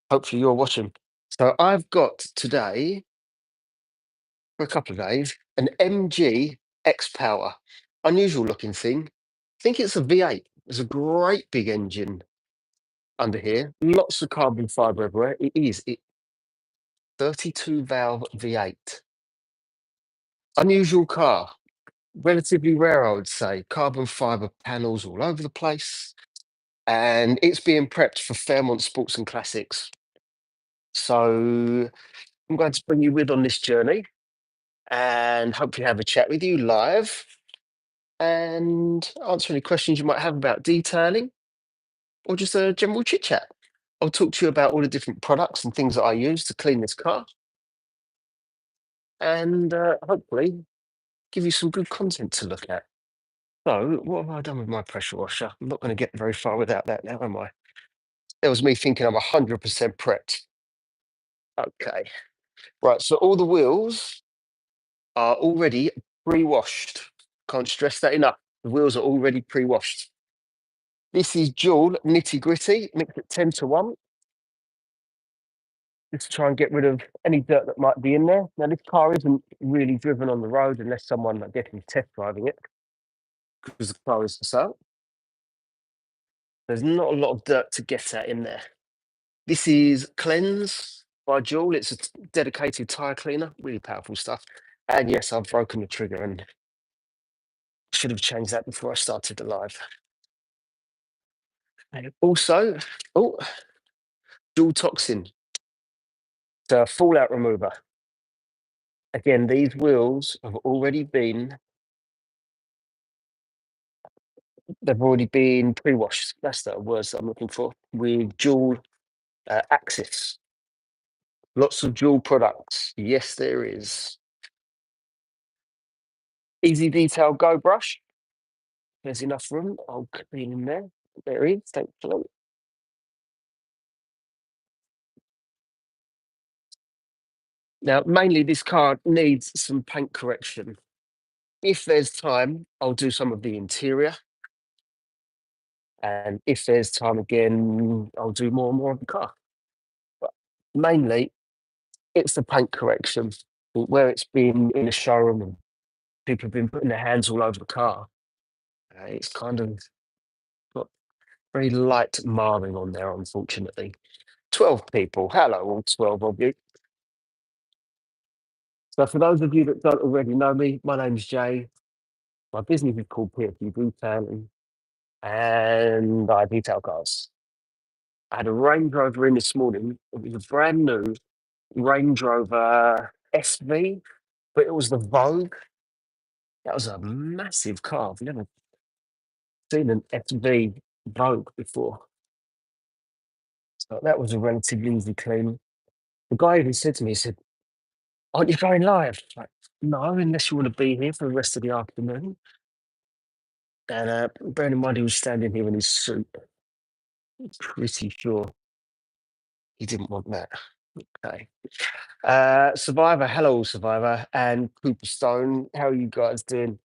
Hopefully you're watching. So I've got today, for a couple of days, an MG X Power. Unusual looking thing. I think it's a V8. There's a great big engine under here. Lots of carbon fiber everywhere. It is. 32 valve V8. Unusual car. Relatively rare, I would say. Carbon fiber panels all over the place. And it's being prepped for Fairmont Sports and Classics. So I'm going to bring you with on this journey and hopefully have a chat with you live and answer any questions you might have about detailing or just a general chit chat. I'll talk to you about all the different products and things that I use to clean this car and hopefully give you some good content to look at. So, what have I done with my pressure washer? I'm not going to get very far without that now, am I? That was me thinking I'm 100% prepped. Okay. Right. So, all the wheels are already pre washed. Can't stress that enough. The wheels are already pre washed. This is dual nitty gritty, mixed at 10 to 1. Just to try and get rid of any dirt that might be in there. Now, this car isn't really driven on the road unless someone, I guess, is test driving it because the car is for sale. There's not a lot of dirt to get at in there. This is Cleanse by Dual. It's a dedicated tyre cleaner, really powerful stuff. And yes, I've broken the trigger and should have changed that before I started the live. And also, oh, Dual Toxin, it's a fallout remover. Again, these wheels have already been, they've already been pre-washed. That's the words that I'm looking for. With dual axis. Lots of dual products. Yes, there is. Easy Detail Go brush. There's enough room. I'll clean in there. There is, thankfully. Now, mainly this car needs some paint correction. If there's time, I'll do some of the interior. And if there's time again, I'll do more and more of the car. But mainly, it's the paint correction where it's been in a showroom and people have been putting their hands all over the car. It's kind of got very light marring on there, unfortunately. 12 people. Hello, all 12 of you. So, for those of you that don't already know me, my name's Jay. My business is called PFU Detailing, and I detail cars. I had a Range Rover in this morning. It was a brand new Range Rover SV, but it was the Vogue. That was a massive car. I've never seen an SV Vogue before. So that was a relatively easy clean. The guy even said to me, he said, "Aren't you going live?" Like, no, unless you want to be here for the rest of the afternoon. And bearing in mind he was standing here in his suit, pretty sure he didn't want that. Okay. Survivor, hello, Survivor, and Cooper Stone. How are you guys doing?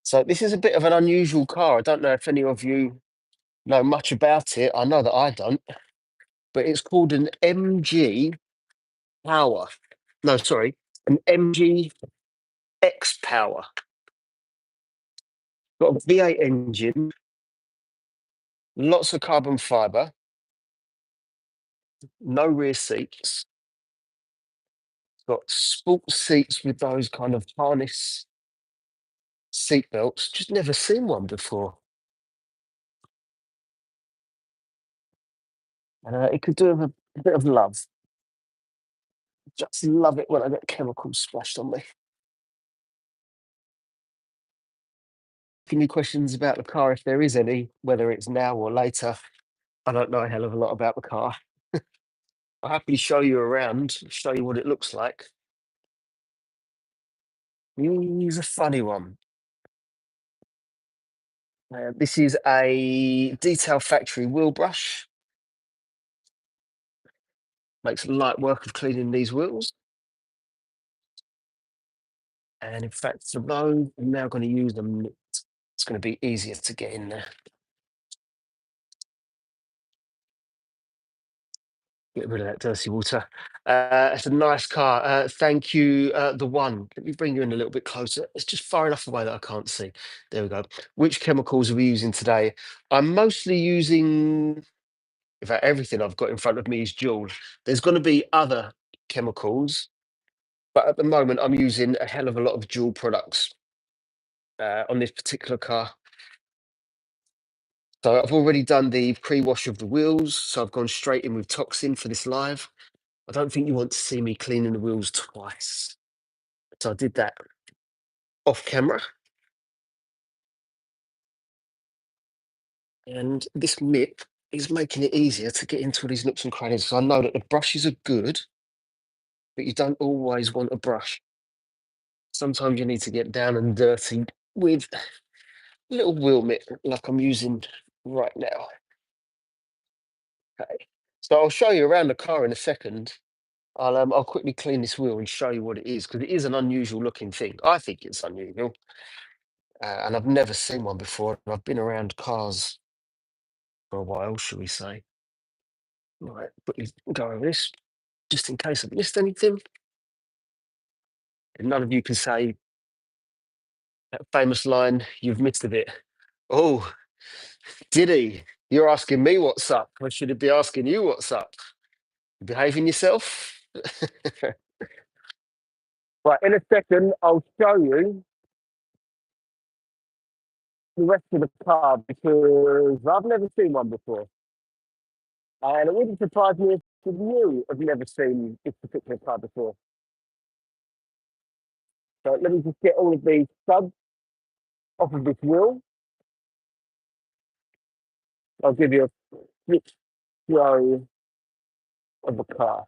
So this is a bit of an unusual car. I don't know if any of you know much about it. I know that I don't, but it's called an MG Power. No, sorry, an MG X Power. Got a V8 engine, lots of carbon fiber, no rear seats. Got sports seats with those kind of harness seat belts. Just never seen one before. And it could do with a bit of love. Just love it when I get chemicals splashed on me. Any questions about the car, if there is any, whether it's now or later? I don't know a hell of a lot about the car. I'll happily show you around, show you what it looks like. He's a funny one. This is a Detail Factory wheel brush. Makes light work of cleaning these wheels. And in fact, for those, I'm now going to use them. It's going to be easier to get in there. Get rid of that dirty water. It's a nice car. Thank you, the one. Let me bring you in a little bit closer. It's just far enough away that I can't see. There we go. Which chemicals are we using today? I'm mostly using, in fact, everything I've got in front of me is Joule. There's going to be other chemicals, but at the moment I'm using a hell of a lot of Joule products on this particular car. So I've already done the pre-wash of the wheels, so I've gone straight in with Toxin for this live. I don't think you want to see me cleaning the wheels twice. So I did that off camera. And this MIP is making it easier to get into all these nooks and crannies. So I know that the brushes are good, but you don't always want a brush. Sometimes you need to get down and dirty with a little wheel mitt like I'm using right now. Okay. So I'll show you around the car in a second. I'll quickly clean this wheel and show you what it is, because it is an unusual looking thing. I think it's unusual. And I've never seen one before. I've been around cars for a while, shall we say. Right, quickly go over this, just in case I've missed anything. And none of you can say that famous line, "You've missed a bit." Oh, did he? You're asking me what's up. I should be asking you what's up. You behaving yourself? Right, in a second, I'll show you the rest of the car because I've never seen one before. And it wouldn't surprise me if you have never seen this particular car before. So let me just get all of these studs off of this wheel. I'll give you a quick show of the car.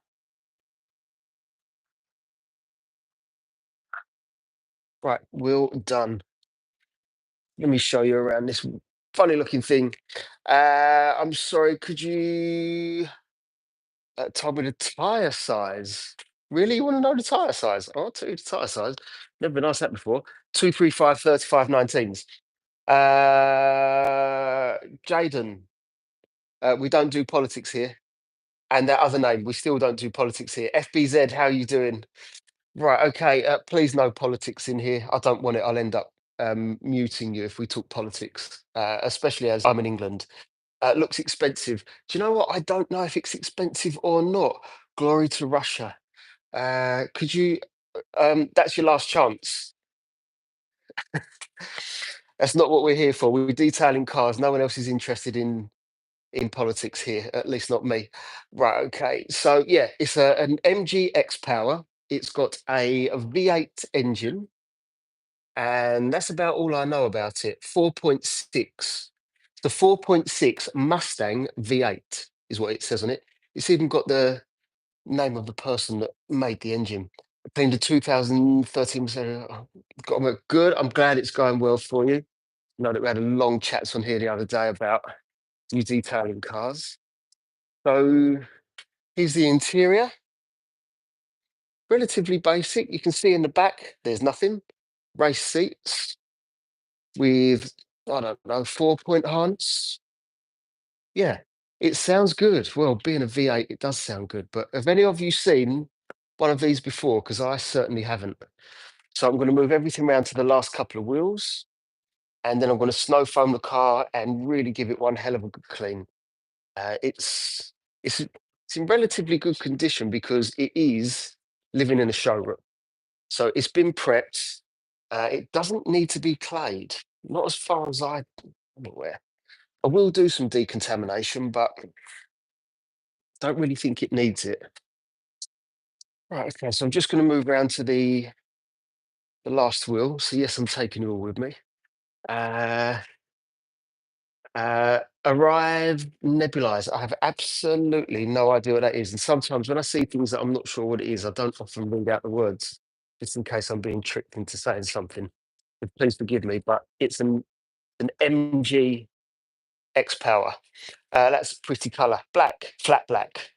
Right, wheel done. Let me show you around this funny looking thing. I'm sorry, could you tell me the tyre size? Really? You want to know the tyre size? I'll tell you the tyre size. Never been asked that before. 235 35 19s. Jaden, we don't do politics here. And that other name, we still don't do politics here. FBZ, how you doing? Right, okay. Please no politics in here. I don't want it. I'll end up muting you if we talk politics, especially as I'm in England. Looks expensive. Do you know what? I don't know if it's expensive or not. Glory to Russia. Could you? That's your last chance. That's not what we're here for. We're detailing cars. No one else is interested in politics here, at least not me. Right, okay. So yeah, it's an MG X Power. It's got a V8 engine, and that's about all I know about it. 4.6. The 4.6 Mustang V8 is what it says on it. It's even got the name of the person that made the engine. Claimed a 2013. Good. I'm glad it's going well for you. I know that we had a long chats on here the other day about you detailing cars. So here's the interior. Relatively basic. You can see in the back, there's nothing. Race seats with, I don't know, 4-point harness. Yeah, it sounds good. Well, being a V8, it does sound good. But have any of you seen one of these before? Because I certainly haven't. So I'm going to move everything around to the last couple of wheels. And then I'm going to snow foam the car and really give it one hell of a good clean. It's it's in relatively good condition because it is living in a showroom. So it's been prepped. It doesn't need to be clayed, not as far as I'm aware. I will do some decontamination, but don't really think it needs it. Right, okay, so I'm just going to move around to the last wheel. So yes, I'm taking you all with me. Uh, Arrive Nebulize. I have absolutely no idea what that is. And sometimes when I see things that I'm not sure what it is, I don't often read out the words, just in case I'm being tricked into saying something. But please forgive me, but it's an MG X Power. That's a pretty colour. Black, flat black.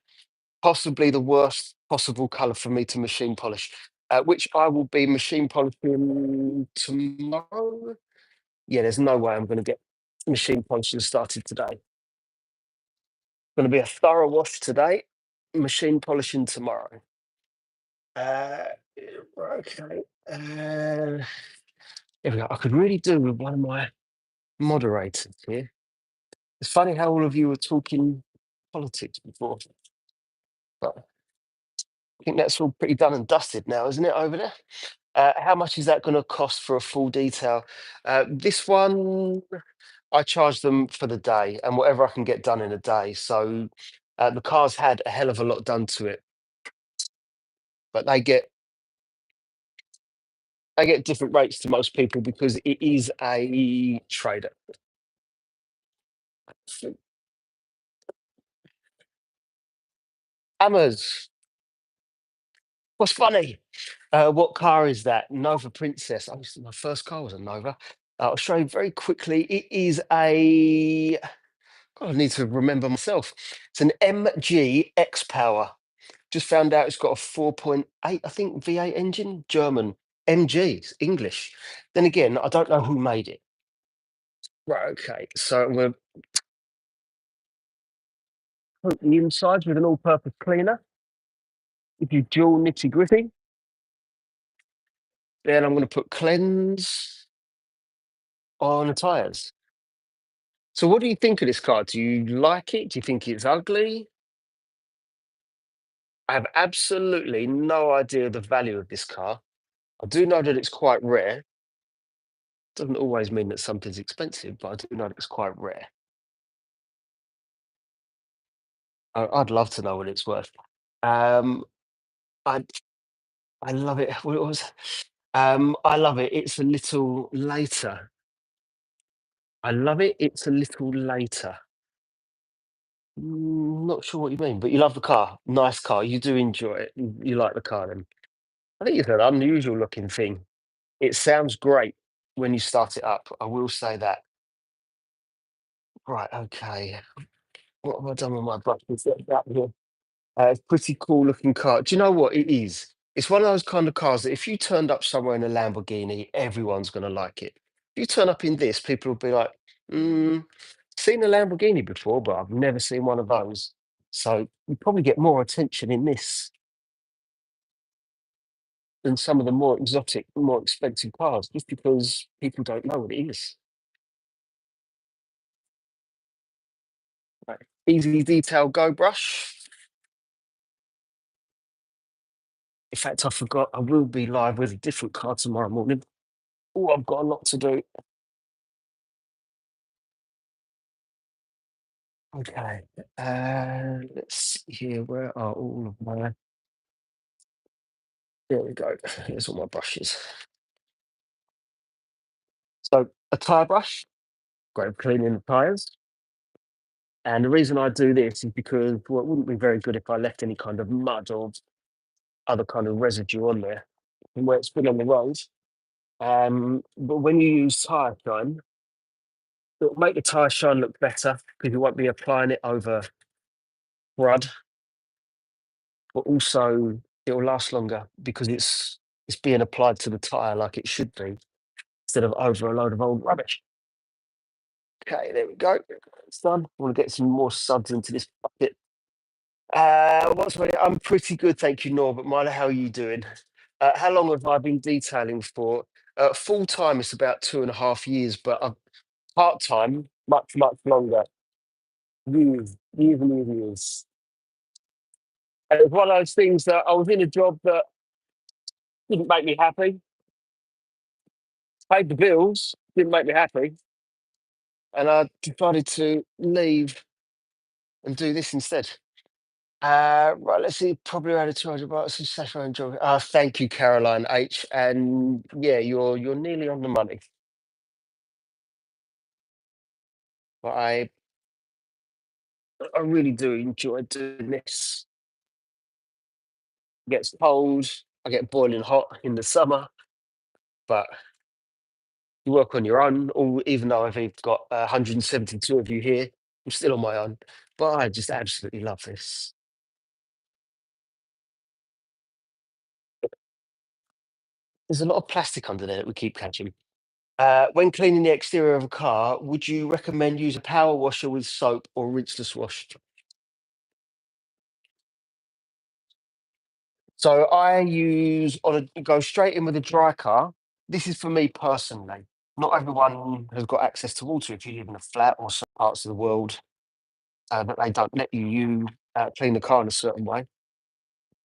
Possibly the worst possible colour for me to machine polish, which I will be machine polishing tomorrow. Yeah, there's no way I'm going to get machine polishing started today. Going to be a thorough wash today, machine polishing tomorrow. Uh, right, okay. Here we go. I could really do with one of my moderators here. It's funny how all of you were talking politics before, but I think that's all pretty done and dusted now, isn't it, over there? How much is that going to cost for a full detail? This one, I charge them for the day and whatever I can get done in a day. So the car's had a hell of a lot done to it, but they get different rates to most people because it is a trader. Hammers. What's funny? What car is that? Nova Princess. Oh, my first car was a Nova. I'll show you very quickly. It is a. God, I need to remember myself. It's an MG X Power. Just found out it's got a 4.8, I think, V8 engine, German. MG, it's English. Then again, I don't know who made it. Right, okay. So I'm going to put the insides with an all-purpose cleaner. If you dual nitty gritty, then I'm going to put cleanse on the tyres. So what do you think of this car? Do you like it? Do you think it's ugly? I have absolutely no idea the value of this car. I do know that it's quite rare. Doesn't always mean that something's expensive, but I do know that it's quite rare. I'd love to know what it's worth. Um, I I love it. What it was? I love it. It's a little later. I love it. It's a little later. Not sure what you mean, but you love the car. Nice car. You do enjoy it. You like the car then. I think it's an unusual looking thing. It sounds great when you start it up. I will say that. Right. Okay. What have I done with my brush? Is that here? It's pretty cool looking car. Do you know what it is? It's one of those kind of cars that if you turned up somewhere in a Lamborghini, everyone's going to like it. If you turn up in this, people will be like, seen a Lamborghini before, but I've never seen one of those. So you probably get more attention in this than some of the more exotic, more expensive cars, just because people don't know what it is. Right. Easy detail go brush. In fact, I forgot I will be live with a different car tomorrow morning. Oh, I've got a lot to do. Okay. Let's see here. Where are all of my? There we go. Here's all my brushes. So a tire brush, great for cleaning the tires. And the reason I do this is because well, it wouldn't be very good if I left any kind of mud or other kind of residue on there from where it's been on the road. But when you use tire shine, it'll make the tire shine look better because you won't be applying it over crud, but also it'll last longer because it's being applied to the tire like it should be instead of over a load of old rubbish. Okay, there we go. It's done. I want to get some more suds into this bucket. I'm pretty good, thank you, Norbert. Milo, how are you doing? How long have I been detailing for? Full time, it's about 2.5 years, but part time, much, much longer. Years and years and years. And it was one of those things that I was in a job that didn't make me happy, paid the bills, didn't make me happy, and I decided to leave and do this instead. Right, let's see. Probably around 200 bucks. Sasha and Joy. Thank you, Caroline H. And yeah, you're nearly on the money. But I really do enjoy doing this. It gets cold. I get boiling hot in the summer, but you work on your own. Or even though I've got 172 of you here, I'm still on my own. But I just absolutely love this. There's a lot of plastic under there that we keep catching. When cleaning the exterior of a car, would you recommend use a power washer with soap or rinseless wash? So I use go straight in with a dry car. This is for me personally. Not everyone has got access to water if you live in a flat or some parts of the world that they don't let you clean the car in a certain way.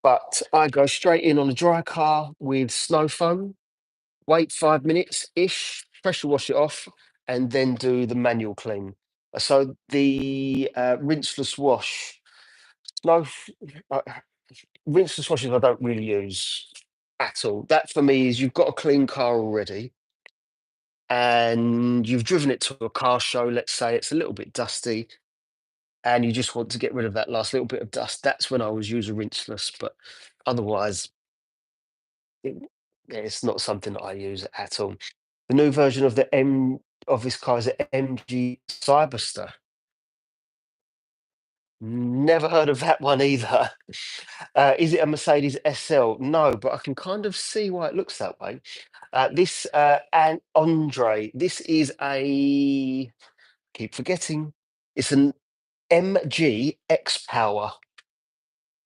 But I go straight in on a dry car with snow foam, wait 5 minutes ish, pressure wash it off, and then do the manual clean. So the rinseless wash, snow, uh, rinseless washes I don't really use at all. That for me is you've got a clean car already and you've driven it to a car show, let's say it's a little bit dusty and you just want to get rid of that last little bit of dust. That's when I always use a rinseless, but otherwise, it, yeah, it's not something that I use at all. The new version of the M of this car is an MG Cyberster. Never heard of that one either. Is it a Mercedes SL? No, but I can kind of see why it looks that way. This and Andre, this is a keep forgetting. It's an MG X Power.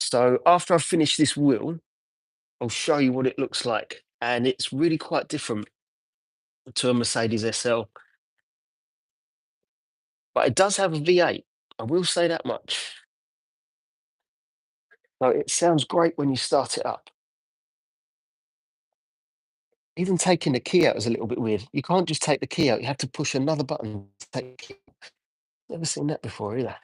So after I finish this wheel, I'll show you what it looks like, and it's really quite different to a Mercedes SL. But it does have a V8. I will say that much. So it sounds great when you start it up. Even taking the key out is a little bit weird. You can't just take the key out, you have to push another button to take the key. Never seen that before either.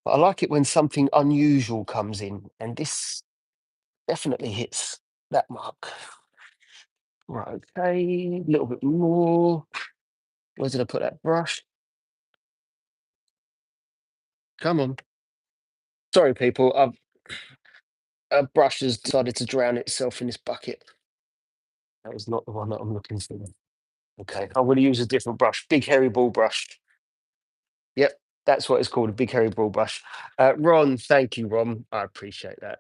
But I like it when something unusual comes in, and this definitely hits that mark. Right, okay, a little bit more. Where did I put that brush? Come on. Sorry, people. A brush has decided to drown itself in this bucket. That was not the one that I'm looking for. Okay, I'm going to use a different brush. Big hairy ball brush. Yep, that's what it's called, a big hairy ball brush. Ron, thank you, Ron. I appreciate that.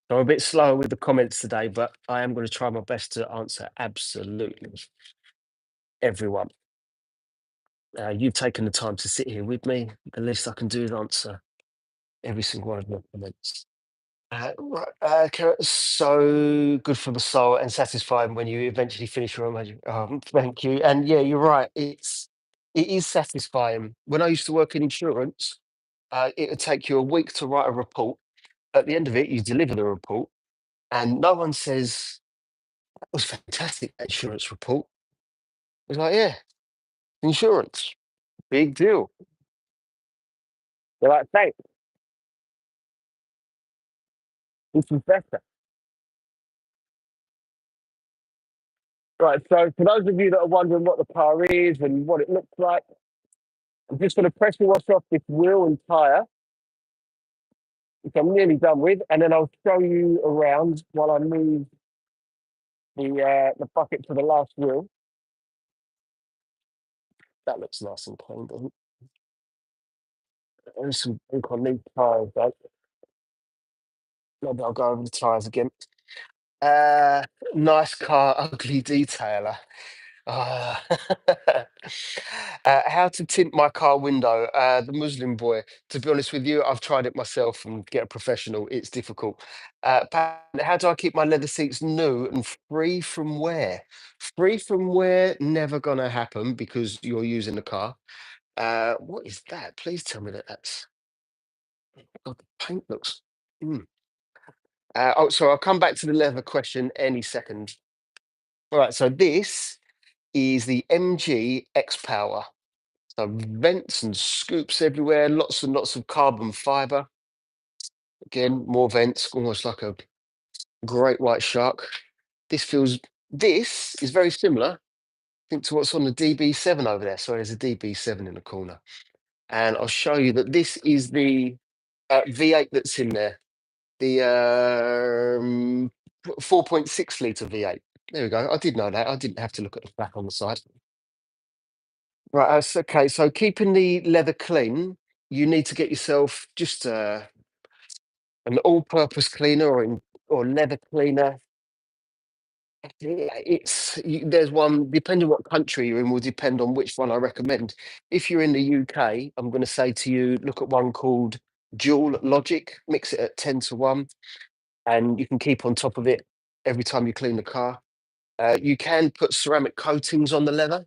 I'm a bit slower with the comments today, but I am going to try my best to answer absolutely everyone. You've taken the time to sit here with me. The least I can do is answer every single one of your comments. Right, so good for the soul and satisfying when you eventually finish your imagine. Thank you. And yeah, you're right. It is satisfying. When I used to work in insurance, it would take you a week to write a report. At the end of it, you deliver the report, and no one says that was fantastic. That insurance report. It's like, yeah, insurance, big deal. They're like, thanks, this is better. Right. So for those of you that are wondering what the car is and what it looks like, I'm just going to pressure wash off this wheel and tyre, which I'm nearly done with, and then I'll show you around while I move the bucket to the last wheel. That looks nice and clean, doesn't it? There's some ink on these tyres, though. Maybe I'll go over the tyres again. Uh, Nice car, ugly detailer. Ah. How to tint my car window? The Muslim boy. To be honest with you, I've tried it myself and get a professional. It's difficult. How do I keep my leather seats new and free from wear? Free from wear, never gonna happen because you're using the car. What is that? Please tell me that that's. God, the paint looks. Mm. So I'll come back to the leather question any second. All right, so this is the MG X Power. So vents and scoops everywhere, lots and lots of carbon fiber. Again, more vents, almost like a great white shark. This is very similar, I think, to what's on the DB7 over there. Sorry, there's a DB7 in the corner. And I'll show you that this is the V8 that's in there. The 4.6 litre V8. There we go. I did know that. I didn't have to look at the back on the side. Right. Okay. So keeping the leather clean, you need to get yourself just an all-purpose cleaner or leather cleaner. Yeah, there's one depending what country you're in will depend on which one I recommend. If you're in the UK, I'm going to say to you look at one called Dual Logic. Mix it at 10 to 1. and you can keep on top of it every time you clean the car. You can put ceramic coatings on the leather,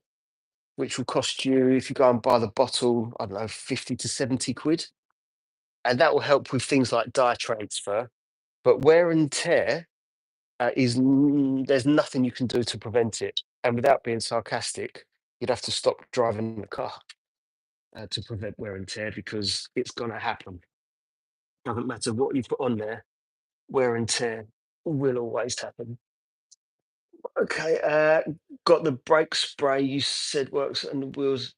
which will cost you, if you go and buy the bottle, I don't know, 50 to 70 quid. And that will help with things like dye transfer. But wear and tear there's nothing you can do to prevent it. And without being sarcastic, you'd have to stop driving the car to prevent wear and tear because it's going to happen. Doesn't matter what you put on there, wear and tear will always happen. Okay, got the brake spray you said works and the wheels.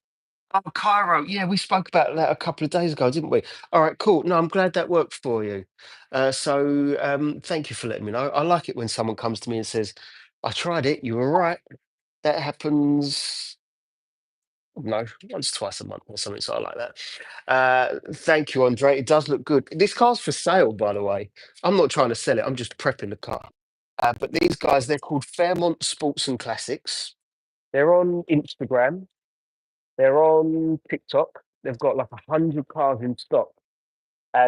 Oh, Cairo. Yeah, we spoke about that a couple of days ago, didn't we? All right, cool. No, I'm glad that worked for you. Thank you for letting me know. I like it when someone comes to me and says, I tried it, you were right. That happens, no, once, twice a month or something, so I like that. Thank you, Andre. It does look good. This car's for sale, by the way. I'm not trying to sell it, I'm just prepping the car. But these guys, they're called Fairmont Sports and Classics. They're on Instagram. They're on TikTok. They've got like 100 cars in stock.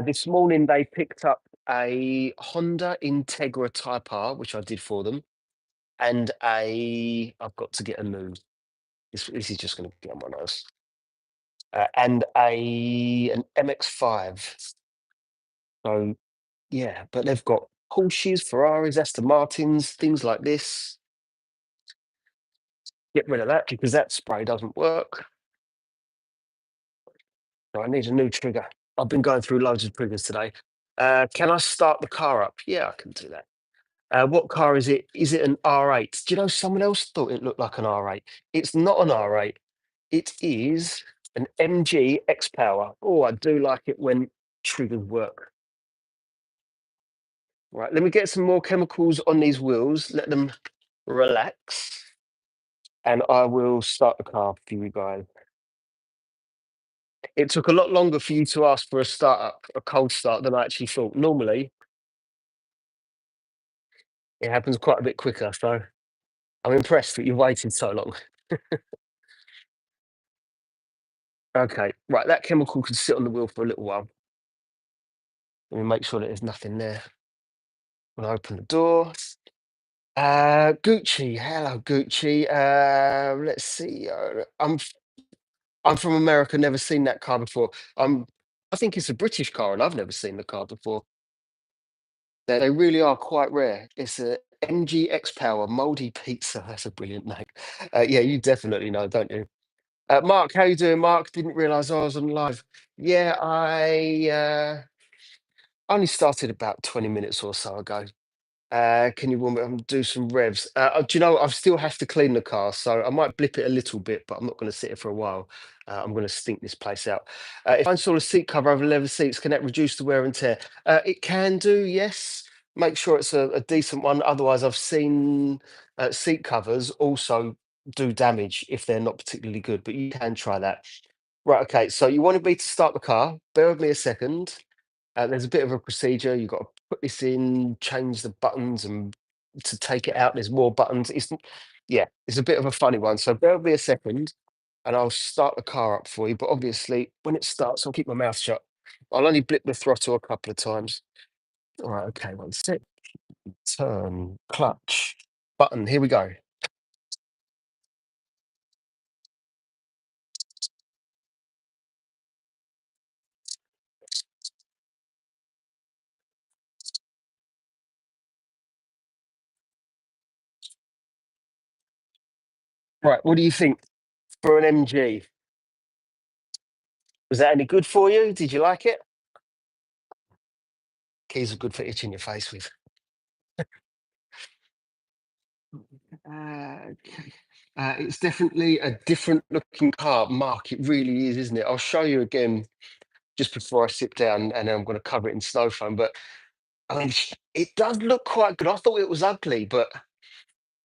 This morning they picked up a Honda Integra Type R, which I did for them, and I've got to get a new. This is just going to get on my nose. And an MX-5. So yeah, but they've got Porsches, Ferraris, Aston Martins, things like this. Get rid of that because that spray doesn't work. So I need a new trigger. I've been going through loads of triggers today. Can I start the car up? Yeah, I can do that. What car is it? Is it an R8? Do you know someone else thought it looked like an R8? It's not an R8. It is an MG X Power. Oh, I do like it when triggers work. Right, let me get some more chemicals on these wheels. Let them relax, and I will start the car for you guys. It took a lot longer for you to ask for a startup, a cold start, than I actually thought. Normally, it happens quite a bit quicker, so I'm impressed that you've waited so long. Okay, right, that chemical can sit on the wheel for a little while. Let me make sure that there's nothing there. I'm gonna open the door. Gucci, hello Gucci. Let's see. I'm from America, never seen that car before. I think it's a British car, and I've never seen the car before. They really are quite rare. It's a MG X Power Moldy Pizza. That's a brilliant name. Yeah, you definitely know, don't you? Mark, how you doing, Mark? Didn't realise I was on live. Yeah, I only started about 20 minutes or so ago. Can you warm it up and do some revs? Do you know, I still have to clean the car, so I might blip it a little bit, but I'm not going to sit here for a while. I'm going to stink this place out. If I install a seat cover over leather seats, can that reduce the wear and tear? It can do, yes. Make sure it's a decent one. Otherwise, I've seen seat covers also do damage if they're not particularly good, but you can try that. Right, okay, so you wanted me to start the car. Bear with me a second. There's a bit of a procedure. You've got to put this in, change the buttons, and to take it out, there's more buttons. Yeah, it's a bit of a funny one. So bear with me a second, and I'll start the car up for you. But obviously, when it starts, I'll keep my mouth shut. I'll only blip the throttle a couple of times. All right, okay, one sec. Turn, clutch, button. Here we go. Right, what do you think for an MG? Was that any good for you? Did you like it? Keys are good for itching your face with. Okay. It's definitely a different looking car, Mark. It really is, isn't it? I'll show you again just before I sit down, and then I'm going to cover it in snow foam. But I mean, it does look quite good. I thought it was ugly, but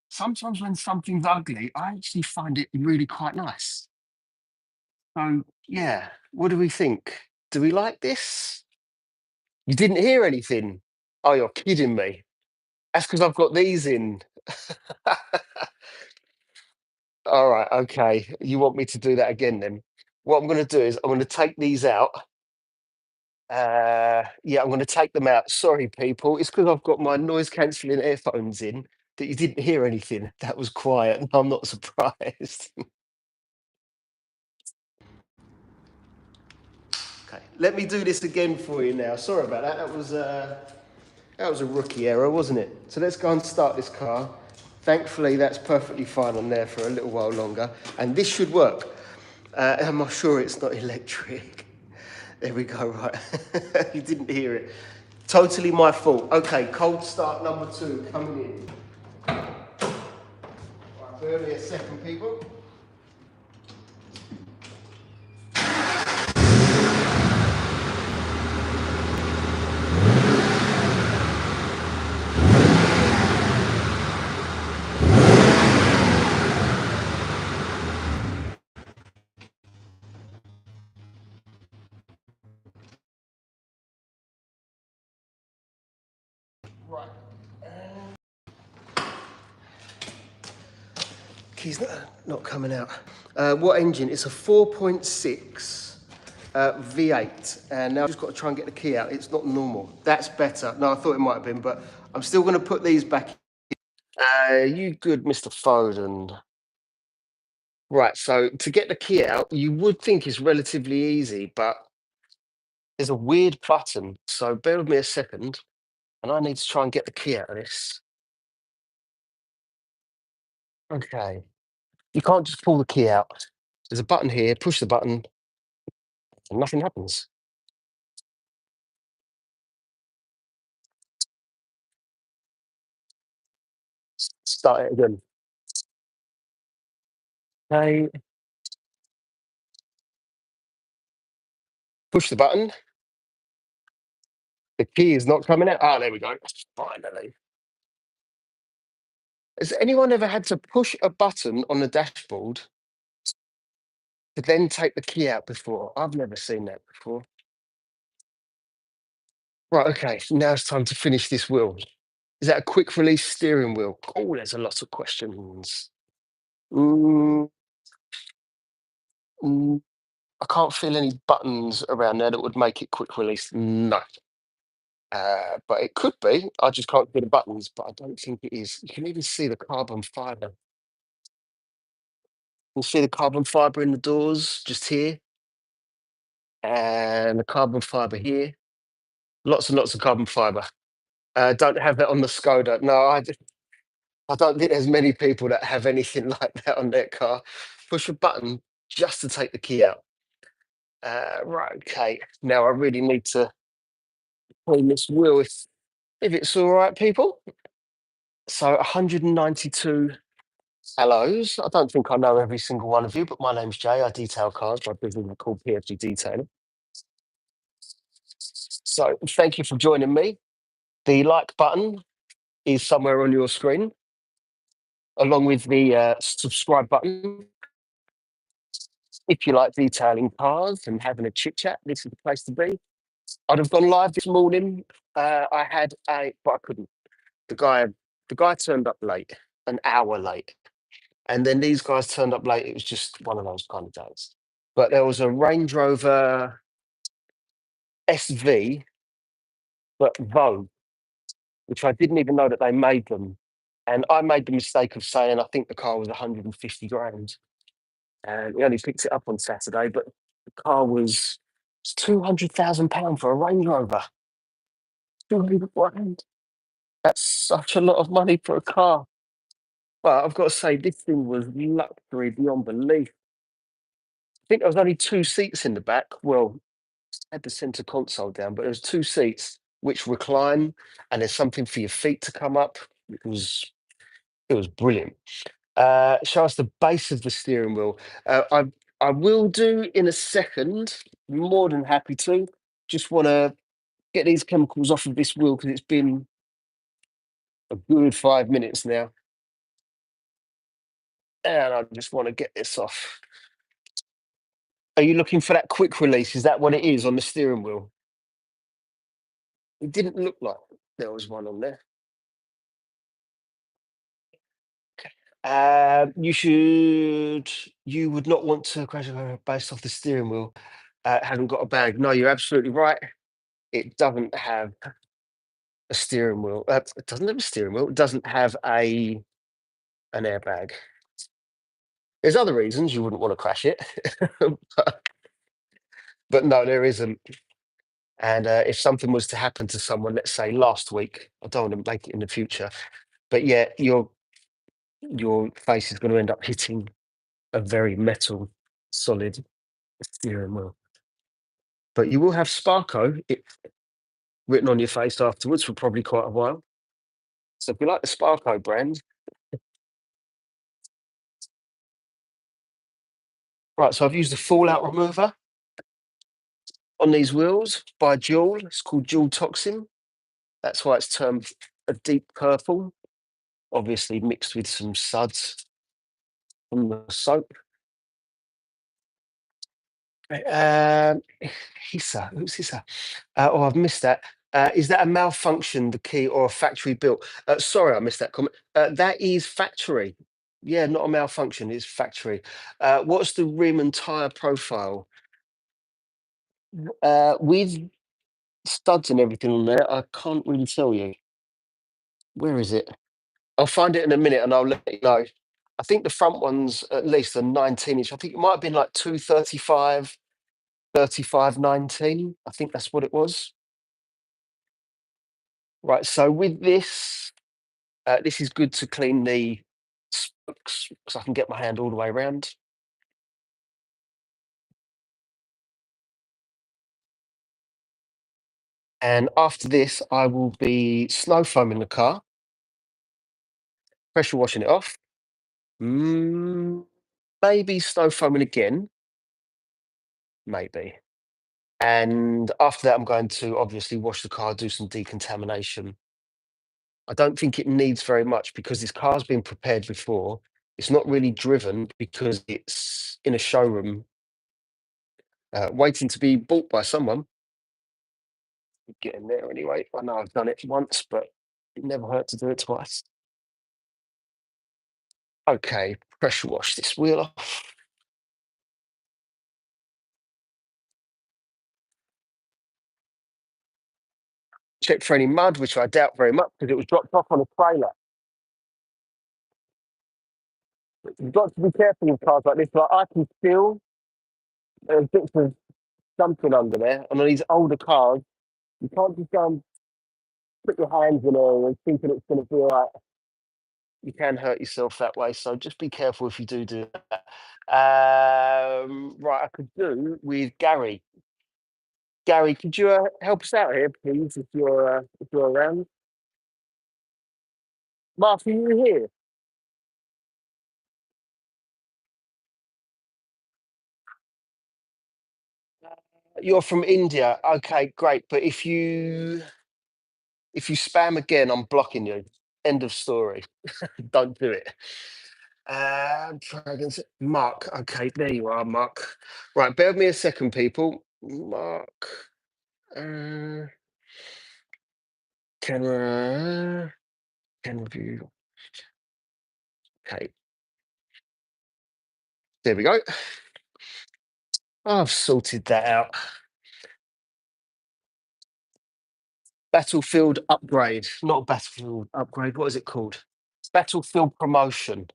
sometimes when something's ugly, I actually find it really quite nice. So yeah, what do we think? Do we like this? You didn't hear anything? Oh, you're kidding me. That's because I've got these in. All right, okay. You want me to do that again then? What I'm going to do is I'm going to take these out Yeah, I'm going to take them out. Sorry, people. It's because I've got my noise cancelling earphones in that you didn't hear anything. That was quiet, and I'm not surprised. Okay, let me do this again for you now. Sorry about that. That was a rookie error, wasn't it? So let's go and start this car. Thankfully, that's perfectly fine on there for a little while longer, and this should work. Am I sure it's not electric? There we go, right. You didn't hear it. Totally my fault. Okay, cold start number 2 coming in. Right, bear with me a second, people. Right. Keys not coming out. What engine? It's a 4.6 V8. And now I've just got to try and get the key out. It's not normal. That's better. No, I thought it might have been, but I'm still going to put these back. You good, Mr. Foden. Right, so to get the key out, you would think it's relatively easy, but there's a weird button. So bear with me a second, and I need to try and get the key out of this. Okay. You can't just pull the key out. There's a button here, push the button, and nothing happens. Start it again. Okay, push the button. The key is not coming out. Ah, there we go. Finally. Has anyone ever had to push a button on the dashboard to then take the key out before? I've never seen that before. Right, okay. Now it's time to finish this wheel. Is that a quick release steering wheel? Oh, there's a lot of questions. Mm, mm, I can't feel any buttons around there that would make it quick release. No. But it could be. I just can't see the buttons, but I don't think it is. You can even see the carbon fiber. You can see the carbon fiber in the doors just here, and the carbon fiber here. Lots and lots of carbon fiber. Don't have that on the Skoda. No, I don't think there's many people that have anything like that on their car. Push a button just to take the key out. Right, okay. Now I really need to clean this wheel if it's all right, people. So 192 hellos. I don't think I know every single one of you, but my name's Jay. I detail cars by business called PFG Detailing. So thank you for joining me. The like button is somewhere on your screen, along with the subscribe button. If you like detailing cars and having a chit chat, this is the place to be. I'd have gone live this morning. I had but I couldn't. The guy, the guy turned up late, an hour late, and then these guys turned up late. It was just one of those kind of days. But there was a Range Rover SV, but Vogue, which I didn't even know that they made them. And I made the mistake of saying I think the car was 150 grand. And we only picked it up on Saturday, but the car was £200,000 for a Range Rover. 200 grand. That's such a lot of money for a car. But I've got to say, this thing was luxury beyond belief. I think there was only 2 seats in the back. Well, had the center console down, but there's 2 seats which recline, and there's something for your feet to come up. It was brilliant. Show us the base of the steering wheel. I will do in a second. More than happy to. Just want to get these chemicals off of this wheel because it's been a good 5 minutes now, and I just want to get this off. Are you looking for that quick release? Is that what it is on the steering wheel? It didn't look like there was one on there. You would not want to crash a car based off the steering wheel. Haven't got a bag. No, you're absolutely right. It doesn't have a steering wheel. It doesn't have a steering wheel. It doesn't have an airbag. There's other reasons you wouldn't want to crash it, but, but no, there isn't. And if something was to happen to someone, let's say last week, I don't want to make it in the future, but yeah, your face is going to end up hitting a very metal, solid steering wheel. But you will have Sparko written on your face afterwards for probably quite a while. So if you like the Sparko brand, right? So I've used a fallout remover on these wheels by Dual. It's called Dual Toxin. That's why it's termed a deep purple, obviously mixed with some suds from the soap. Um, Hissa, who's Hissa? Oh, I've missed that. Is that a malfunction, the key, or a factory built? Sorry, I missed that comment. That is factory. Yeah, not a malfunction, it's factory. What's the rim and tyre profile? With studs and everything on there, I can't really tell you. Where is it? I'll find it in a minute and I'll let you know. I think the front ones, at least, are 19 inch. I think it might have been like 235, 35, 19. I think that's what it was. Right. So with this, this is good to clean the spokes because I can get my hand all the way around. And after this, I will be snow foaming the car, pressure washing it off. Mm, maybe snow foaming again, maybe. And after that, I'm going to obviously wash the car, do some decontamination. I don't think it needs very much because this car's been prepared before. It's not really driven because it's in a showroom waiting to be bought by someone. Get in there anyway. I know I've done it once, but it never hurt to do it twice. Okay, pressure wash this wheel off. Check for any mud, which I doubt very much because it was dropped off on a trailer. You've got to be careful with cars like this. Like I can feel there's bits of something under there, and on these older cars, you can't just go and put your hands in there and thinking it's going to be all right. You can hurt yourself that way, so just be careful if you do that. Right, I could do with Gary. Gary, could you help us out here, please, if you're around? Mark, are you here? You're from India. Okay, great. But if you spam again, I'm blocking you. End of story. Don't do it. Dragons. Mark. Okay, there you are, Mark. Right, bear with me a second, people. Mark. Uh, camera. Camera view. Okay, there we go. I've sorted that out. Battlefield upgrade, not a battlefield upgrade. What is it called? Battlefield promotion.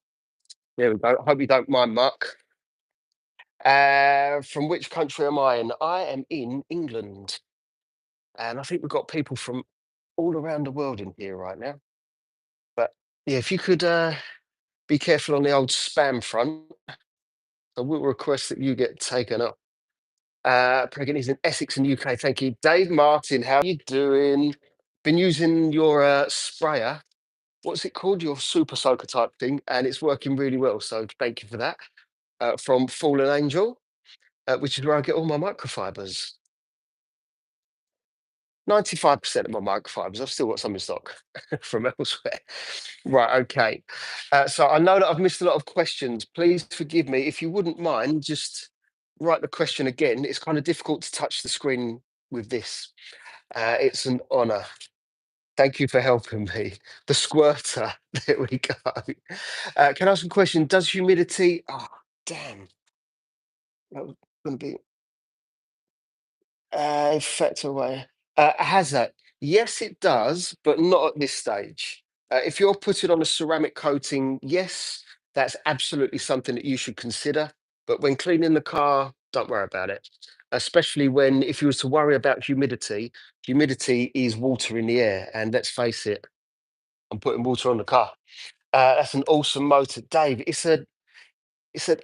There we go. I hope you don't mind, Mark. From which country am I in? I am in England, and I think we've got people from all around the world in here right now. But yeah, if you could be careful on the old spam front, I will request that you get taken up. Pregnant is in Essex and UK. Thank you, Dave Martin. How you doing? Been using your sprayer. What's it called? Your super soaker type thing, and it's working really well. So thank you for that. From Fallen Angel, which is where I get all my microfibers. 95% of my microfibers. I've still got some in stock from elsewhere. Right, okay. So I know that I've missed a lot of questions. Please forgive me. If you wouldn't mind, just write the question again. It's kind of difficult to touch the screen with this. It's an honor. Thank you for helping me. The squirter. There we go. Can I ask a question? Does humidity? Oh, damn. That was going to be affect away. Has that? Yes, it does, but not at this stage. If you're putting on a ceramic coating, yes, that's absolutely something that you should consider. But when cleaning the car, don't worry about it. Especially when, if you was to worry about humidity, humidity is water in the air. And let's face it, I'm putting water on the car. That's an awesome motor, Dave. It's an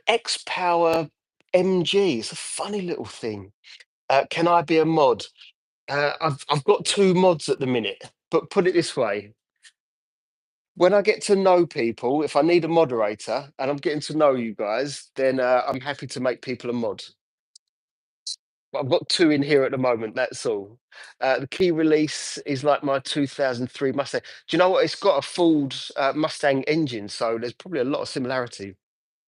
X Power MG. It's a funny little thing. Can I be a mod? I've got two mods at the minute, but put it this way: when I get to know people, if I need a moderator and I'm getting to know you guys, then I'm happy to make people a mod. But I've got two in here at the moment. That's all. The key release is like my 2003 Mustang. Do you know what? It's got a Ford Mustang engine, so there's probably a lot of similarity.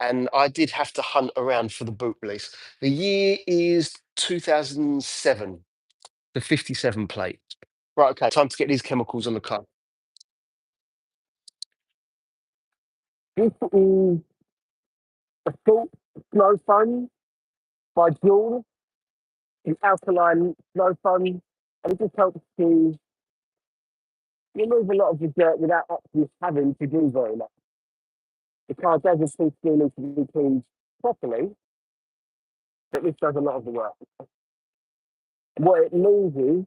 And I did have to hunt around for the boot release. The year is 2007, the 57 plate. Right, okay, time to get these chemicals on the car. This is a salt snow foam by Joule, an alkaline snow foam, and it just helps to remove a lot of the dirt without actually having to do very much. The car doesn't still need to be cleaned properly, but this does a lot of the work. What it means is,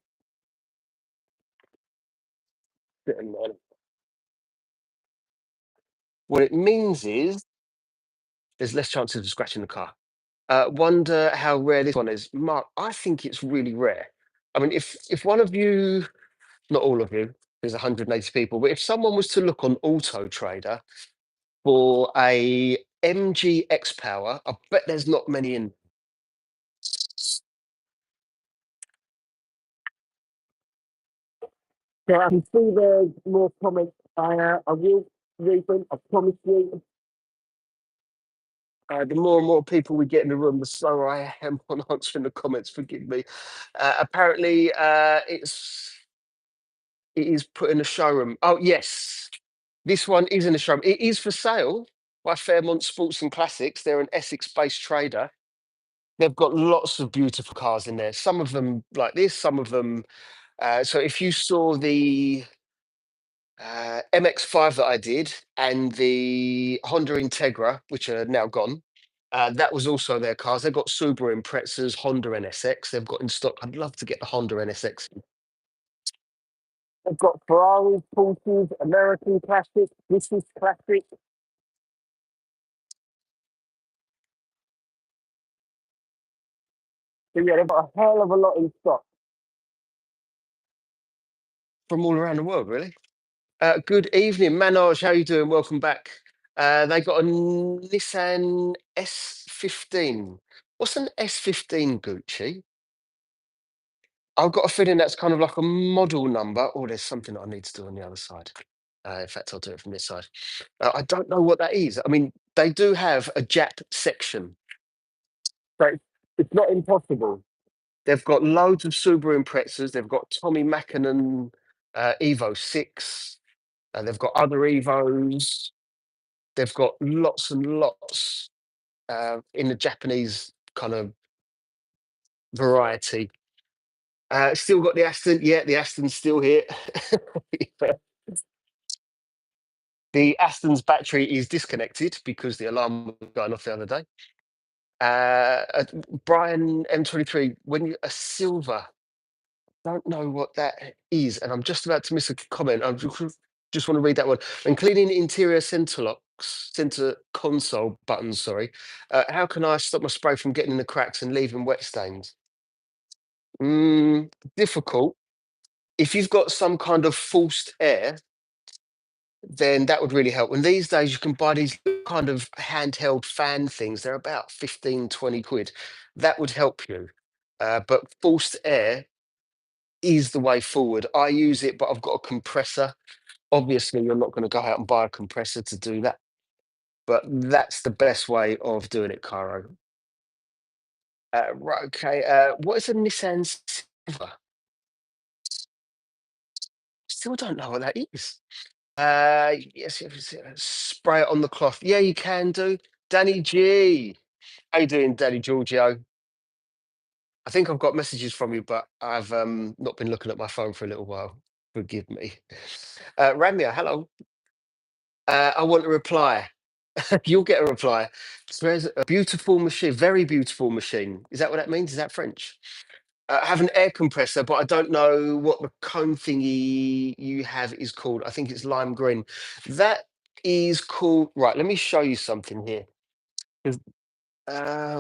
sitting there, what it means is there's less chances of scratching the car. Wonder how rare this one is. Mark, I think it's really rare. I mean, if one of you, not all of you, there's 180 people, but if someone was to look on Auto Trader for a MG X Power, I bet there's not many in. So I can see there's more comments. I will read them. I promise you. The more and more people we get in the room, the slower I am on answering the comments. Forgive me. Apparently, it is put in a showroom. Oh yes, this one is in a showroom. It is for sale by Fairmont Sports and Classics. They're an Essex-based trader. They've got lots of beautiful cars in there. Some of them like this. Some of them. So if you saw the MX-5 that I did and the Honda Integra, which are now gone. That was also their cars. They've got Subaru Imprezas, Honda NSX. They've got in stock. I'd love to get the Honda NSX. They've got Ferraris, Porsches, American classics, British classics. So yeah, they've got a hell of a lot in stock from all around the world, really. Good evening, Manoj. How you doing? Welcome back. They got a Nissan S15. What's an S15, Gucci? I've got a feeling that's kind of like a model number. Oh, there's something that I need to do on the other side. In fact, I'll do it from this side. I don't know what that is. I mean, they do have a Jap section, so it's not impossible. They've got loads of Subaru Imprezas. They've got Tommy Mackinnon Evo 6. They've got other Evos. They've got lots and lots in the Japanese kind of variety. Still got the Aston. Yeah, the Aston's still here. The Aston's battery is disconnected because the alarm was going off the other day. Brian M23, when you a silver, don't know what that is, and I'm just about to miss a comment. Just want to read that one. When cleaning interior center locks, center console buttons, sorry, how can I stop my spray from getting in the cracks and leaving wet stains? Difficult. If you've got some kind of forced air, then that would really help. And these days you can buy these kind of handheld fan things. They're about 15, 20 quid. That would help you. But forced air is the way forward. I use it, but I've got a compressor. Obviously, you're not going to go out and buy a compressor to do that. But that's the best way of doing it, Caro. Right, okay. What is a Nissan Silver? Still don't know what that is. Yes, yes, yes, spray it on the cloth. Yeah, you can do. Danny G. How you doing, Danny Giorgio? I think I've got messages from you, but I've not been looking at my phone for a little while. Forgive me. Ramya, hello. I want a reply. You'll get a reply. There's a beautiful machine, very beautiful machine. Is that what that means? Is that French? I have an air compressor, but I don't know what the cone thingy you have is called. I think it's lime green. That is called. Right, let me show you something here. 'Cause,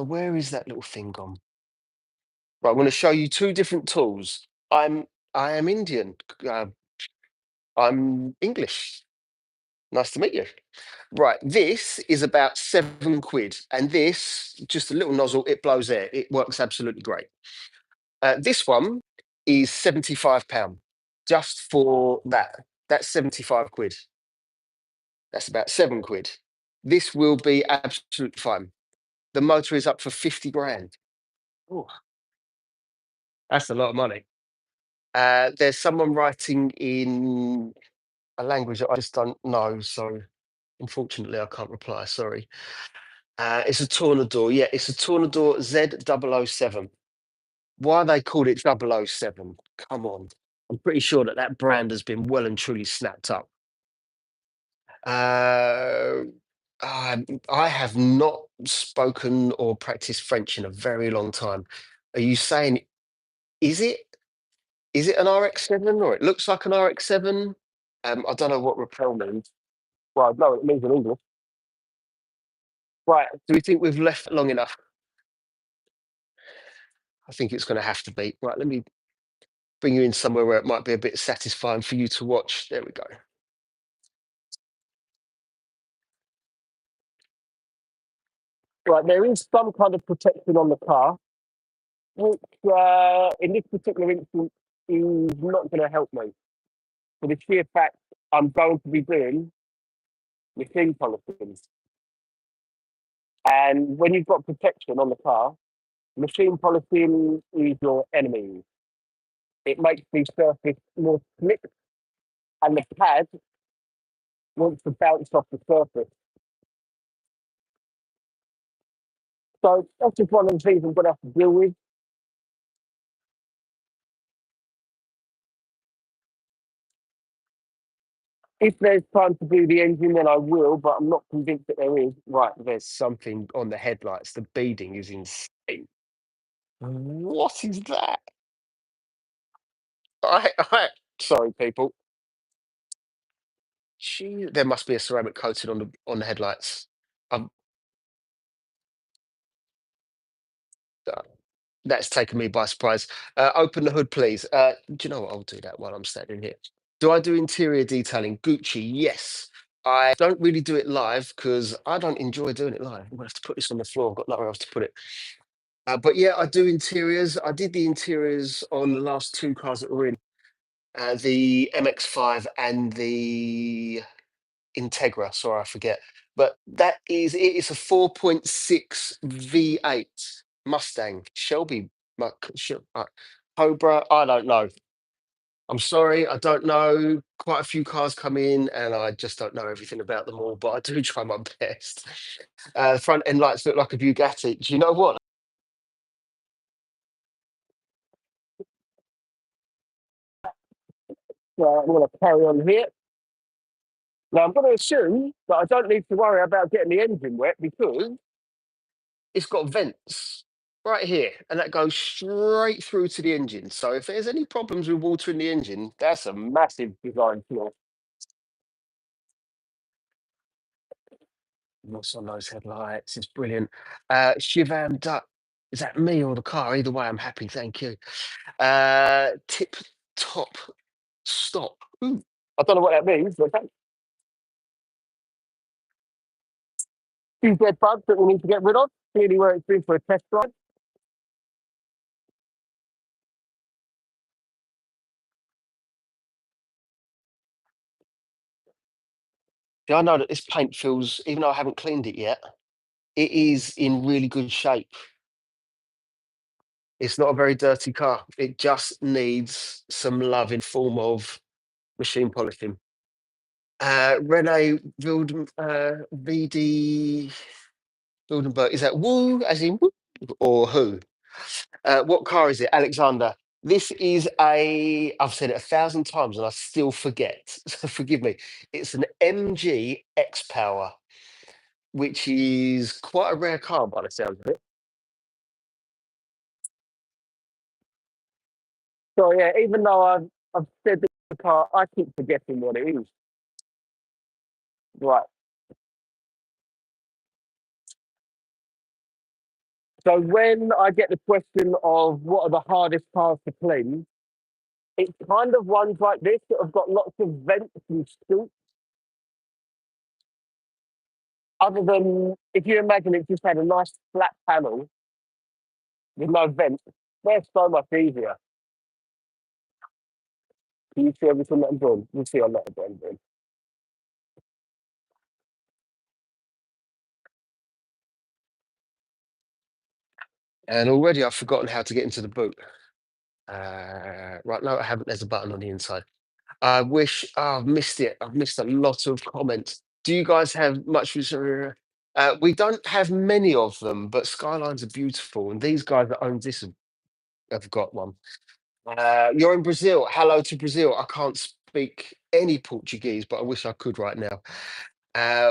where is that little thing gone? Right, I'm going to show you two different tools. I am Indian. Uh, I'm English. Nice to meet you. Right, this is about £7, and this just a little nozzle. It blows air. It works absolutely great. This one is £75 just for that. That's £75. That's about £7. This will be absolutely fine. The motor is up for 50 grand. Oh, that's a lot of money. There's someone writing in a language that I just don't know, so unfortunately I can't reply. Sorry. It's a Tornador. Yeah, it's a Tornador Z007. Why they called it 007? Come on. I'm pretty sure that that brand has been well and truly snapped up. Uh, I have not spoken or practiced French in a very long time. Are you saying, is it? Is it an RX-7 or it looks like an RX-7? I don't know what repel means. Well, no, it means in English. Right. Do we think we've left long enough? I think it's going to have to be. Right. Let me bring you in somewhere where it might be a bit satisfying for you to watch. There we go. Right. There is some kind of protection on the car, which in this particular instance is not going to help me. For the sheer fact I'm going to be doing machine polishing. And when you've got protection on the car, machine polishing is your enemy. It makes the surface more slick and the pad wants to bounce off the surface. So that's just one of the things I'm going to have to deal with. If there's time to do the engine, then I will, but I'm not convinced that there is. Right, there's something on the headlights. The beading is insane. What is that? I sorry, people. There must be a ceramic coating on the headlights. Um, uh, that's taken me by surprise. Open the hood, please. Do you know what? I'll do that while I'm standing here. Do I do interior detailing? Gucci, yes. I don't really do it live because I don't enjoy doing it live. I'm gonna have to put this on the floor. I've got nowhere else to put it. But yeah, I do interiors. I did the interiors on the last two cars that were in, the MX-5 and the Integra. Sorry, I forget. But it is a 4.6 V8 Mustang Shelby Cobra. I don't know. I'm sorry, I don't know. Quite a few cars come in, and I just don't know everything about them all. But I do try my best. The front end lights look like a Bugatti. Do you know what? I'm going to carry on here. Now I'm going to assume that I don't need to worry about getting the engine wet because it's got vents right here, and that goes straight through to the engine. So if there's any problems with water in the engine, that's a massive design flaw. What's on those headlights? It's brilliant. Shivam Dutt. Is that me or the car? Either way, I'm happy. Thank you. Tip top stop. Ooh, I don't know what that means, but that's two dead bugs that we need to get rid of. Clearly, where it's been for a test drive. Yeah, I know that this paint feels, even though I haven't cleaned it yet, it is in really good shape. It's not a very dirty car. It just needs some love in form of machine polishing. Rene VD Wildenberg, is that woo as in woo or who? What car is it, Alexander? This is I've said it 1,000 times and I still forget. So forgive me. It's an MG X Power, which is quite a rare car by the sounds of it. So yeah, even though I've said the car, I keep forgetting what it is. Right. So when I get the question of what are the hardest cars to clean, it's kind of ones like this that have got lots of vents and scoops. Other than if you imagine it just had a nice flat panel with no vent, they're so much easier. Can you see everything that I'm doing? You see a lot of what I'm doing. And already I've forgotten how to get into the boot. Right, no, I haven't. There's a button on the inside. I wish I've missed it. I've missed a lot of comments. Do you guys have much? We don't have many of them, but skylines are beautiful, and these guys that own this have got one. You're in Brazil. Hello to Brazil. I can't speak any Portuguese, but I wish I could right now.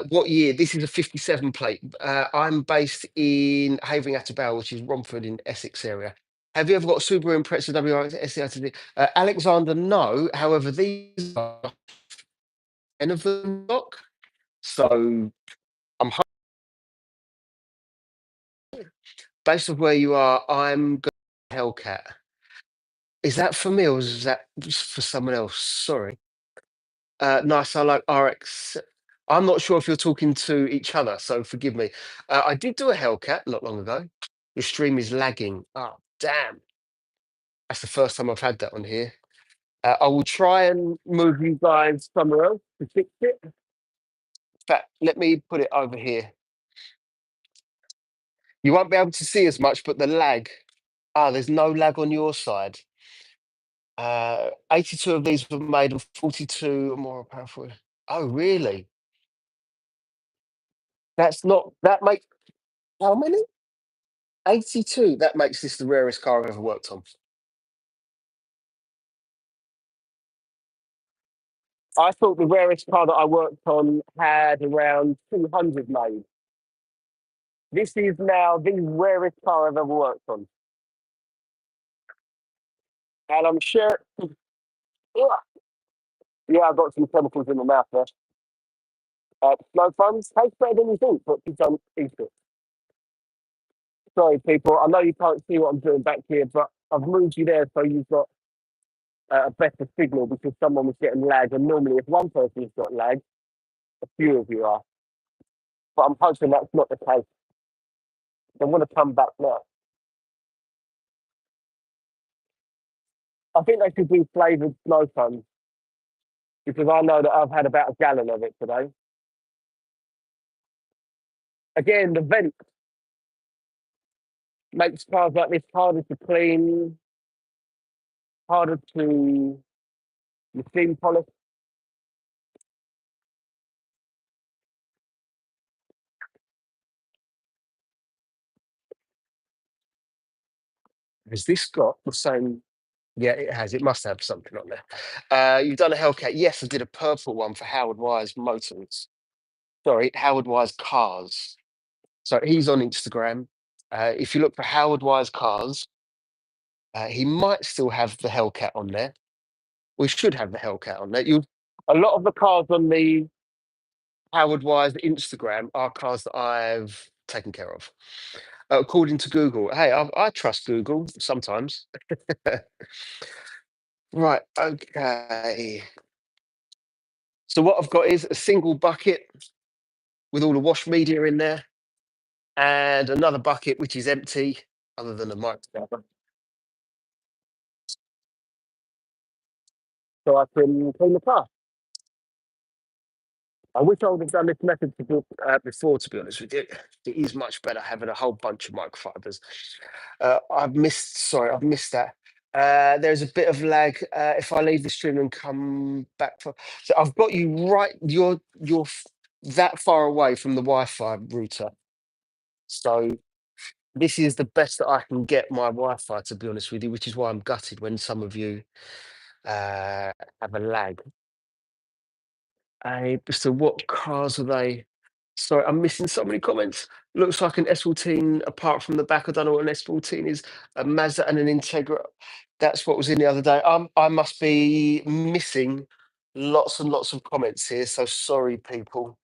What year? This is a 57 plate. I'm based in Havering Atte Bow, which is Romford in Essex area. Have you ever got a Subaru Impreza WRX SEITD? Alexander, no. However, these are 10 of them stock. So I'm based on where you are. I'm going Hellcat. Is that for me or is that just for someone else? Sorry. Nice. I like RX. I'm not sure if you're talking to each other, so forgive me. I did do a Hellcat not long ago. Your stream is lagging. Oh, damn. That's the first time I've had that on here. I will try and move you guys somewhere else to fix it. In fact, let me put it over here. You won't be able to see as much, but the lag. Ah, there's no lag on your side. 82 of these were made of 42 or more powerful. Oh, really? That's not, that makes, how many? 82. That makes this the rarest car I've ever worked on. I thought the rarest car that I worked on had around 200 made. This is now the rarest car I've ever worked on. And I'm sure, yeah, I've got some chemicals in my mouth there. Snow funds tastes better than you think, but you don't eat it. Sorry, people. I know you can't see what I'm doing back here, but I've moved you there so you've got a better signal because someone was getting lag. And normally, if one person's got lag, a few of you are. But I'm hoping that's not the case. They want to come back now. I think they should be flavoured snow cones because I know that I've had about a gallon of it today. Again, the vent makes cars like this harder to clean, harder to machine polish. Has this got the same? Yeah, it has. It must have something on there. You've done a Hellcat. Yes, I did a purple one for Howard Wise Motors. Sorry, Howard Wise Cars. So he's on Instagram. If you look for Howard Wise Cars, he might still have the Hellcat on there. We should have the Hellcat on there. You, a lot of the cars on the Howard Wise Instagram are cars that I've taken care of. According to Google, hey, I trust Google sometimes. Right, okay. So what I've got is a single bucket with all the wash media in there, and another bucket which is empty, other than a microwave. So I can clean the car. I wish I would have done this method before, to be honest with you. It is much better having a whole bunch of microfibers. I've missed that. There's a bit of lag. If I leave the stream and come back for, so I've got you right. You're that far away from the Wi-Fi router. So This is the best that I can get my Wi-Fi, to be honest with you, which is why I'm gutted when some of you have a lag. So what cars are they? Sorry, I'm missing so many comments. Looks like an S14 apart from the back. I don't know what an S14 is. A Mazda and an Integra. That's what was in the other day. I must be missing lots and lots of comments here. So sorry, people.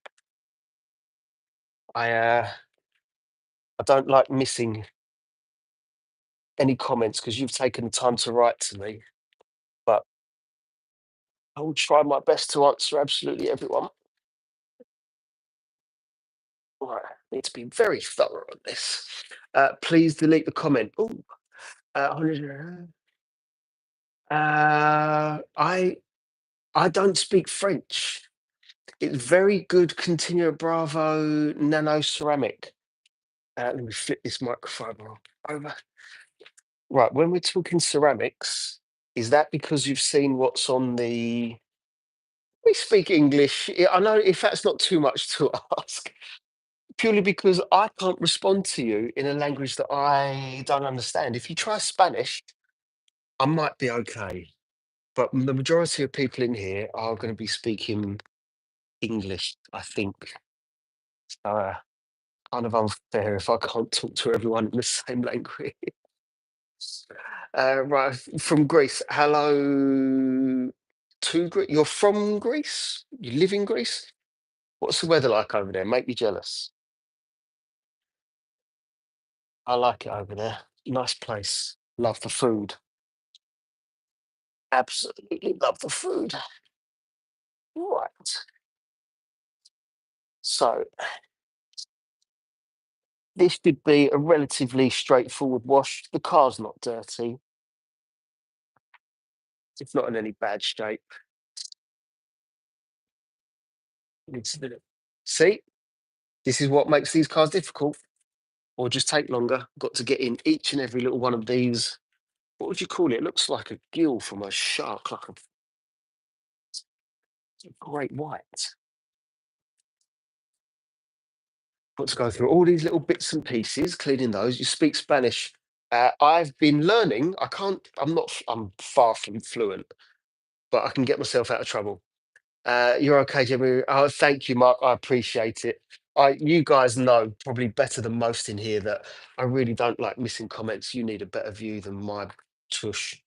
I don't like missing any comments because you've taken the time to write to me. But I will try my best to answer absolutely everyone. Right, need to be very thorough on this. Please delete the comment. Oh, 100. I don't speak French. It's very good. Continua Bravo Nano Ceramic. Let me flip this microphone over. Right, when we're talking ceramics, is that because you've seen what's on the? We speak English. I know if that's not too much to ask, purely because I can't respond to you in a language that I don't understand. If you try Spanish, I might be okay, but the majority of people in here are going to be speaking English, I think. So, kind of unfair if I can't talk to everyone in the same language. Right, from Greece. Hello to Greece. You're from Greece? You live in Greece? What's the weather like over there? Make me jealous. I like it over there. Nice place. Love the food. Absolutely love the food. Right. So this should be a relatively straightforward wash. The car's not dirty. It's not in any bad shape. See, this is what makes these cars difficult, or just take longer. Got to get in each and every little one of these. What would you call it? It looks like a gill from a shark, like a great white. Got to go through all these little bits and pieces, cleaning those. You speak Spanish. I've been learning. I can't. I'm not. I'm far from fluent, but I can get myself out of trouble. You're okay, Jimmy. Oh, thank you, Mark. I appreciate it. You guys know probably better than most in here that I really don't like missing comments. You need a better view than my tush.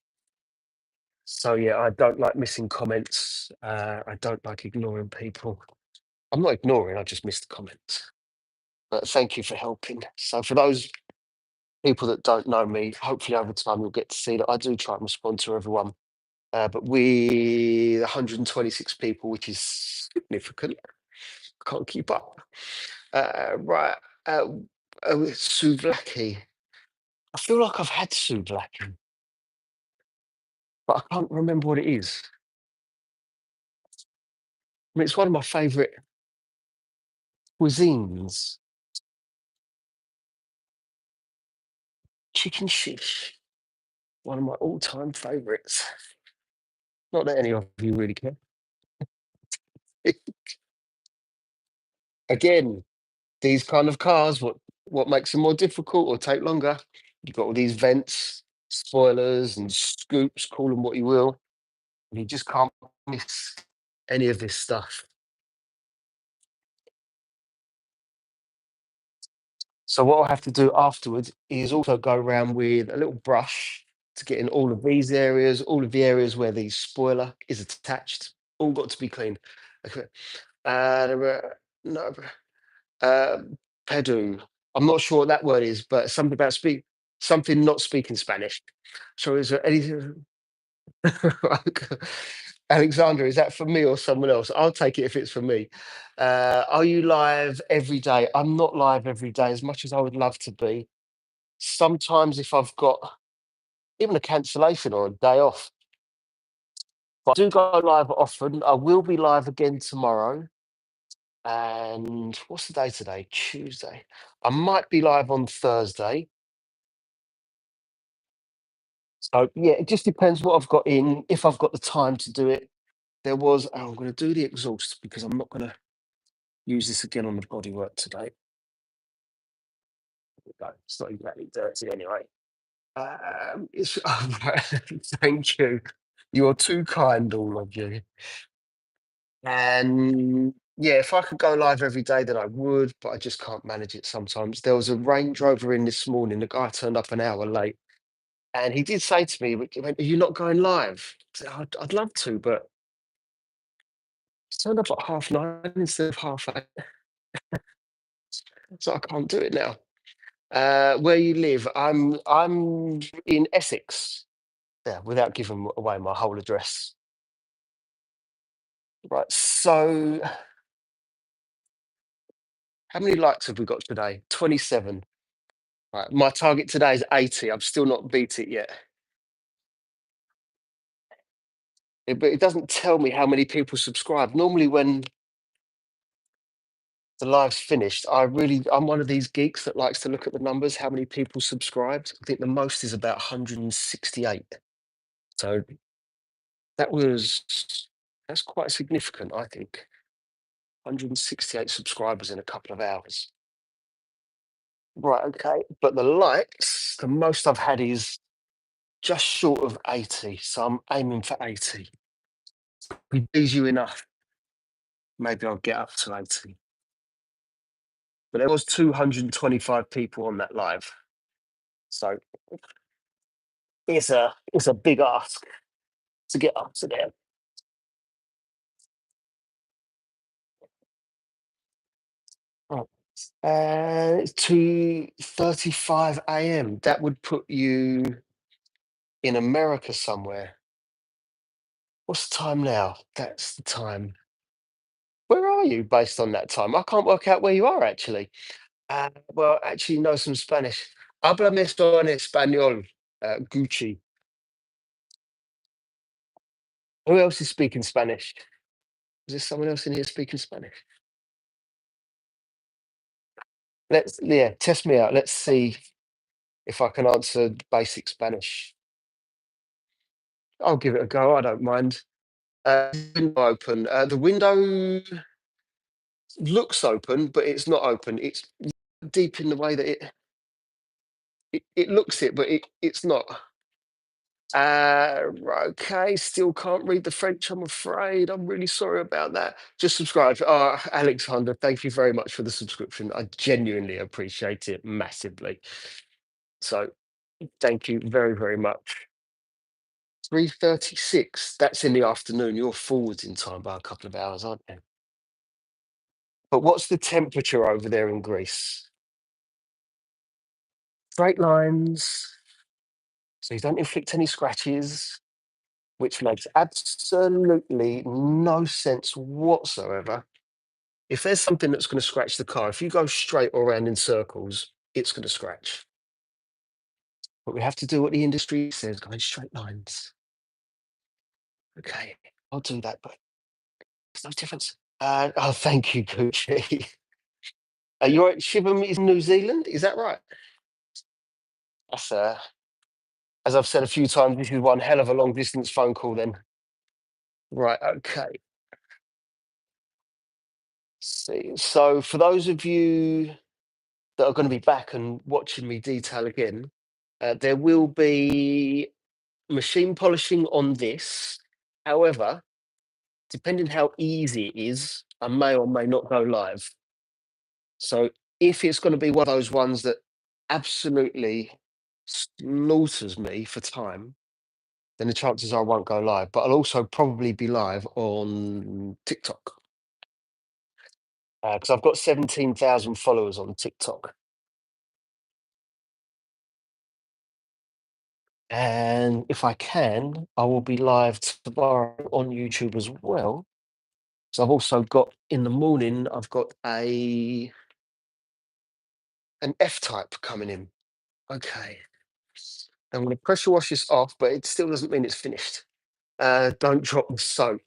So yeah, I don't like missing comments. I don't like ignoring people. I'm not ignoring. I just missed the comments. But thank you for helping. So for those people that don't know me, hopefully over time you'll get to see that I do try and respond to everyone. But we 126 people, which is significant. Can't keep up. Right. Uh, Souvlaki. I feel like I've had souvlaki, but I can't remember what it is. I mean, it's one of my favourite cuisines. Chicken shish, one of my all-time favourites. Not that any of you really care. Again, these kind of cars, what makes them more difficult or take longer? You've got all these vents, spoilers, and scoops. Call them what you will. And you just can't miss any of this stuff. So what I'll have to do afterwards is also go around with a little brush to get in all of these areas, all of the areas where the spoiler is attached. All got to be clean. Okay. No, pedu. I'm not sure what that word is, but something about something not speaking Spanish. So is there anything? Alexander, is that for me or someone else? I'll take it if it's for me. Are you live every day? I'm not live every day as much as I would love to be. Sometimes if I've got even a cancellation or a day off, but I do go live often. I will be live again tomorrow. And what's the day today? Tuesday. I might be live on Thursday. So yeah, it just depends what I've got in, if I've got the time to do it. I'm going to do the exhaust because I'm not going to use this again on the bodywork today. go. It's not exactly dirty anyway. It's oh, right. Thank you. You're too kind, all of you. And yeah, if I could go live every day, then I would, but I just can't manage it sometimes. There was a Range Rover in this morning. The guy turned up an hour late, and he did say to me, he went, "Are you not going live?" I said, I'd love to, but he turned up at 9:30 instead of 8:30, so I can't do it now. Where you live? I'm in Essex. Yeah, without giving away my whole address. Right. So, how many likes have we got today? 27. Right. My target today is 80. I've still not beat it yet. But it doesn't tell me how many people subscribe. Normally, when the live's finished, I'm one of these geeks that likes to look at the numbers, how many people subscribed. I think the most is about 168. So that's quite significant, I think. 168 subscribers in a couple of hours. Right, okay. But the likes, the most I've had is just short of 80. So I'm aiming for 80. If we please you enough, maybe I'll get up to 80. But there was 225 people on that live. So it's a big ask to get up to there. Right. It's 2:35 a.m. That would put you in America somewhere. What's the time now? That's the time. Where are you based on that time? I can't work out where you are actually. Well, actually know some Spanish. Háblame esto en español, Gucci. Who else is speaking Spanish? Is there someone else in here speaking Spanish? Yeah, test me out. Let's see if I can answer basic Spanish. I'll give it a go. I don't mind. Window open. The window looks open, but it's not open. It's deep in the way that it looks it, but it's not. Okay, still can't read the French, I'm afraid. I'm really sorry about that. Just subscribe. Alexander, thank you very much for the subscription. I genuinely appreciate it massively. So thank you very, very much. 3:36. That's in the afternoon. You're forwards in time by a couple of hours, aren't you? But what's the temperature over there in Greece? Straight lines, so you don't inflict any scratches, which makes absolutely no sense whatsoever. If there's something that's going to scratch the car, if you go straight or around in circles, it's going to scratch. But we have to do what the industry says, go in straight lines. Okay, I'll do that, but there's no difference. Oh, thank you, Gucci. You're at Shibam is New Zealand, is that right? That's as I've said a few times, this is one hell of a long distance phone call then. Right, okay. See, so for those of you that are going to be back and watching me detail again, there will be machine polishing on this. However, depending how easy it is, I may or may not go live. So if it's going to be one of those ones that absolutely slaughters me for time, then the chances are I won't go live. But I'll also probably be live on TikTok because I've got 17,000 followers on TikTok. And if I can, I will be live tomorrow on YouTube as well. So I've also got in the morning, I've got an F-type coming in. Okay. I'm going to pressure wash this off, but it still doesn't mean it's finished. Don't drop the soap.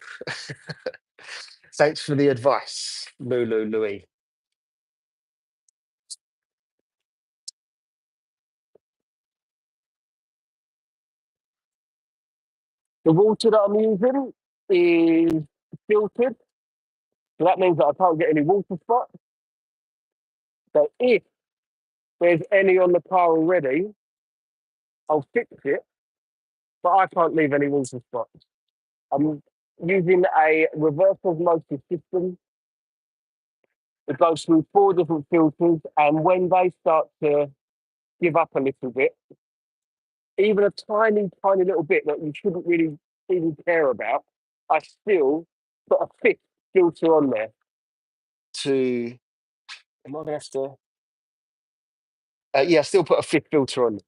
Thanks for the advice, Lulu Louis. The water that I'm using is filtered, so that means that I can't get any water spots. So if there's any on the car already, I'll fix it, but I can't leave any water spots. I'm using a reverse osmosis system. It goes through four different filters, and when they start to give up a little bit, even a tiny, tiny little bit that you shouldn't really even care about, I still put a fifth filter on there to. Am I going to have to? Yeah, I still put a fifth filter on,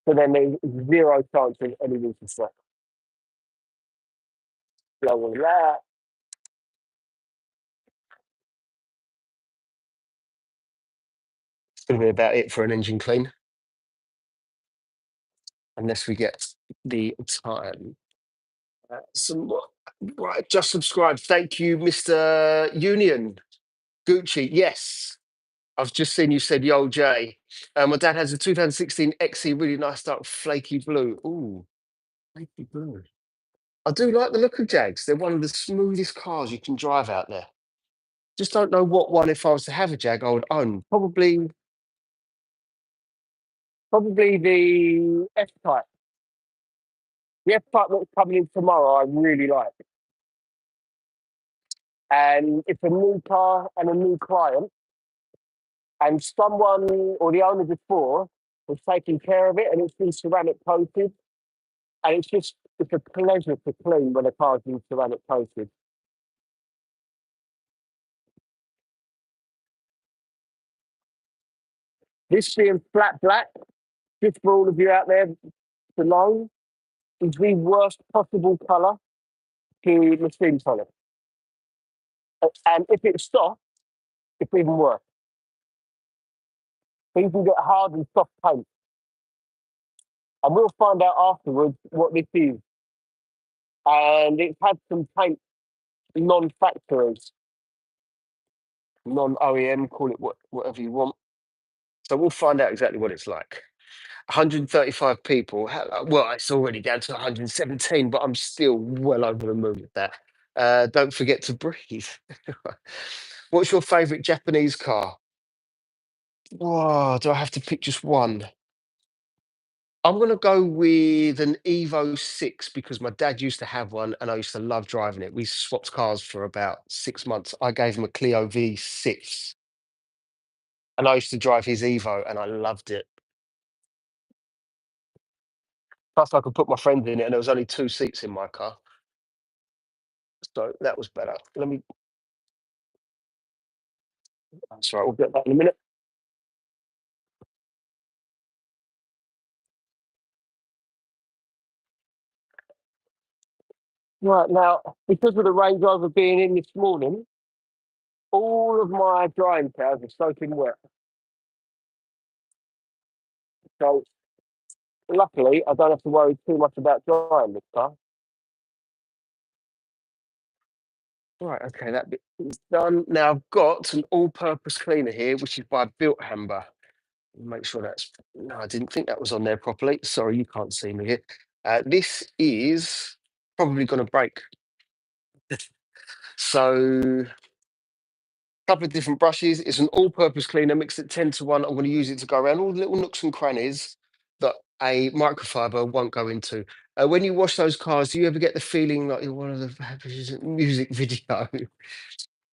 so then there's zero chance of any water spot. Blow that. It's going to be about it for an engine clean, unless we get the time. Some right, just subscribe. Thank you, Mr. Union Gucci. Yes, I've just seen you said Yo Jay. My dad has a 2016 XC, really nice dark flaky blue. Ooh, flaky blue. I do like the look of Jags. They're one of the smoothest cars you can drive out there. Just don't know what one, if I was to have a Jag, I would own. Probably the F type. The F type that's coming in tomorrow, I really like. And it's a new car and a new client. And someone or the owner before was taking care of it, and it's been ceramic coated. And it's a pleasure to clean when a car's been ceramic coated. This being flat black, just for all of you out there to know, is the worst possible colour to machine polish. And if it's soft, it's even worse. So you can get hard and soft paint. And we'll find out afterwards what this is. And it's had some paint non-factories, non-OEM, call it whatever you want. So we'll find out exactly what it's like. 135 people. Well, it's already down to 117, but I'm still well over the moon with that. Don't forget to breathe. What's your favorite Japanese car? Whoa, do I have to pick just one? I'm going to go with an Evo 6 because my dad used to have one and I used to love driving it. We swapped cars for about 6 months. I gave him a Clio V6 and I used to drive his Evo and I loved it. Plus, I could put my friend in it and there was only two seats in my car. So that was better. That's right, we'll get that in a minute. Right now, because of the Range Rover being in this morning, all of my drying towels are soaking wet. So luckily, I don't have to worry too much about drying this car. Right, okay, that bit is done. Now I've got an all-purpose cleaner here, which is by Built Hamber. Make sure that's no, I didn't think that was on there properly. Sorry, you can't see me here. This is probably going to break. So couple of different brushes. It's an all-purpose cleaner mixed at 10 to 1. I'm going to use it to go around all the little nooks and crannies that a microfiber won't go into. When you wash those cars, do you ever get the feeling like you're one of the happiest music video?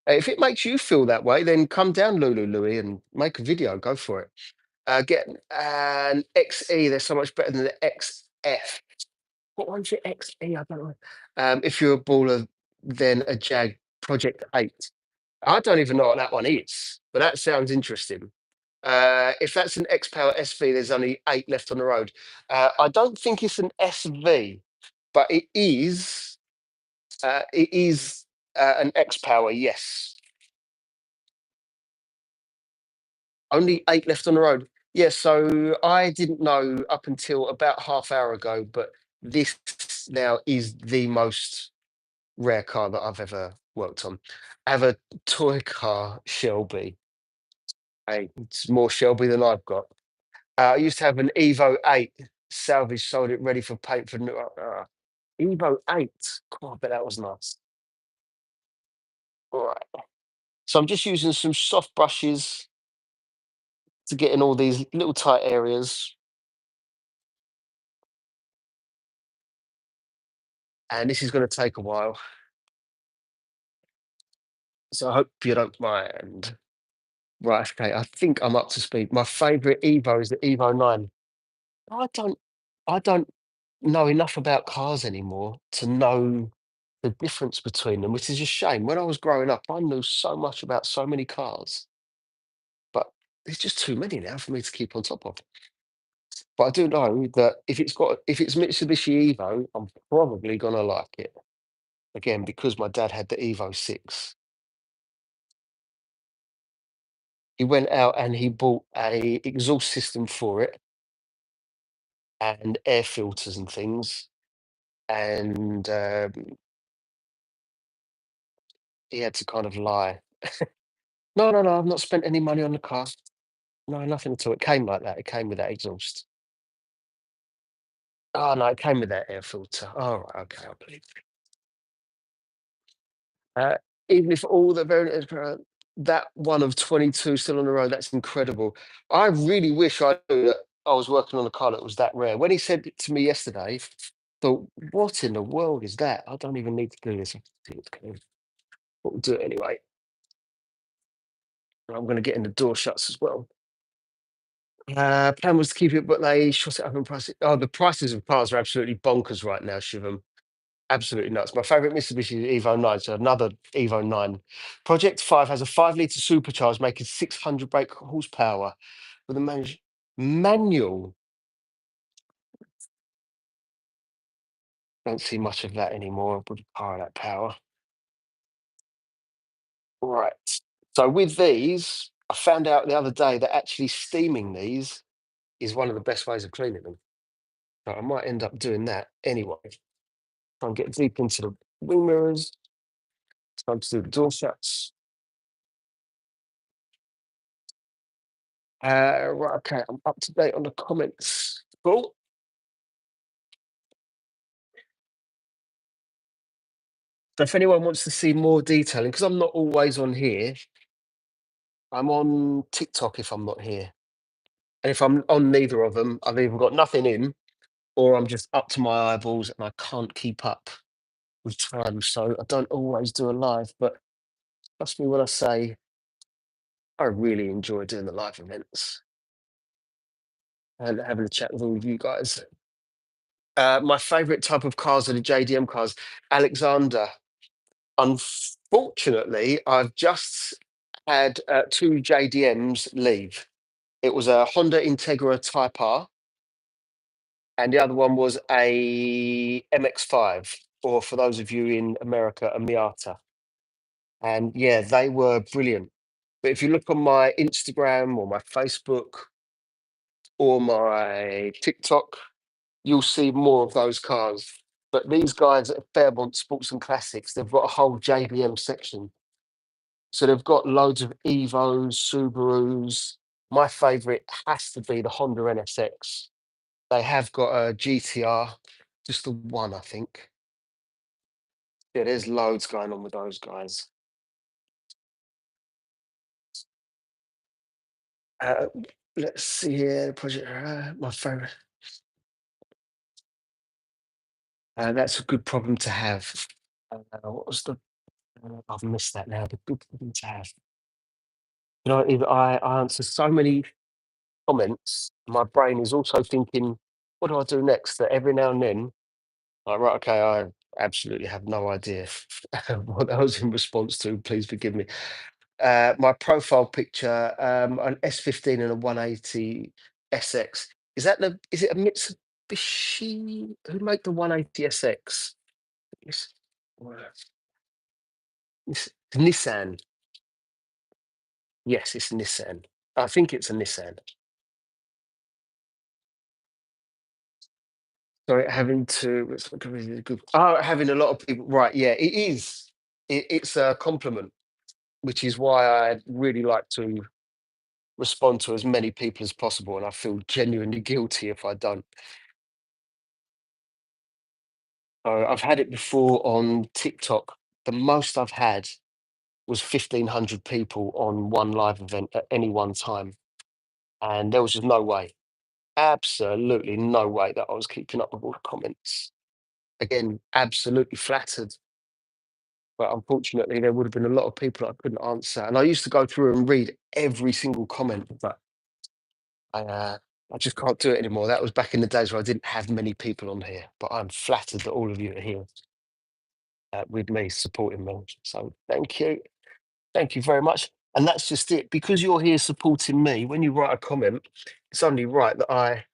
If it makes you feel that way, then come down, Lulu Louie, and make a video. Go for it. Get an XE. They're so much better than the XF. What one's your XE? I don't know. If you're a baller, then a Jag Project 8. I don't even know what that one is, but that sounds interesting. If that's an X Power SV, there's only 8 left on the road. I don't think it's an SV, but it is. An X Power, yes. Only 8 left on the road. Yeah, so I didn't know up until about half hour ago, but this now is the most rare car that I've ever worked on. I have a toy car Shelby. Hey, it's more Shelby than I've got. I used to have an Evo 8 salvage, sold it ready for paint for new. Evo 8. God, I bet that was nice. All right. So I'm just using some soft brushes to get in all these little tight areas. And this is going to take a while. So I hope you don't mind. Right, okay. I think I'm up to speed. My favorite Evo is the Evo 9. I don't I don't know enough about cars anymore to know the difference between them, which is a shame. When I was growing up, I knew so much about so many cars, but there's just too many now for me to keep on top of. But I do know that if it's Mitsubishi Evo, I'm probably gonna like it. Again, because my dad had the Evo 6. He went out and he bought a exhaust system for it and air filters and things. And he had to kind of lie. No, no, no, I've not spent any money on the car. No, nothing at all. It came like that. It came with that exhaust. Oh no, it came with that air filter. All right, okay, I believe. Uh, Even if all the variants, that one of 22 still on the road, that's incredible. I really wish I knew that I was working on a car that was that rare. When he said it to me yesterday, thought, what in the world is that? I don't even need to do this. But we'll do it anyway. I'm going to get in the door shuts as well. Plan was to keep it, but they shot it up in price. Oh, the prices of cars are absolutely bonkers right now, Shivam. Absolutely nuts. My favorite Mitsubishi is Evo 9, so another Evo 9. Project 5 has a 5-litre supercharged, making 600 brake horsepower with a manual. Don't see much of that anymore with a car of that power. Right. So with these, I found out the other day that actually steaming these is one of the best ways of cleaning them. So I might end up doing that anyway. Try and get deep into the wing mirrors. Time to do the door shuts. Right, okay, I'm up to date on the comments. Cool. So if anyone wants to see more detailing, because I'm not always on here, I'm on TikTok if I'm not here. And if I'm on neither of them, I've either got nothing in or I'm just up to my eyeballs and I can't keep up with time. So I don't always do a live, but trust me when I say I really enjoy doing the live events and having a chat with all of you guys. My favorite type of cars are the JDM cars. Alexander, unfortunately, I've just had two JDMs leave. It was a Honda Integra Type R, and the other one was a MX-5, or for those of you in America, a Miata. And yeah, they were brilliant. But if you look on my Instagram or my Facebook or my TikTok, you'll see more of those cars. But these guys at Fairmont Sports and Classics, they've got a whole JBM section. So they've got loads of Evos, Subarus. My favorite has to be the Honda NSX. They have got a GTR, just the one, I think. Yeah, there's loads going on with those guys. Uh, let's see here. Project, my favorite. That's a good problem to have. What was the? I've missed that now. The good problem to have. You know, I answer so many comments. My brain is also thinking, what do I do next? That every now and then, like, right, okay, I absolutely have no idea what that was in response to. Please forgive me. My profile picture, an S15 and a 180 SX. Is it a Mitsubishi? Who make the 180 SX? It's, it's Nissan. Yes, it's Nissan. I think it's a Nissan. Sorry, having to having a lot of people. Right, yeah, it is. It's a compliment, which is why I really like to respond to as many people as possible, and I feel genuinely guilty if I don't. I've had it before on TikTok. The most I've had was 1,500 people on one live event at any one time. and there was just no way, absolutely no way that I was keeping up with all the comments. Again, absolutely flattered, but unfortunately, there would have been a lot of people I couldn't answer. And I used to go through and read every single comment, but I just can't do it anymore. That was back in the days where I didn't have many people on here, but I'm flattered that all of you are here with me, supporting me. So thank you. Thank you very much. And that's just it. Because you're here supporting me, when you write a comment, it's only right that I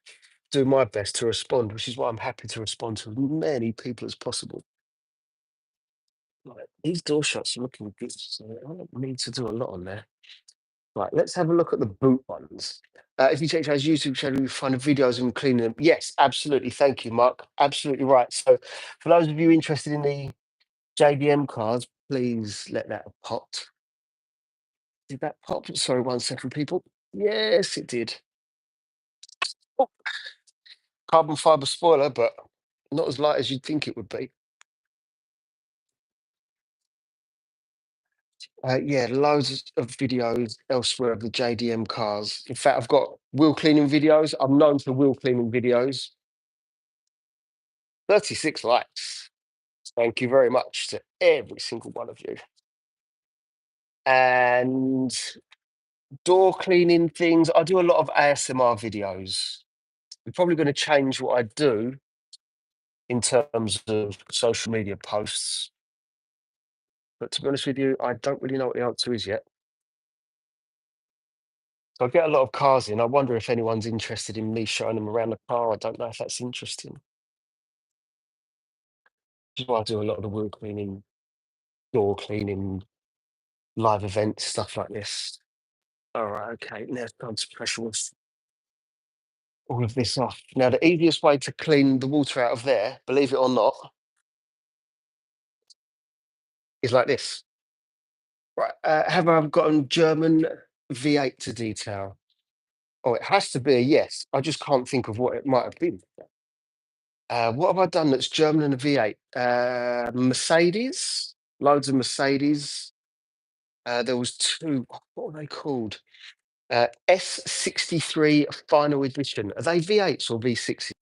do my best to respond, which is why I'm happy to respond to as many people as possible. Right, these door shots are looking good, so I don't need to do a lot on there. Right, let's have a look at the boot ones. If you check out his YouTube channel, you find videos of him cleaning them. Yes, absolutely. Thank you, Mark. Absolutely right. So, for those of you interested in the JDM cards, please let that pop. Did that pop? Sorry, 1 second, people. Yes, it did. Oh, carbon fiber spoiler, but not as light as you'd think it would be. Yeah, loads of videos elsewhere of the JDM cars. In fact, I've got wheel cleaning videos. I'm known for wheel cleaning videos. 36 likes. Thank you very much to every single one of you. And door cleaning things. I do a lot of ASMR videos. I'm probably going to change what I do in terms of social media posts. But to be honest with you, I don't really know what the answer is yet. So I get a lot of cars in. I wonder if anyone's interested in me showing them around the car. I don't know if that's interesting. Which is why I do a lot of the wheel cleaning, door cleaning, live events, stuff like this. All right, okay. Now it's time to pressure wash all of this off. Now, the easiest way to clean the water out of there, believe it or not, is like this. Right. Have I gotten German V8 to detail? Oh, it has to be a yes. I just can't think of what it might have been. What have I done that's German and a V8? Mercedes, loads of Mercedes. There was two. What were they called? S63 Final Edition. Are they V8s or V6s?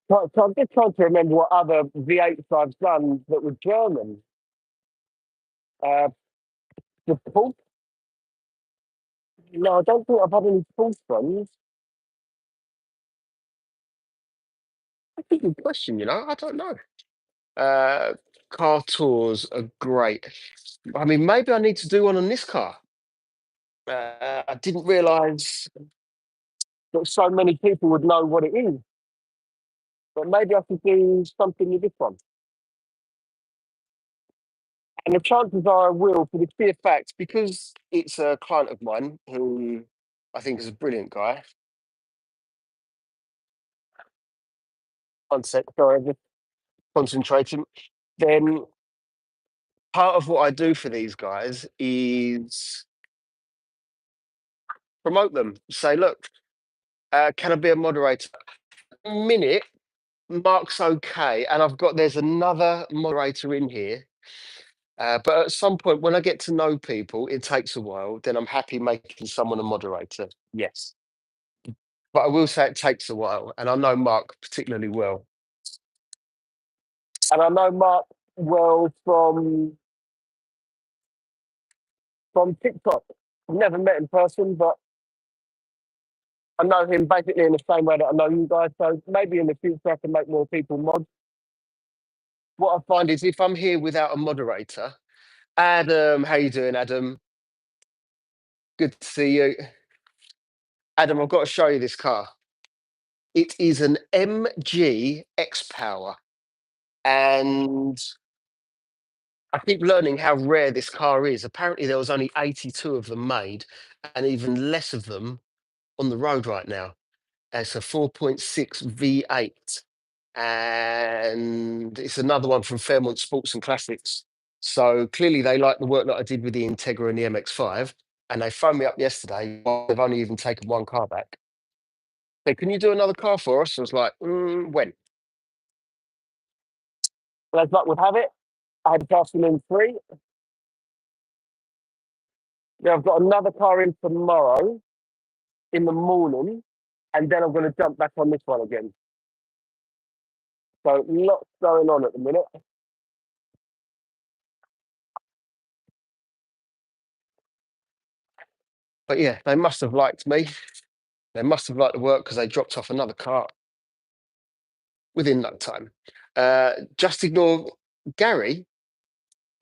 So I'm just trying to remember what other V8s I've done that were German. Uh, the Pulse? No, I don't think I've had any Pulse ones. That's a good question, I don't know. Uh, car tours are great. I mean, maybe I need to do one on this car. I didn't realise that so many people would know what it is, but maybe I could do something with this one. And the chances are I will, for the sheer fact, because it's a client of mine who I think is a brilliant guy. One sec, sorry, I'm just concentrating. Then part of what I do for these guys is promote them. Say, look, can I be a moderator? Minute, Mark's okay, and there's another moderator in here. But at some point, when I get to know people, it takes a while. Then I'm happy making someone a moderator. Yes, but I will say it takes a while, and I know Mark particularly well. And I know Mark well from TikTok. I've never met in person, but I know him basically in the same way that I know you guys. So maybe in the future I can make more people mod. What I find is if I'm here without a moderator, Adam, how you doing, Adam? Good to see you. Adam, I've got to show you this car. It is an MG X Power. And I keep learning how rare this car is. Apparently, there was only 82 of them made, and even less of them on the road right now. It's a 4.6 V8, and it's another one from Fairmont Sports and Classics. So clearly, they like the work that I did with the Integra and the MX5, and they phoned me up yesterday. They've only even taken one car back. Hey, can you do another car for us? I was like, when? Well, as luck would have it, I had afternoon free. Now I've got another car in tomorrow in the morning, and then I'm going to jump back on this one again. So lots going on at the minute. But yeah, they must have liked me. They must have liked the work because they dropped off another car within no time. Just ignore Gary.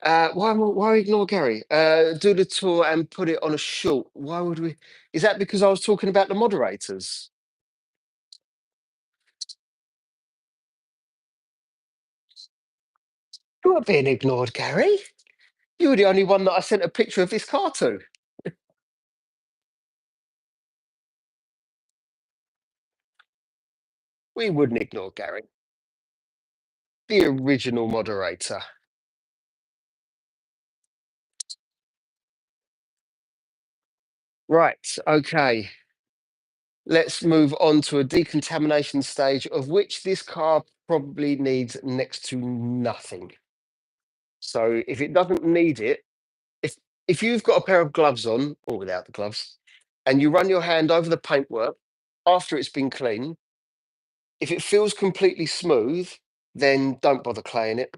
Why ignore Gary? Do the tour and put it on a short. Why would we? Is that because I was talking about the moderators? You are being ignored, Gary. You were the only one that I sent a picture of this car to. We wouldn't ignore Gary, the original moderator. Right, okay. Let's move on to a decontamination stage of which this car probably needs next to nothing. So if it doesn't need it, if if you've got a pair of gloves on or without the gloves, and you run your hand over the paintwork after it's been cleaned, if it feels completely smooth, then don't bother claying it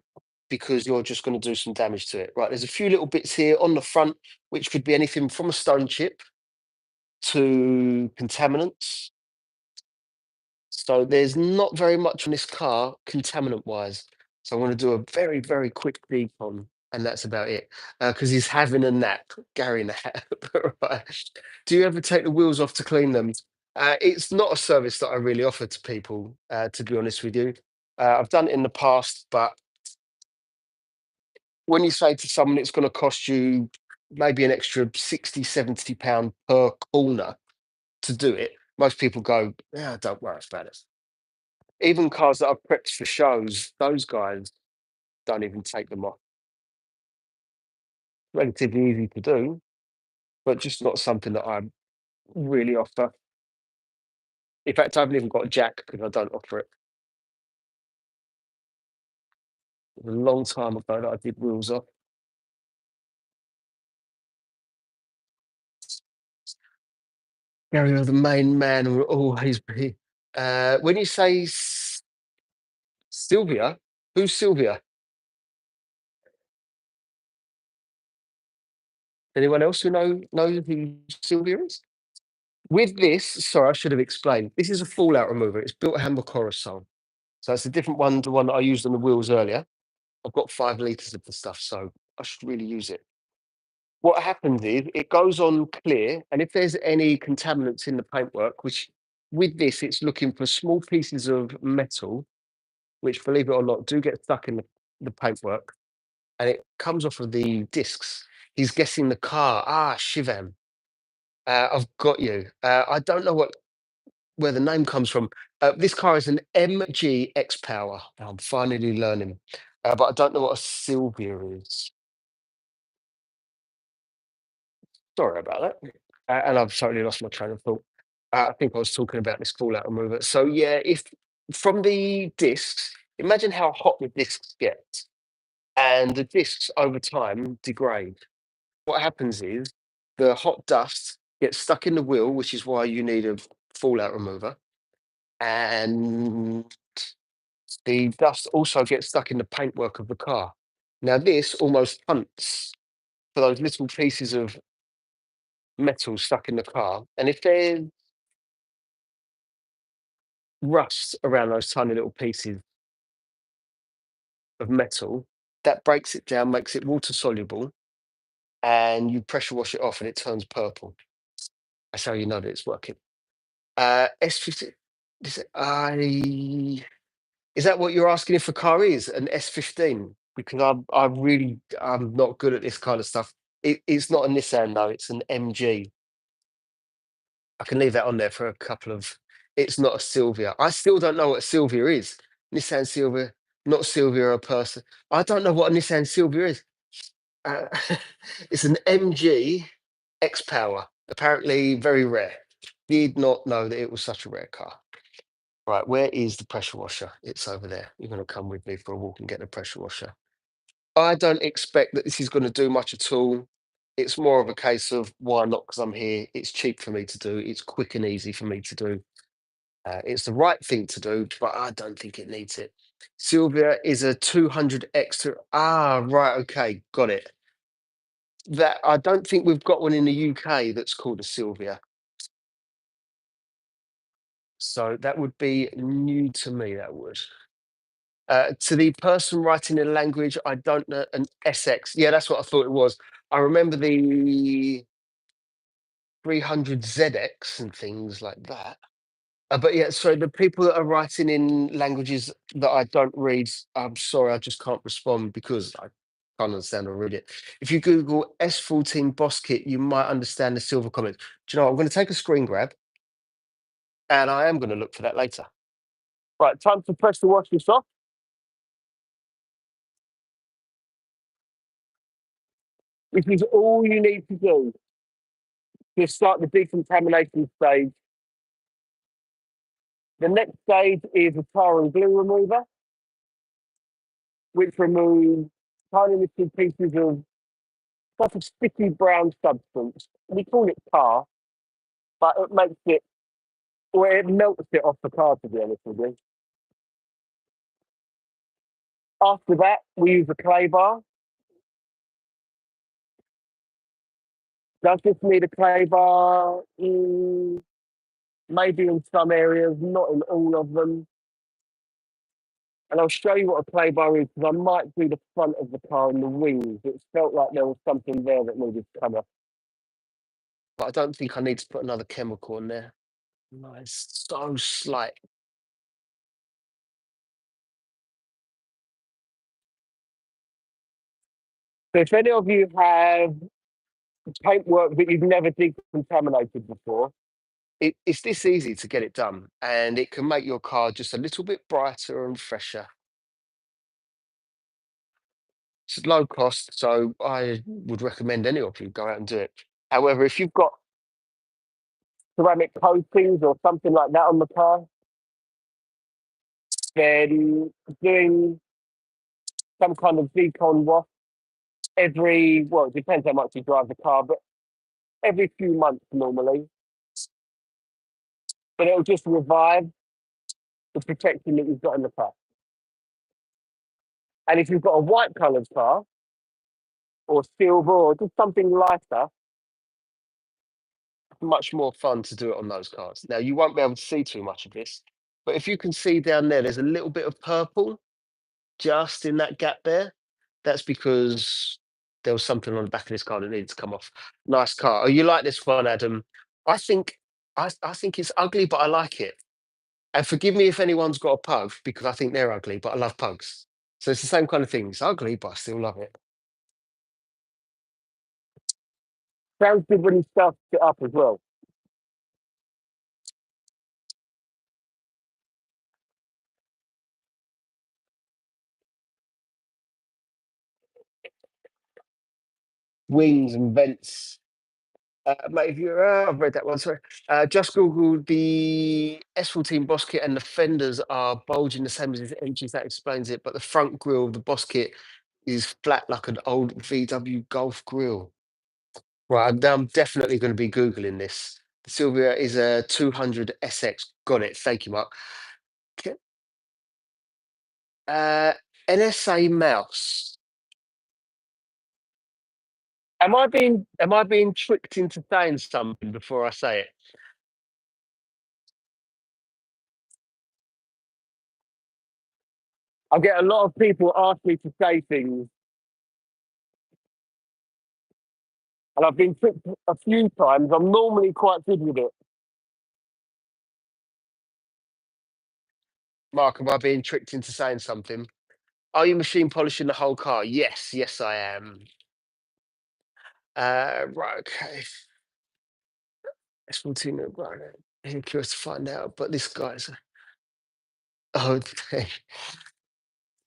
because you're just going to do some damage to it. Right, there's a few little bits here on the front, which could be anything from a stone chip to contaminants. So there's not very much on this car contaminant wise. So I'm going to do a very, very quick decon, and that's about it. Because he's having a nap, Gary nap. Right. Do you ever take the wheels off to clean them? It's not a service that I really offer to people, to be honest with you. I've done it in the past, but when you say to someone it's going to cost you maybe an extra 60, £70 per corner to do it, most people go, yeah, don't worry about it. Even cars that are prepped for shows, those guys don't even take them off. Relatively easy to do, but just not something that I really offer. In fact, I haven't even got a jack because I don't offer it. It was a long time ago that I did wheels off. Gary was the main man who will always be. When you say Sylvia, who's Sylvia? Anyone else who knows who Sylvia is? With this, sorry, I should have explained. This is a fallout remover. It's built Hammer Coruscant. So it's a different one, the one that I used on the wheels earlier. I've got 5 litres of the stuff, so I should really use it. What happens is it goes on clear, and if there's any contaminants in the paintwork, which with this, it's looking for small pieces of metal, which, believe it or not, do get stuck in the paintwork, and it comes off of the discs. He's guessing the car. Ah, Shivam. I've got you. I don't know where the name comes from. This car is an MG X Power. I'm finally learning, but I don't know what a Sylvia is. Sorry about that. And I've totally lost my train of thought. I think I was talking about this fallout remover. So yeah, if from the discs, imagine how hot the discs get, and the discs over time degrade. What happens is the hot dust gets stuck in the wheel, which is why you need a fallout remover, and the dust also gets stuck in the paintwork of the car. Now this almost hunts for those little pieces of metal stuck in the car, and if there's rust around those tiny little pieces of metal, that breaks it down, makes it water soluble, and you pressure wash it off and it turns purple. That's how you know that it's working. S50, is that what you're asking if a car is an S15? Because I'm not good at this kind of stuff. It's not a Nissan though, it's an MG. I can leave that on there for a couple of. It's not a Sylvia. I still don't know what a Sylvia is. Nissan Sylvia, not Sylvia, a person. I don't know what a Nissan Sylvia is. Uh, it's an MG X Power. Apparently, very rare. Did not know that it was such a rare car. Right, where is the pressure washer? It's over there. You're going to come with me for a walk and get the pressure washer. I don't expect that this is going to do much at all. It's more of a case of why not? Because I'm here. It's cheap for me to do. It's quick and easy for me to do. It's the right thing to do, but I don't think it needs it. Sylvia is a 200 extra. Ah, right. Okay. Got it. That I don't think we've got one in the UK that's called a Sylvia. So that would be new to me. That would. To the person writing in language, I don't know, an SX. Yeah, that's what I thought it was. I remember the 300 ZX and things like that. But yeah, so the people that are writing in languages that I don't read, I'm sorry, I just can't respond because I can't understand or read it. If you Google S14 Boss Kit, you might understand the silver comment. Do you know what? I'm going to take a screen grab and I am going to look for that later. Right, time to press the watch this off. This is all you need to do to start the decontamination stage. The next stage is a tar and glue remover, which removes tiny little pieces of such a sticky brown substance. We call it tar, but it makes it, or it melts it off the car, to be honest with you. After that, we use a clay bar. Does this need a clay bar? Maybe in some areas, not in all of them. And I'll show you what a clay bar is because I might do the front of the car and the wings. It felt like there was something there that needed to come off. But I don't think I need to put another chemical in there. No, it's so slight. So if any of you have paintwork that you've never decontaminated before, it's this easy to get it done, and it can make your car just a little bit brighter and fresher. It's low cost, so I would recommend any of you go out and do it. However, if you've got ceramic coatings or something like that on the car, then doing some kind of decon wash every, well, it depends how much you drive the car, but every few months normally, but it'll just revive the protection that you've got in the car. And if you've got a white coloured car or silver or just something lighter, much more fun to do it on those cars. Now, you won't be able to see too much of this, but if you can see down there, there's a little bit of purple just in that gap there. That's because there was something on the back of this car that needed to come off. Nice car. Oh, you like this one, Adam? I think I think it's ugly, but I like it. And forgive me if anyone's got a pug because I think they're ugly, but I love pugs. So it's the same kind of thing. It's ugly, but I still love it. Sounds good when you start it up as well. Wings and vents. Mate, if you're, I've read that one. Sorry. Just Google the S14 Boss Kit, and the fenders are bulging the same as the engines. That explains it. But the front grille of the Boss Kit is flat like an old VW Golf grille. Right, I'm definitely going to be googling this. The Sylvia is a 200 SX. Got it. Thank you, Mark. K- Uh, NSA mouse. Am I being tricked into saying something before I say it? I get a lot of people ask me to say things, and I've been tricked a few times. I'm normally quite good with it. Mark, am I being tricked into saying something? Are you machine polishing the whole car? Yes, yes, I am. Right, okay. S14, right. I'm curious to find out, but this guy's. Oh,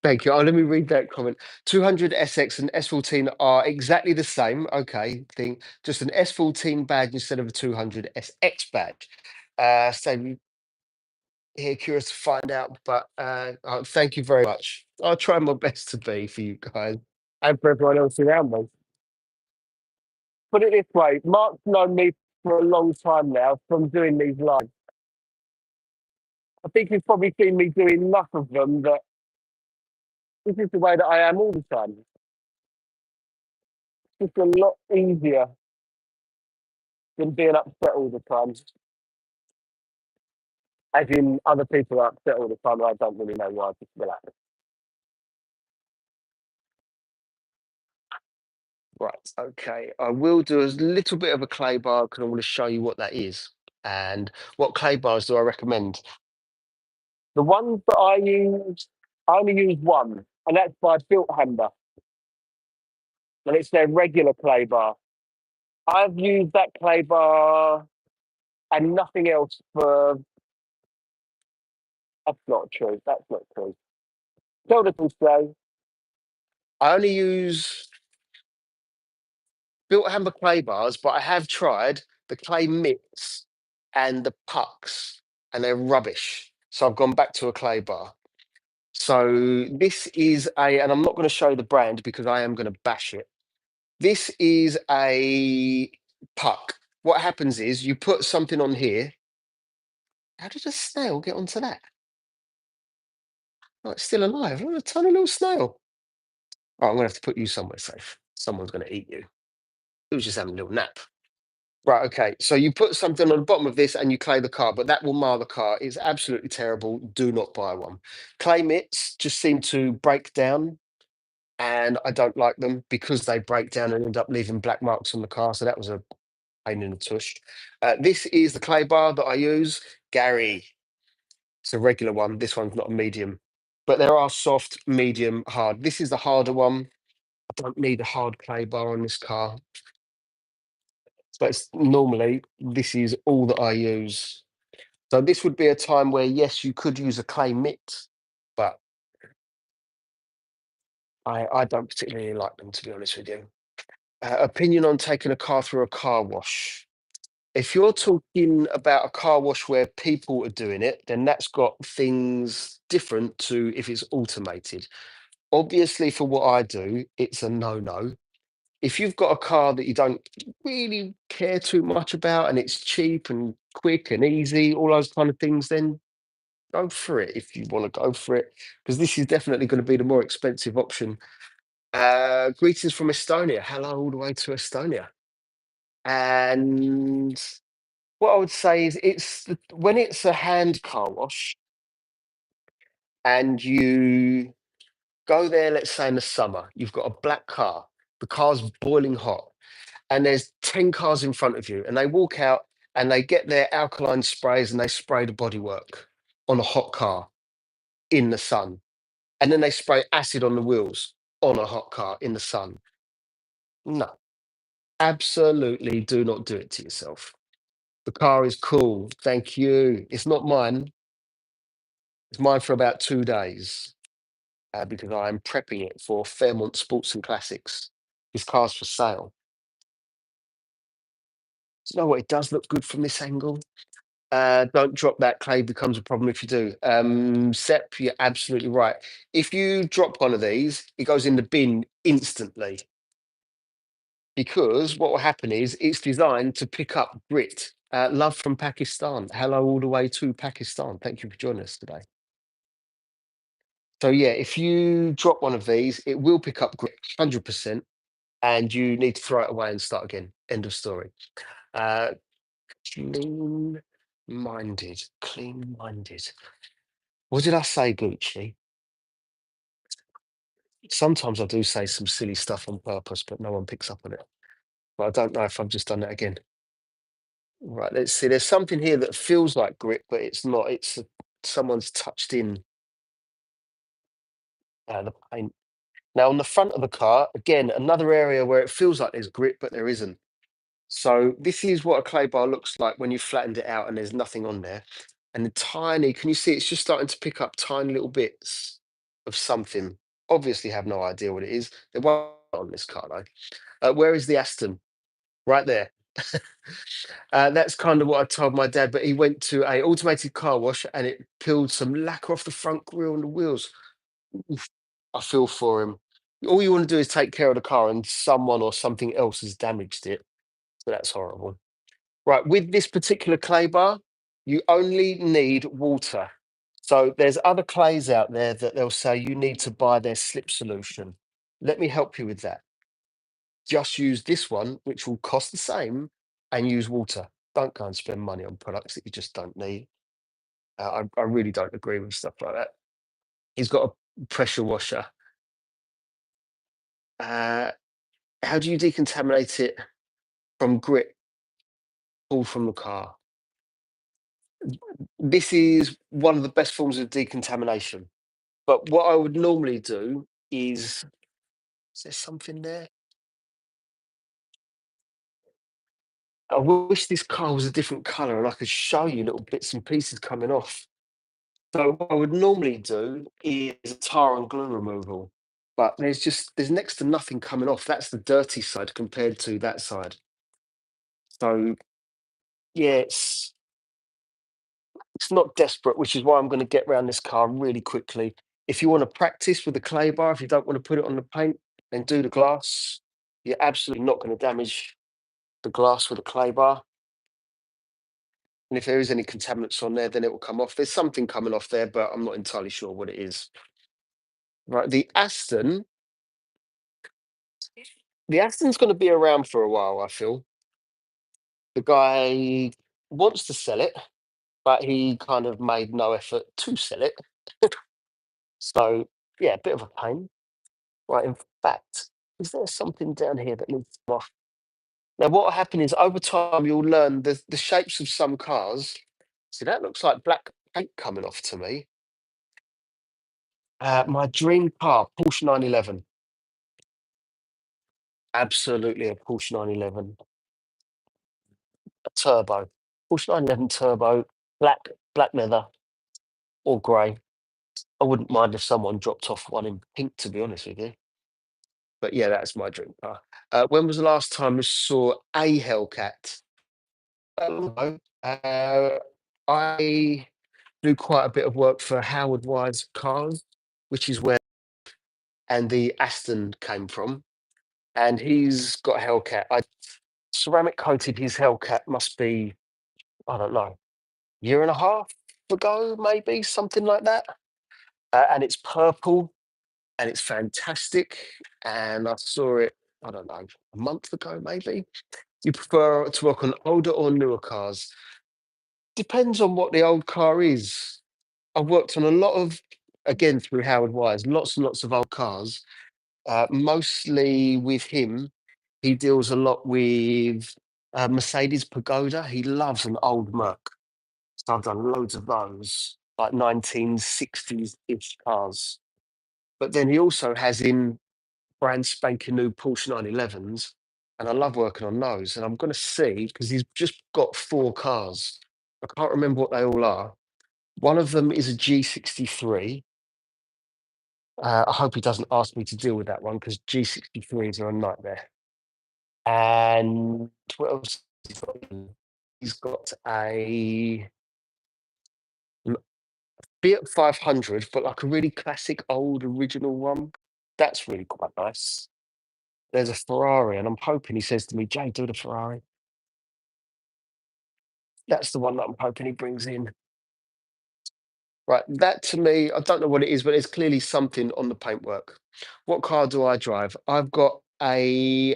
thank you. Oh, let me read that comment. 200 SX and S14 are exactly the same. Okay, thing. Just an S14 badge instead of a 200 SX badge. So here, curious to find out, but thank you very much. I'll try my best to be for you guys. and for everyone else around me. Put it this way, Mark's known me for a long time now from doing these lives. I think he's probably seen me do enough of them that this is the way that I am all the time. It's just a lot easier than being upset all the time. As in, other people are upset all the time, and I don't really know why. Just relax. Right, okay. I will do a little bit of a clay bar because I want to show you what that is. And what clay bars do I recommend? The ones that I use, I only use one, and that's by Built Hamber, and it's their regular clay bar. I've used that clay bar and nothing else for. That's not true. That's not true. Tell the truth, say. I only use Built Hamber clay bars, but I have tried the clay mitts and the pucks, and they're rubbish. So I've gone back to a clay bar. So this is a, and I'm not going to show the brand because I am going to bash it. This is a puck. What happens is you put something on here. How did a snail get onto that? Oh, it's still alive. What a tiny little snail. Oh, I'm going to have to put you somewhere safe. Someone's going to eat you. It was just having a little nap. Right, okay. So you put something on the bottom of this and you clay the car, but that will mar the car. It's absolutely terrible. Do not buy one. Clay mitts just seem to break down, and I don't like them because they break down and end up leaving black marks on the car. So that was a pain in the tush. This is the clay bar that I use. Gary. It's a regular one. This one's not a medium, but there are soft, medium, hard. This is the harder one. I don't need a hard clay bar on this car, but normally this is all that I use. So this would be a time where, yes, you could use a clay mitt, but I don't particularly like them, to be honest with you. Opinion on taking a car through a car wash. If you're talking about a car wash where people are doing it, then that's got things different to if it's automated. Obviously, for what I do, it's a no-no. If you've got a car that you don't really care too much about and it's cheap and quick and easy, all those kind of things, then go for it if you want to go for it, because this is definitely going to be the more expensive option. Greetings from Estonia. Hello, all the way to Estonia. And what I would say is, when it's a hand car wash and you go there, let's say in the summer, you've got a black car, the car's boiling hot, and there's 10 cars in front of you, and they walk out and they get their alkaline sprays and they spray the bodywork on a hot car in the sun. And then they spray acid on the wheels on a hot car in the sun. No, absolutely do not do it to yourself. The car is cool. Thank you. It's not mine. It's mine for about 2 days because I am prepping it for Fairmont Sports and Classics. This car's for sale. Do you know what? It does look good from this angle. Don't drop that. Clay becomes a problem if you do. Sep, you're absolutely right. If you drop one of these, it goes in the bin instantly, because what will happen is it's designed to pick up grit. Love from Pakistan. Hello, all the way to Pakistan. Thank you for joining us today. So, yeah, if you drop one of these, it will pick up grit 100%, and you need to throw it away and start again. End of story. Uh, clean minded. Clean minded. What did I say, Gucci? Sometimes I do say some silly stuff on purpose, but no one picks up on it. But I don't know if I've just done that again. Right, let's see. There's something here that feels like grit, but it's not. Someone's touched in the paint. Now, on the front of the car, again, another area where it feels like there's grit, but there isn't. So this is what a clay bar looks like when you flattened it out and there's nothing on there. And the tiny, can you see it's just starting to pick up tiny little bits of something. Obviously have no idea what it is. There won't on this car though. Where is the Aston? Right there. That's kind of what I told my dad, but he went to a automated car wash and it peeled some lacquer off the front grille and the wheels. Oof, I feel for him. All you want to do is take care of the car, and someone or something else has damaged it. So that's horrible. Right, with this particular clay bar, you only need water. So there's other clays out there that they'll say you need to buy their slip solution. Let me help you with that. Just use this one, which will cost the same, and use water. Don't go and spend money on products that you just don't need. I really don't agree with stuff like that. He's got a pressure washer. Uh, how do you decontaminate it from grit pulled from the car? This is one of the best forms of decontamination. But what I would normally do is there something there? I wish this car was a different color and I could show you little bits and pieces coming off. So what I would normally do is tar and glue removal, but there's next to nothing coming off. That's the dirty side compared to that side. So yeah, it's not desperate, which is why I'm going to get around this car really quickly. If you want to practice with the clay bar, if you don't want to put it on the paint, then do the glass. You're absolutely not going to damage the glass with a clay bar. And if there is any contaminants on there, then it will come off. There's something coming off there, but I'm not entirely sure what it is. Right, the Aston's going to be around for a while. I feel the guy wants to sell it, but he kind of made no effort to sell it. So yeah, a bit of a pain. Right, in fact, is there something down here that needs to come off? Now, what will happen is over time you'll learn the shapes of some cars. See, that looks like black paint coming off to me. My dream car, Porsche 911. Absolutely a Porsche 911, a turbo. Porsche 911 turbo, black leather or grey. I wouldn't mind if someone dropped off one in pink, to be honest with you. But yeah, that's my dream car. When was the last time you saw a Hellcat? I do quite a bit of work for Howard Wise Cars, which is where and the Aston came from. And he's got a Hellcat. I ceramic coated his Hellcat must be, I don't know, year and a half ago, maybe something like that. And it's purple and it's fantastic. And I saw it, I don't know, a month ago, maybe. You prefer to work on older or newer cars? Depends on what the old car is. I've worked on a lot of, again, through Howard Wise, lots and lots of old cars. Mostly with him, he deals a lot with Mercedes Pagoda. He loves an old Merc. So I've done loads of those, like 1960s-ish cars. But then he also has in brand spanking new Porsche 911s, and I love working on those. And I'm going to see because he's just got four cars. I can't remember what they all are. One of them is a G63. I hope he doesn't ask me to deal with that one because G63s are a nightmare. And what else? Has he got? He's got a Fiat 500, but like a really classic old original one. That's really quite nice. There's a Ferrari, and I'm hoping he says to me, Jay, do the Ferrari. That's the one that I'm hoping he brings in. Right, that to me, I don't know what it is, but there's clearly something on the paintwork. What car do I drive? I've got a.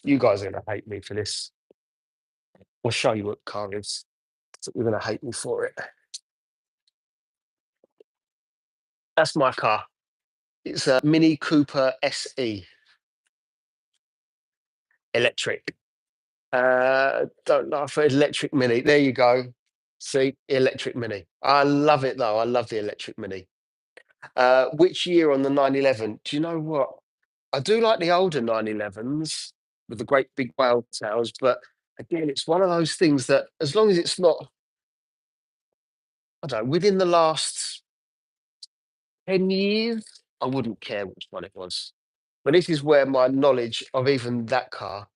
You guys are going to hate me for this. I'll show you what car it is. So you're going to hate me for it. That's my car. It's a Mini Cooper SE electric. Don't know for electric Mini. There you go. See, electric Mini. I love it though. I love the electric Mini. Which year on the 911? Do you know what? I do like the older 911s with the great big whale tails, but again, it's one of those things that as long as it's not, I don't know, within the last 10 years, I wouldn't care which one it was. But this is where my knowledge of even that car,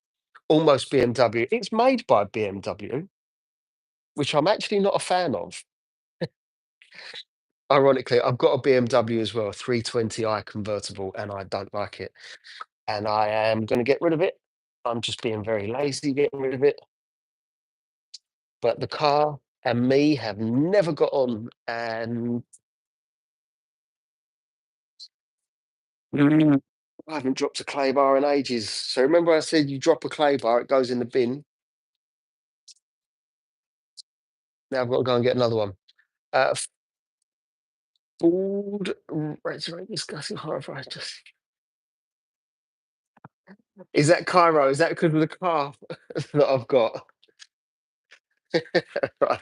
almost BMW, it's made by BMW, which I'm actually not a fan of. Ironically, I've got a BMW as well, 320i convertible, and I don't like it. And I am going to get rid of it. I'm just being very lazy getting rid of it. But the car and me have never got on. And mm, I haven't dropped a clay bar in ages. So remember, I said you drop a clay bar, it goes in the bin. Now I've got to go and get another one. Uh, Ford Red discussing horror. Just is that Cairo? Is that because of the car that I've got? Right.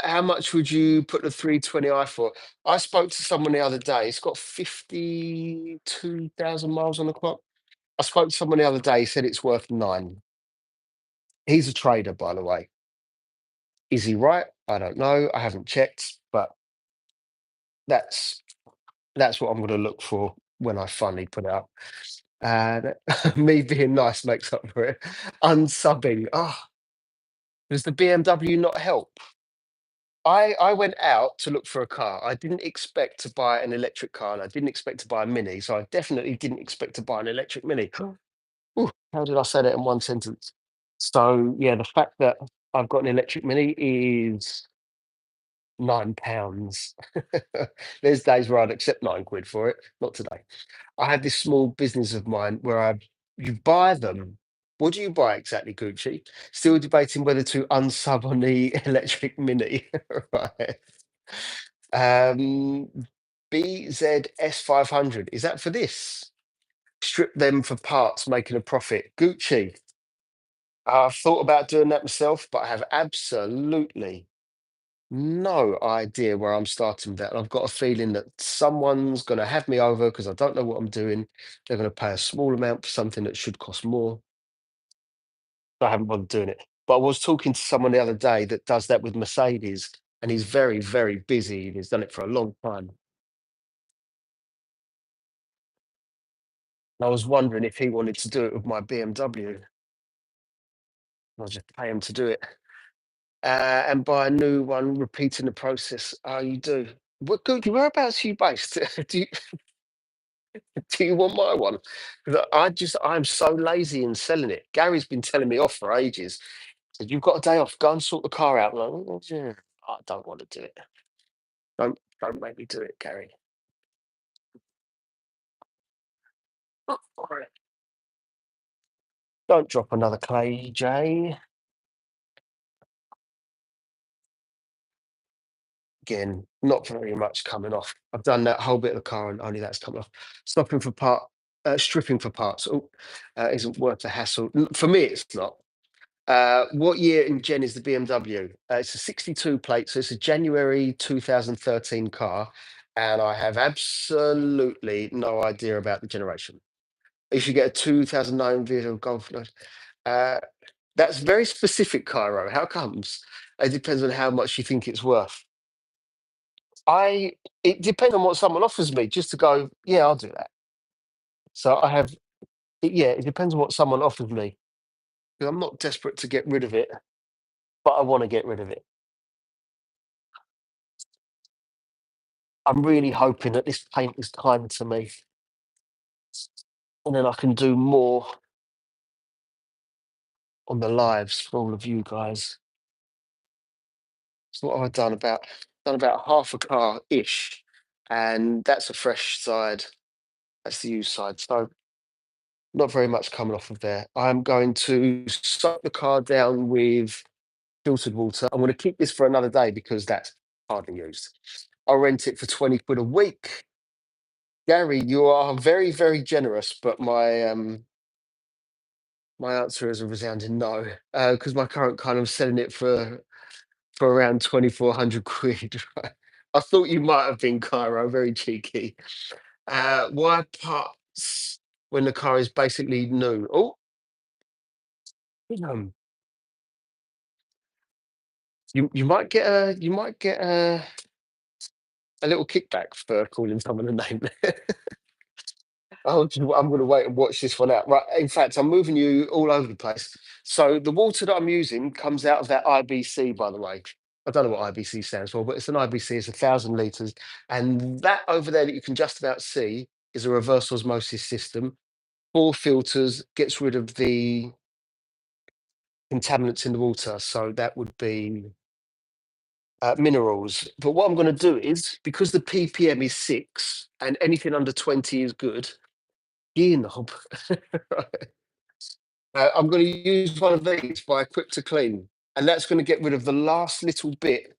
How much would you put the 320i for? I spoke to someone the other day. It's got 52,000 miles on the clock. I spoke to someone the other day. He said it's worth nine. He's a trader, by the way. Is he right? I don't know. I haven't checked, but that's that's what I'm going to look for when I finally put it up. And me being nice makes up for it. Unsubbing. Oh, does the BMW not help? I went out to look for a car. I didn't expect to buy an electric car, and I didn't expect to buy a Mini, so I definitely didn't expect to buy an electric Mini. Ooh, how did I say that in one sentence? So, yeah, the fact that I've got an electric Mini is £9. There's days where I'd accept 9 quid for it, not today. I have this small business of mine where you buy them. What do you buy exactly, Gucci? Still debating whether to unsub on the electric Mini, right? Um, BZS 500. Is that for this? Strip them for parts, making a profit. Gucci. I've thought about doing that myself, but I have absolutely no idea where I'm starting with that. And I've got a feeling that someone's going to have me over because I don't know what I'm doing. They're going to pay a small amount for something that should cost more. So I haven't bothered doing it. But I was talking to someone the other day that does that with Mercedes, and he's very, very busy. And he's done it for a long time. And I was wondering if he wanted to do it with my BMW. I'll just pay him to do it. And buy a new one, repeating the process. Oh, you do. What good? Whereabouts are you based? do you do you want my one? 'Cause I'm so lazy in selling it. Gary's been telling me off for ages. Said you've got a day off, go and sort the car out. I'm like, "Oh, yeah." I don't want to do it. Don't make me do it, Gary. All right. Don't drop another clay, Jay. Again, not very much coming off. I've done that whole bit of the car and only that's coming off. Stripping for parts. Oh, isn't worth the hassle. For me, it's not. What year in Gen is the BMW? It's a 62 plate, so it's a January 2013 car, and I have absolutely no idea about the generation. You should get a 2009 Vito Golf. Uh, that's very specific, Cairo. How comes? It depends on how much you think it's worth. I It depends on what someone offers me, just to go, yeah, I'll do that. So yeah, it depends on what someone offers me. 'Cause I'm not desperate to get rid of it, but I want to get rid of it. I'm really hoping that this paint is kind to me, and then I can do more on the lives for all of you guys. So what have I done about half a car ish, and that's a fresh side. That's the used side. So not very much coming off of there. I'm going to soak the car down with filtered water. I'm going to keep this for another day because that's hardly used. I'll rent it for 20 quid a week. Gary, you are very, very generous, but my answer is a resounding no, because my current kind of selling it for around 2,400 quid. Right? I thought you might have been Cairo, very cheeky. Why parts when the car is basically new? Oh, um, you might get a little kickback for calling someone a name. I'm going to wait and watch this one out. Right. In fact, I'm moving you all over the place. So the water that I'm using comes out of that IBC, by the way. I don't know what IBC stands for, but it's an IBC, it's 1,000 litres. And that over there that you can just about see is a reverse osmosis system. 4 filters, gets rid of the contaminants in the water. So that would be minerals. But what I'm going to do is, because the ppm is 6 and anything under 20 is good, gear knob. Right. I'm going to use one of these by Quick to Clean, and that's going to get rid of the last little bit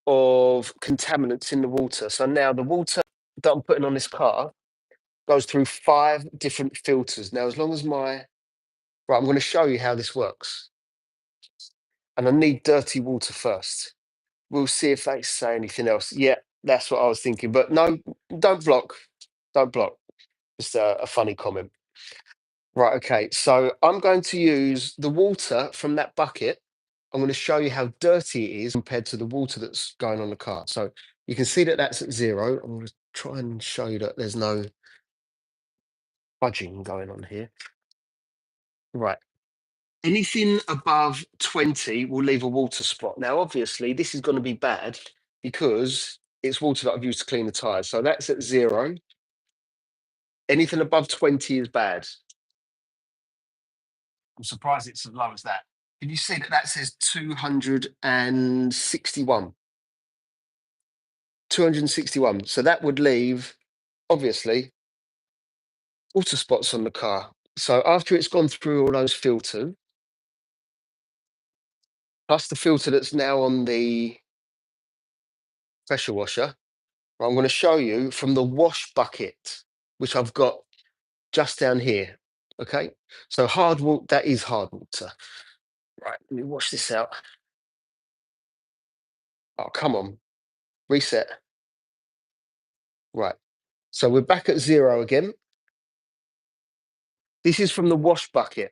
of contaminants in the water. So now the water that I'm putting on this car goes through 5 different filters. Now, as long as my right, I'm going to show you how this works, and I need dirty water first. We'll see if they say anything else. Yeah, that's what I was thinking. But no, don't block. Don't block. Just a funny comment. Right, okay. So I'm going to use the water from that bucket. I'm going to show you how dirty it is compared to the water that's going on the car. So you can see that that's at 0. I'm going to try and show you that there's no fudging going on here. Right. Anything above 20 will leave a water spot. Now, obviously, this is going to be bad because it's water that I've used to clean the tyres. So that's at 0. Anything above 20 is bad. I'm surprised it's as low as that. Can you see that that says 261? 261. So that would leave, obviously, water spots on the car. So after it's gone through all those filters, plus the filter that's now on the pressure washer, I'm going to show you from the wash bucket, which I've got just down here. Okay. So hard water, that is hard water. Right. Let me wash this out. Oh, come on. Reset. Right. So we're back at 0 again. This is from the wash bucket.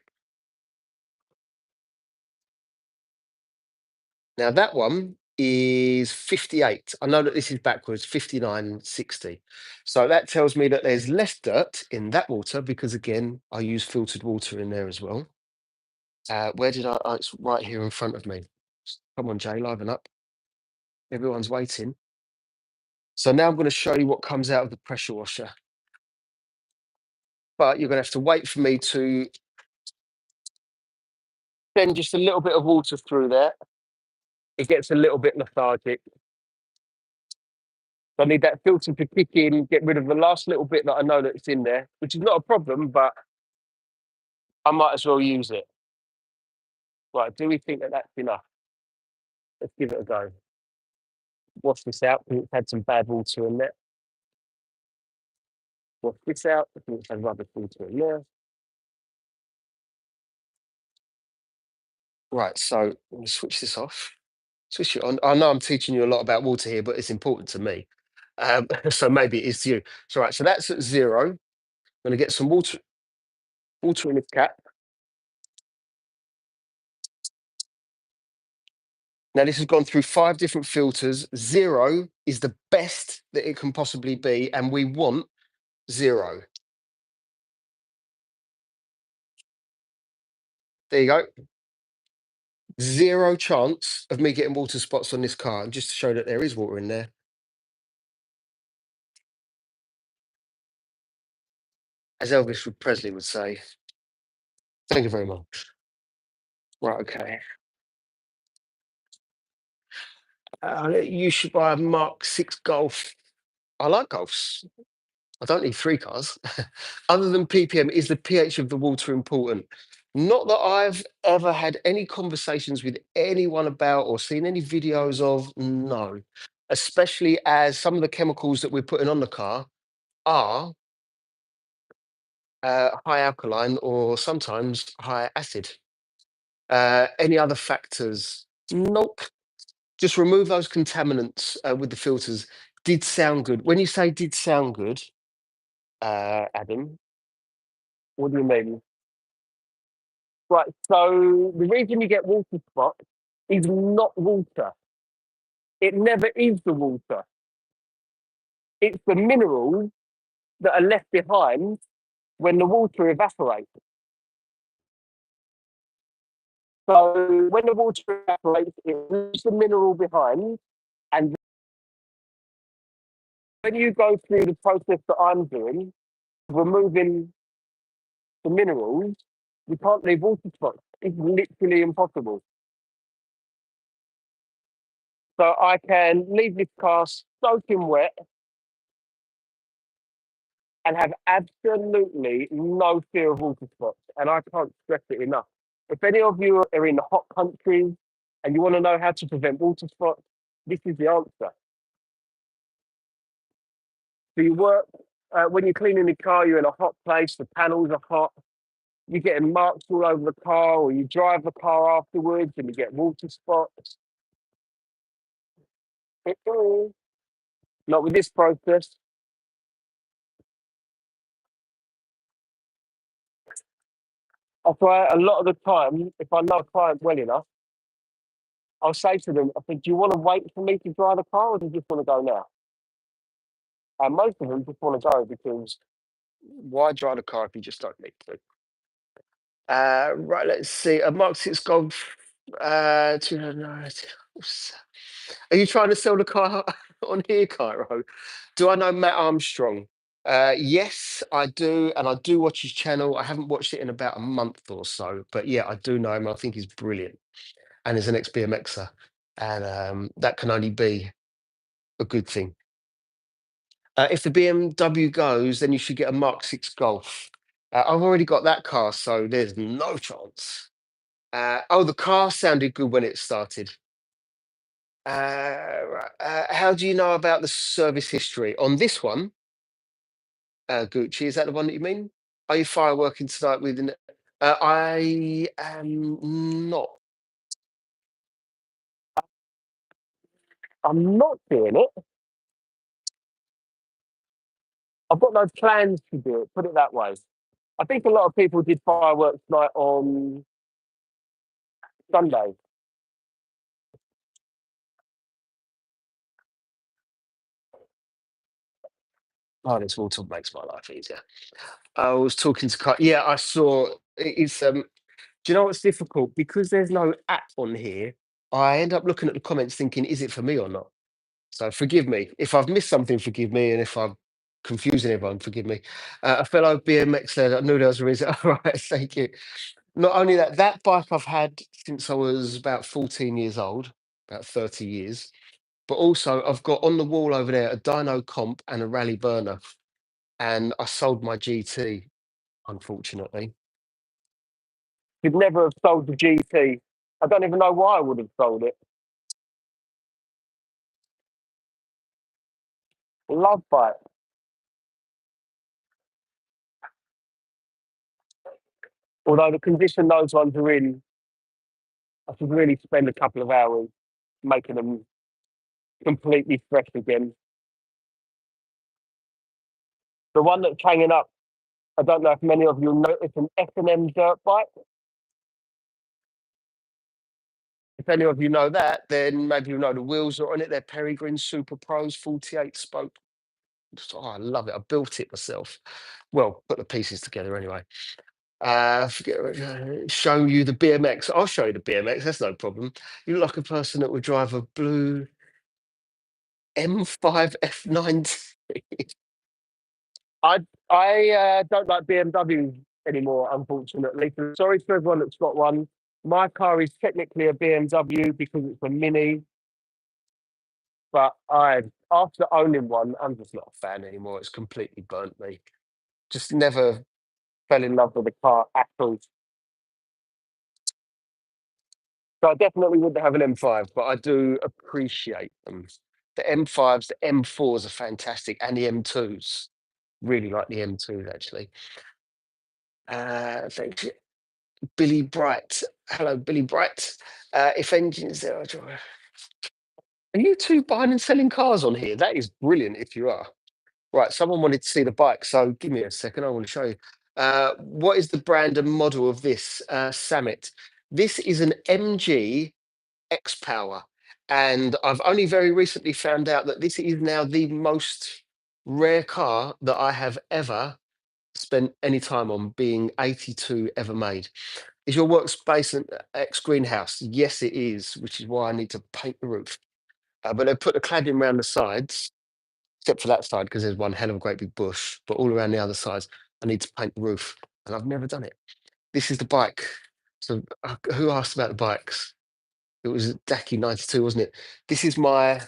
Now that one is 58. I know that this is backwards, 59.60. So that tells me that there's less dirt in that water because, again, I use filtered water in there as well. Where did I? Oh, it's right here in front of me. Come on, Jay, liven up. Everyone's waiting. So now I'm going to show you what comes out of the pressure washer. But you're going to have to wait for me to send just a little bit of water through there. It gets a little bit lethargic. I need that filter to kick in, get rid of the last little bit that I know that's in there, which is not a problem, but I might as well use it. Right, do we think that that's enough? Let's give it a go. Wash this out, because it's had some bad water in there. Wash this out, because it's had rubbish water in there. Right, so let me switch this off. Switch it on. I know I'm teaching you a lot about water here, but it's important to me. So maybe it is to you. So right, so that's at 0. I'm going to get some water in this cap. Now this has gone through 5 different filters. 0 is the best that it can possibly be, and we want 0. There you go. 0 chance of me getting water spots on this car, and just to show that there is water in there. As Elvis Presley would say. Thank you very much. Right, okay. You should buy a Mark 6 Golf. I like Golfs. I don't need 3 cars. Other than ppm, is the pH of the water important? Not that I've ever had any conversations with anyone about or seen any videos of, no. Especially as some of the chemicals that we're putting on the car are high alkaline or sometimes high acid. Any other factors? Nope. Just remove those contaminants with the filters. Did sound good. When you say did sound good, Adam, what do you mean? Right. So the reason you get water spots is not water. It never is the water. It's the minerals that are left behind when the water evaporates. So when the water evaporates, it leaves the mineral behind. And when you go through the process that I'm doing, removing the minerals, you can't leave water spots. It's literally impossible. So I can leave this car soaking wet and have absolutely no fear of water spots. And I can't stress it enough. If any of you are in hot countries and you want to know how to prevent water spots, this is the answer. So you work when you're cleaning the car, you're in a hot place, the panels are hot, you're getting marks all over the car, or you drive the car afterwards and you get water spots. Not with this process. I try a lot of the time, if I know a client well enough, I'll say to them, I think, do you want to wait for me to dry the car or do you just want to go now? And most of them just want to go because why dry the car if you just don't need to? Right, let's see. A Mark 6 Golf 290. Are you trying to sell the car on here, Cairo? Do I know Matt Armstrong? Yes, I do, and I do watch his channel. I haven't watched it in about a month or so, but yeah, I do know him. I think he's brilliant, and he's an ex-BMXer, and that can only be a good thing. If the BMW goes, then you should get a Mark 6 Golf. I've already got that car, so there's no chance. Oh, the car sounded good when it started. Right, how do you know about the service history on this one? Gucci, is that the one that you mean? Are you fireworking tonight with I am not. I'm not doing it. I've got no plans to do it, put it that way. I think a lot of people did fireworks night on Sunday. Oh, this water makes my life easier. I was talking to yeah, I saw it's do you know what's difficult? Because there's no app on here, I end up looking at the comments thinking, is it for me or not? So forgive me. If I've missed something, forgive me. And if I'm confusing everyone, forgive me. A fellow BMX said, I knew there was a reason. All right, thank you. Not only that, that bike I've had since I was about 14 years old, about 30 years. But also, I've got on the wall over there a dyno comp and a rally burner. And I sold my GT, unfortunately. You'd never have sold the GT. I don't even know why I would have sold it. Love bike. Although the condition those ones are in, I should really spend a couple of hours making them completely fresh again. The one that's hanging up, I don't know if many of you know, it's an S&M dirt bike. If any of you know that, then maybe you know the wheels are on it. They're Peregrine Super Pros 48 spoke. Oh, I love it. I built it myself. Well, put the pieces together anyway. Show you the BMX. I'll show you the BMX. That's no problem. You look like a person that would drive a blue M5 F90. I don't like BMWs anymore, unfortunately. So sorry to everyone that's got one. My car is technically a BMW because it's a Mini, but I after owning one, I'm just not a fan anymore. It's completely burnt me. Just never fell in love with the car at all. So I definitely wouldn't have an M5, but I do appreciate them. The M5s, the M4s are fantastic, and the M2s. Really like the M2s actually. Thank you. Billy Bright. Hello, Billy Bright. If engines there are you two buying and selling cars on here? That is brilliant if you are. Right, someone wanted to see the bike, so give me a second. I want to show you. What is the brand and model of this Summit? This is an MG X Power, and I've only very recently found out that this is now the most rare car that I have ever spent any time on, being 82 ever made. Is your workspace an ex greenhouse? Yes, it is, which is why I need to paint the roof. But they put the cladding around the sides, except for that side because there's one hell of a great big bush. But all around the other sides, I need to paint the roof, and I've never done it. This is the bike. So who asked about the bikes? It was Daki 92, wasn't it? This is my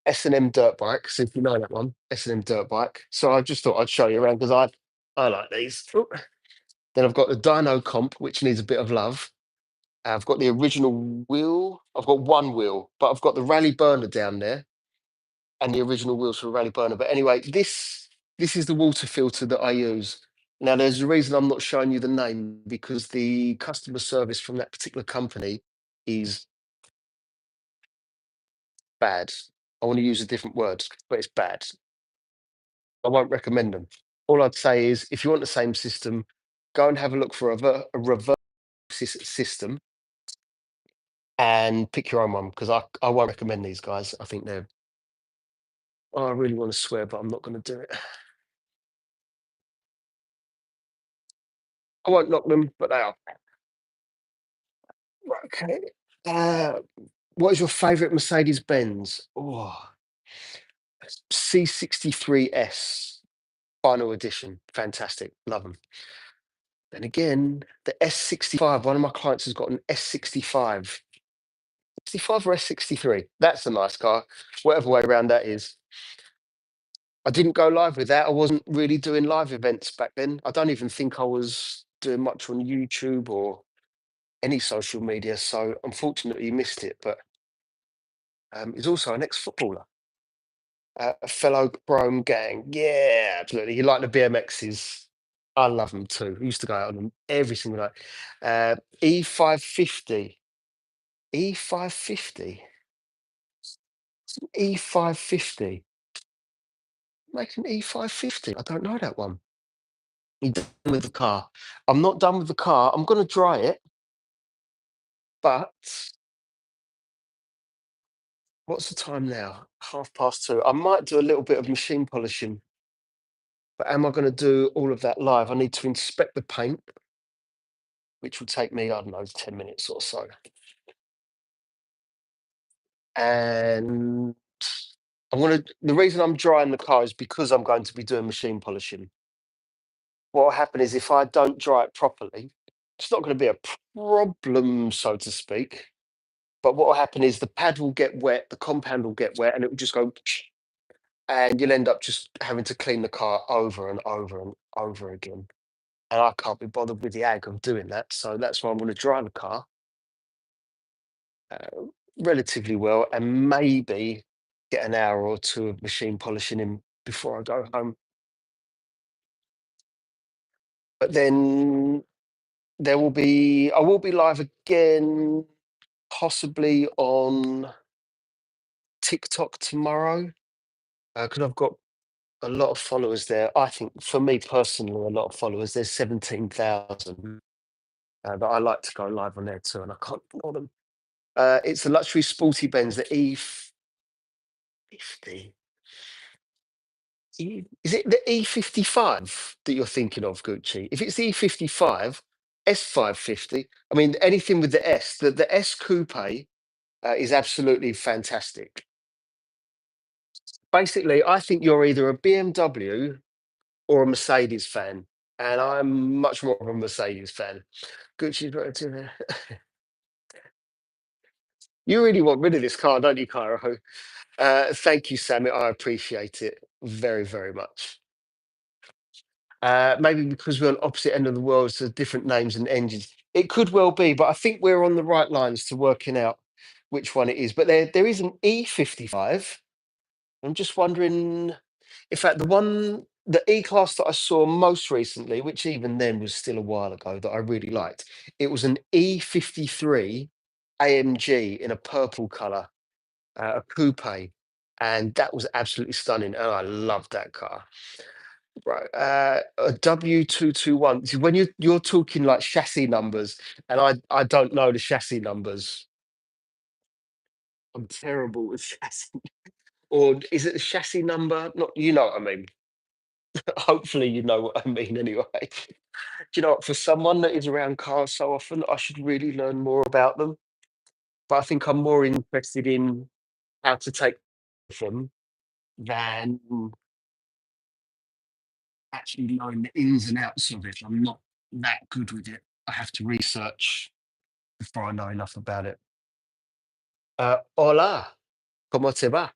S&M dirt bike. So if you know that one, S&M dirt bike. So I just thought I'd show you around because I like these. Oop. Then I've got the Dyno Comp, which needs a bit of love. I've got the original wheel. I've got one wheel, but I've got the Rally Burner down there and the original wheels for the Rally Burner. But anyway, this is the water filter that I use. Now, there's a reason I'm not showing you the name because the customer service from that particular company is bad. I want to use a different word, but it's bad. I won't recommend them. All I'd say is if you want the same system, go and have a look for a reverse system and pick your own one because I won't recommend these guys. I think they're, oh, I really want to swear, but I'm not going to do it. I won't knock them, but they are. Right, okay. Uh, what is your favorite Mercedes Benz? Oh, C63S final edition. Fantastic. Love them. Then again, the S65. One of my clients has got an S65. 65 or S63. That's a nice car. Whatever way around that is. I didn't go live with that. I wasn't really doing live events back then. I don't even think I was doing much on YouTube or any social media. So unfortunately, you missed it. But he's also an ex-footballer, a fellow Chrome gang. Yeah, absolutely. He liked the BMXs. I love them too. I used to go out on them every single night. E550. E550. E550. Make an E550. I don't know that one. You done with the car? I'm not done with the car. I'm going to dry it, but what's the time now? 2:30. I might do a little bit of machine polishing, but am I going to do all of that live? I need to inspect the paint, which will take me, I don't know, 10 minutes or so. And the reason I'm drying the car is because I'm going to be doing machine polishing. What will happen is if I don't dry it properly, it's not going to be a problem, so to speak. But what will happen is the pad will get wet, the compound will get wet, and it will just go, and you'll end up just having to clean the car over and over and over again. And I can't be bothered with the ag of doing that. So that's why I'm going to dry the car uh, relatively well and maybe get an hour or two of machine polishing in before I go home. But then I will be live again, possibly on TikTok tomorrow, because I've got a lot of followers there. I think for me personally, a lot of followers. There's 17,000 that I like to go live on there too, and I can't ignore them. It's a luxury sporty Benz, the E50. Is it the E55 that you're thinking of, Gucci? If it's the E55, S550, I mean, anything with the S, the S Coupe is absolutely fantastic. Basically, I think you're either a BMW or a Mercedes fan, and I'm much more of a Mercedes fan. Gucci's better too. You really want rid of this car, don't you, Cairo? Thank you, Sammy. I appreciate it very, very much. Maybe because we're on opposite end of the world, so different names and engines. It could well be, but I think we're on the right lines to working out which one it is. But there is an E55. I'm just wondering, in fact, the E class that I saw most recently, which even then was still a while ago, that I really liked, it was an E53 AMG in a purple color, a coupe, and that was absolutely stunning. And I loved that car. Right, a W221. See, when you're talking like chassis numbers, and I don't know the chassis numbers. I'm terrible with chassis. Or is it the chassis number? Not, you know what I mean. Hopefully, you know what I mean anyway. Do you know what? For someone that is around cars so often, I should really learn more about them. But I think I'm more interested in how to take them than actually knowing the ins and outs of it. I'm not that good with it. I have to research before I know enough about it. Hola, como te va?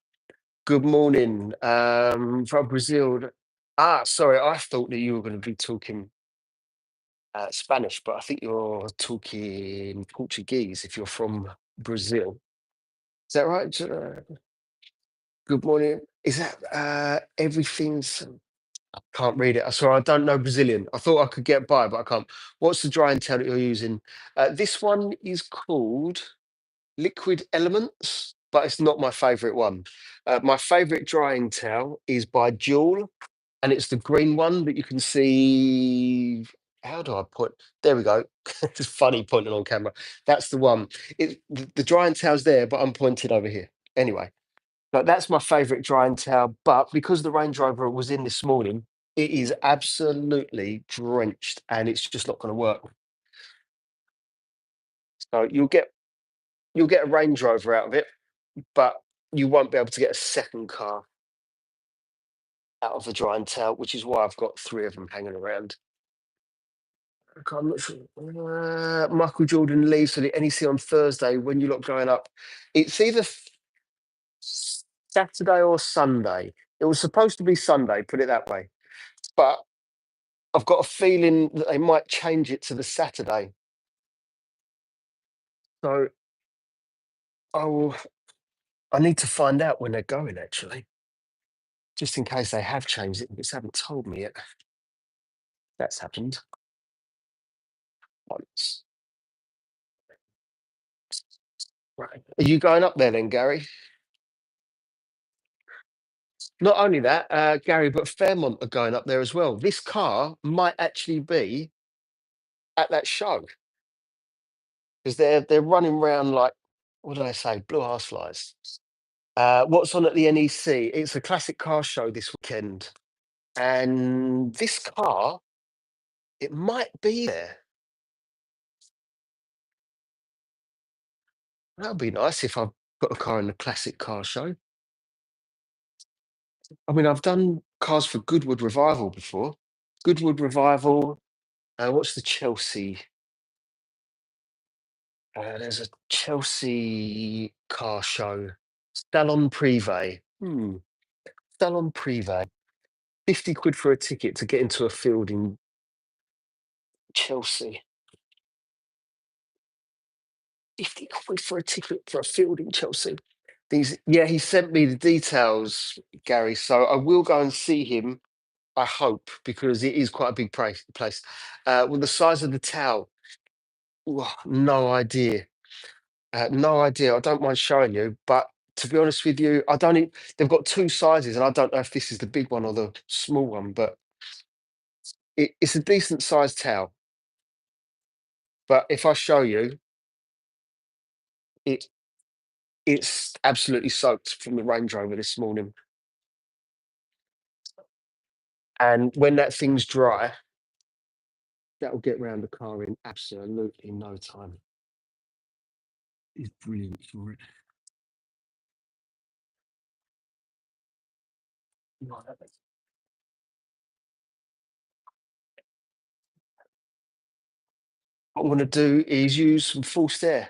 Good morning, from Brazil. Sorry, I thought that you were going to be talking Spanish, but I think you're talking Portuguese if you're from Brazil. Is that right? Good morning. Is that everything's? Can't read it. Sorry, I don't know Brazilian. I thought I could get by, but I can't. What's the dry and tell that you're using? This one is called Liquid Elements, but it's not my favorite one. My favorite drying towel is by Jewel, and it's the green one that you can see. How do I put? There we go. It's funny pointing on camera. That's the one. The drying towel's there, but I'm pointing over here. Anyway, but that's my favorite drying towel. But because the Range Rover was in this morning, it is absolutely drenched, and it's just not going to work. So you'll get a Range Rover out of it, but you won't be able to get a second car out of the drying towel, which is why I've got three of them hanging around. Okay, I'm not sure. Michael Jordan leaves for the NEC on Thursday. When you lot going up, it's either Saturday or Sunday. It was supposed to be Sunday, put it that way. But I've got a feeling that they might change it to the Saturday. So I will. I need to find out when they're going actually, just in case they have changed it. But they haven't told me yet. That's happened once. Right. Are you going up there then, Gary? Not only that, Gary, but Fairmont are going up there as well. This car might actually be at that show because they're running around like, what did I say? Blue ass flies. What's on at the NEC? It's a classic car show this weekend, and this car, it might be there. That would be nice if I put a car in the classic car show. I mean, I've done cars for Goodwood Revival before. Goodwood Revival. What's the Chelsea? There's a Chelsea car show. Salon Privé. Salon Privé. 50 quid for a ticket to get into a field in Chelsea. 50 quid for a ticket for a field in Chelsea. Yeah, he sent me the details, Gary. So I will go and see him, I hope, because it is quite a big place. Well, the size of the towel, no idea. No idea. I don't mind showing you, but to be honest with you, I don't. They've got two sizes, and I don't know if this is the big one or the small one, but it's a decent sized towel. But if I show you, it it's absolutely soaked from the Range Rover this morning, and when that thing's dry, that'll get round the car in absolutely no time. It's brilliant for it. Right. What I'm going to do is use some forced air.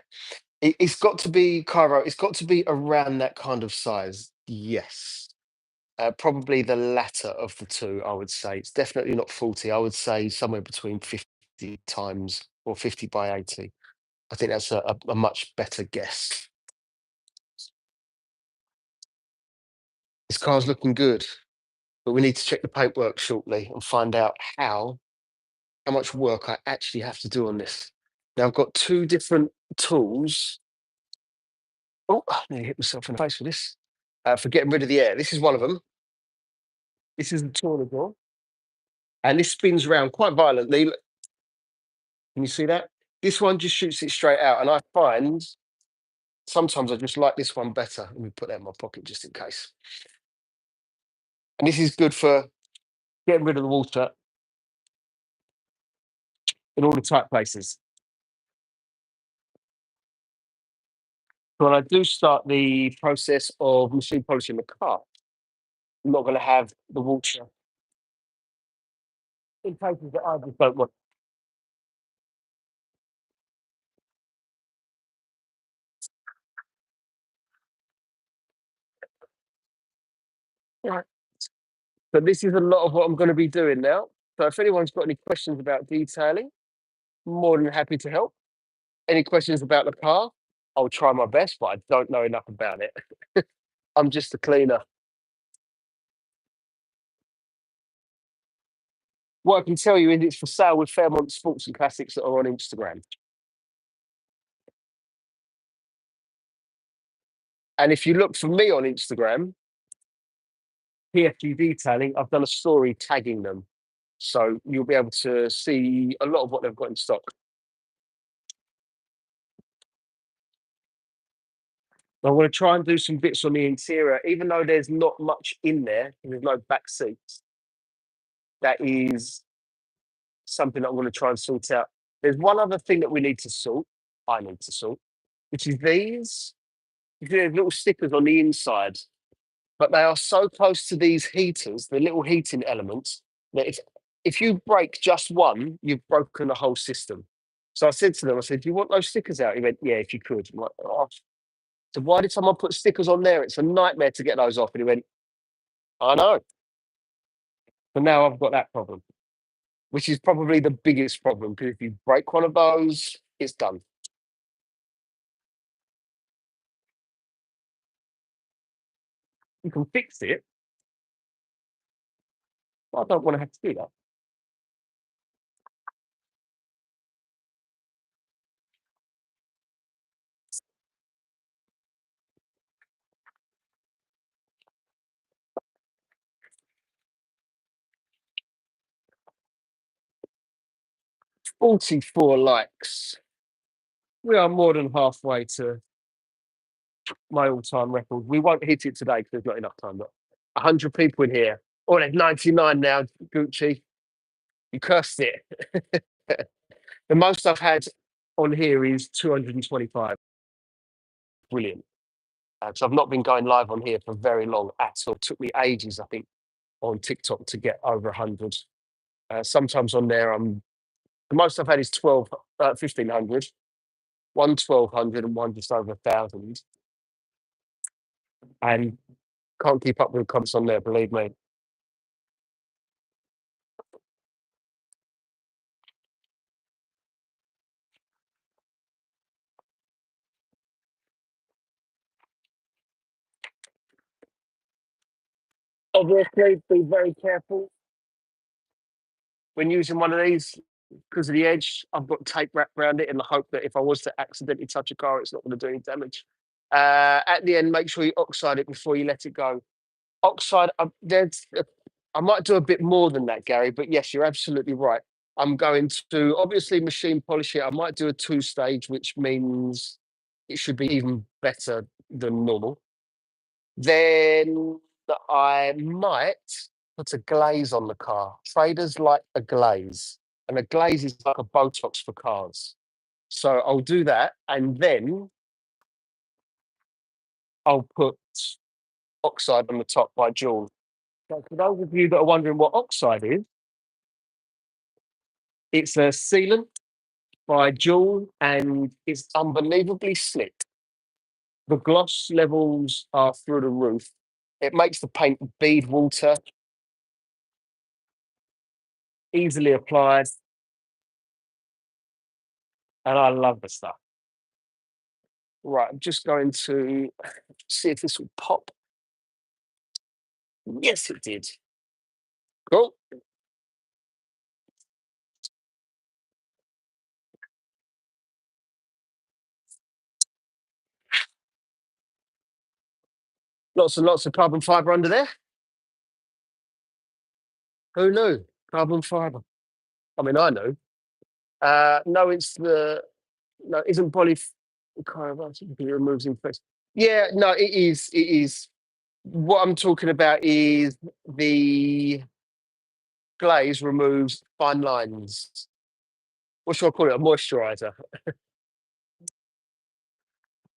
It's got to be, Cairo, it's got to be around that kind of size. Yes. Probably the latter of the two, I would say. It's definitely not 40. I would say somewhere between 50 times or 50 by 80. I think that's a much better guess. This car's looking good, but we need to check the paintwork shortly and find out how much work I actually have to do on this. Now I've got two different tools. Oh, I nearly hit myself in the face with this. For getting rid of the air. This is one of them. This is the Tornador. And this spins around quite violently. Can you see that? This one just shoots it straight out. And I find sometimes I just like this one better. Let me put that in my pocket just in case. And this is good for getting rid of the water in all the tight places. So when I do start the process of machine polishing the car, I'm not going to have the water in places that I just don't want. Right. So this is a lot of what I'm going to be doing now. So if anyone's got any questions about detailing, more than happy to help. Any questions about the car, I'll try my best, but I don't know enough about it. I'm just a cleaner. What I can tell you is it's for sale with Fairmont Sports and Classics that are on Instagram. And if you look for me on Instagram, PFG Detailing, I've done a story tagging them. So you'll be able to see a lot of what they've got in stock. I'm going to try and do some bits on the interior, even though there's not much in there, and there's no back seats. That is something that I'm going to try and sort out. There's one other thing that we need to sort, I need to sort, which is these. You see, there's little stickers on the inside, but they are so close to these heaters, the little heating elements, that if you break just one, you've broken the whole system. So I said to them, I said, "Do you want those stickers out?" He went, "Yeah, if you could." I'm like, "Oh." So why did someone put stickers on there? It's a nightmare to get those off. And he went, "I know." So now I've got that problem, which is probably the biggest problem because if you break one of those, it's done. You can fix it, but I don't want to have to do that. 44 likes. We are more than halfway to my all-time record. We won't hit it today because there's not enough time. But 100 people in here. Oh, there's 99 now, Gucci. You cursed it. The most I've had on here is 225. Brilliant. So I've not been going live on here for very long at all. It took me ages, I think, on TikTok to get over 100. Sometimes on there, the most I've had is 1,500, one 1,200 and one just over 1,000. And can't keep up with the comments on there, believe me. Obviously, be very careful when using one of these because of the edge. I've got tape wrapped around it in the hope that if I was to accidentally touch a car, it's not going to do any damage. At the end, make sure you oxide it before you let it go. Oxide, I might do a bit more than that, Gary, but yes, you're absolutely right. I'm going to obviously machine polish it. I might do a two-stage, which means it should be even better than normal. Then I might put a glaze on the car. Traders like a glaze, and a glaze is like a Botox for cars. So I'll do that, and then I'll put oxide on the top by Jewel. So for those of you that are wondering what oxide is, it's a sealant by Jewel, and it's unbelievably slick. The gloss levels are through the roof. It makes the paint bead water, easily applied, and I love the stuff. Right, I'm just going to see if this will pop. Yes, it did. Cool. Lots and lots of carbon fiber under there. Who knew? Carbon fiber. I mean, I know. No, it's the no, isn't poly carbon removes infection. Yeah, no, it is. It is. What I'm talking about is the glaze removes fine lines. What should I call it? A moisturizer.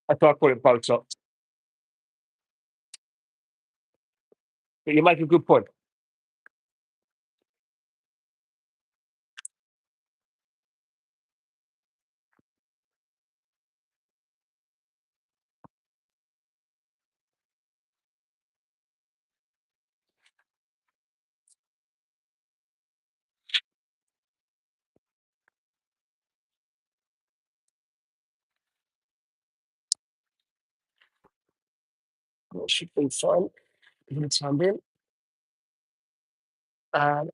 I thought I call it Botox. But you make a good point. That should be fine for the time being. Um,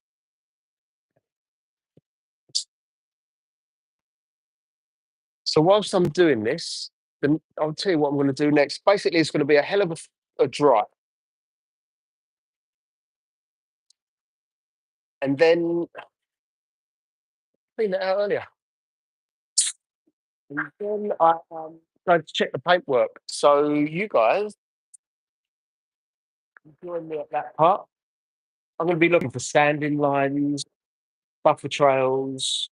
so whilst I'm doing this, then I'll tell you what I'm going to do next. Basically, it's going to be a hell of a dry, and then clean it out earlier. And then I go to check the paintwork. So you guys join me at that part. I'm going to be looking for standing lines, buffer trails.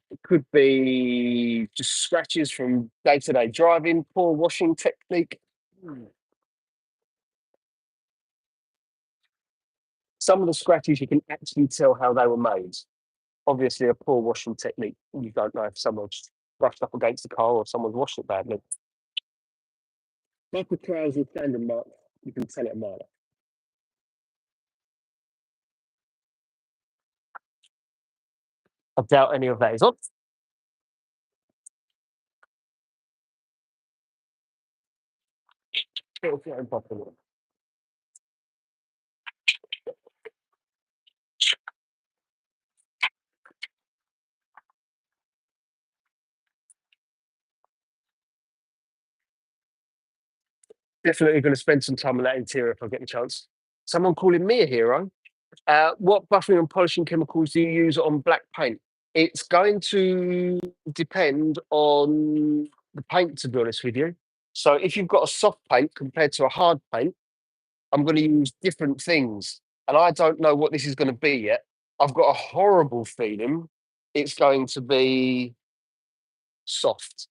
It could be just scratches from day-to-day driving, poor washing technique. Hmm. Some of the scratches you can actually tell how they were made. Obviously, a poor washing technique. You don't know if someone's brushed up against the car or someone's washed it badly. Buffer trails and standing marks, you can tell it a mile. I doubt any of that is on. It'll fit in properly. Definitely going to spend some time on that interior if I get the chance. Someone calling me a hero. What buffing and polishing chemicals do you use on black paint? It's going to depend on the paint, to be honest with you. So if you've got a soft paint compared to a hard paint, I'm going to use different things. And I don't know what this is going to be yet. I've got a horrible feeling it's going to be soft.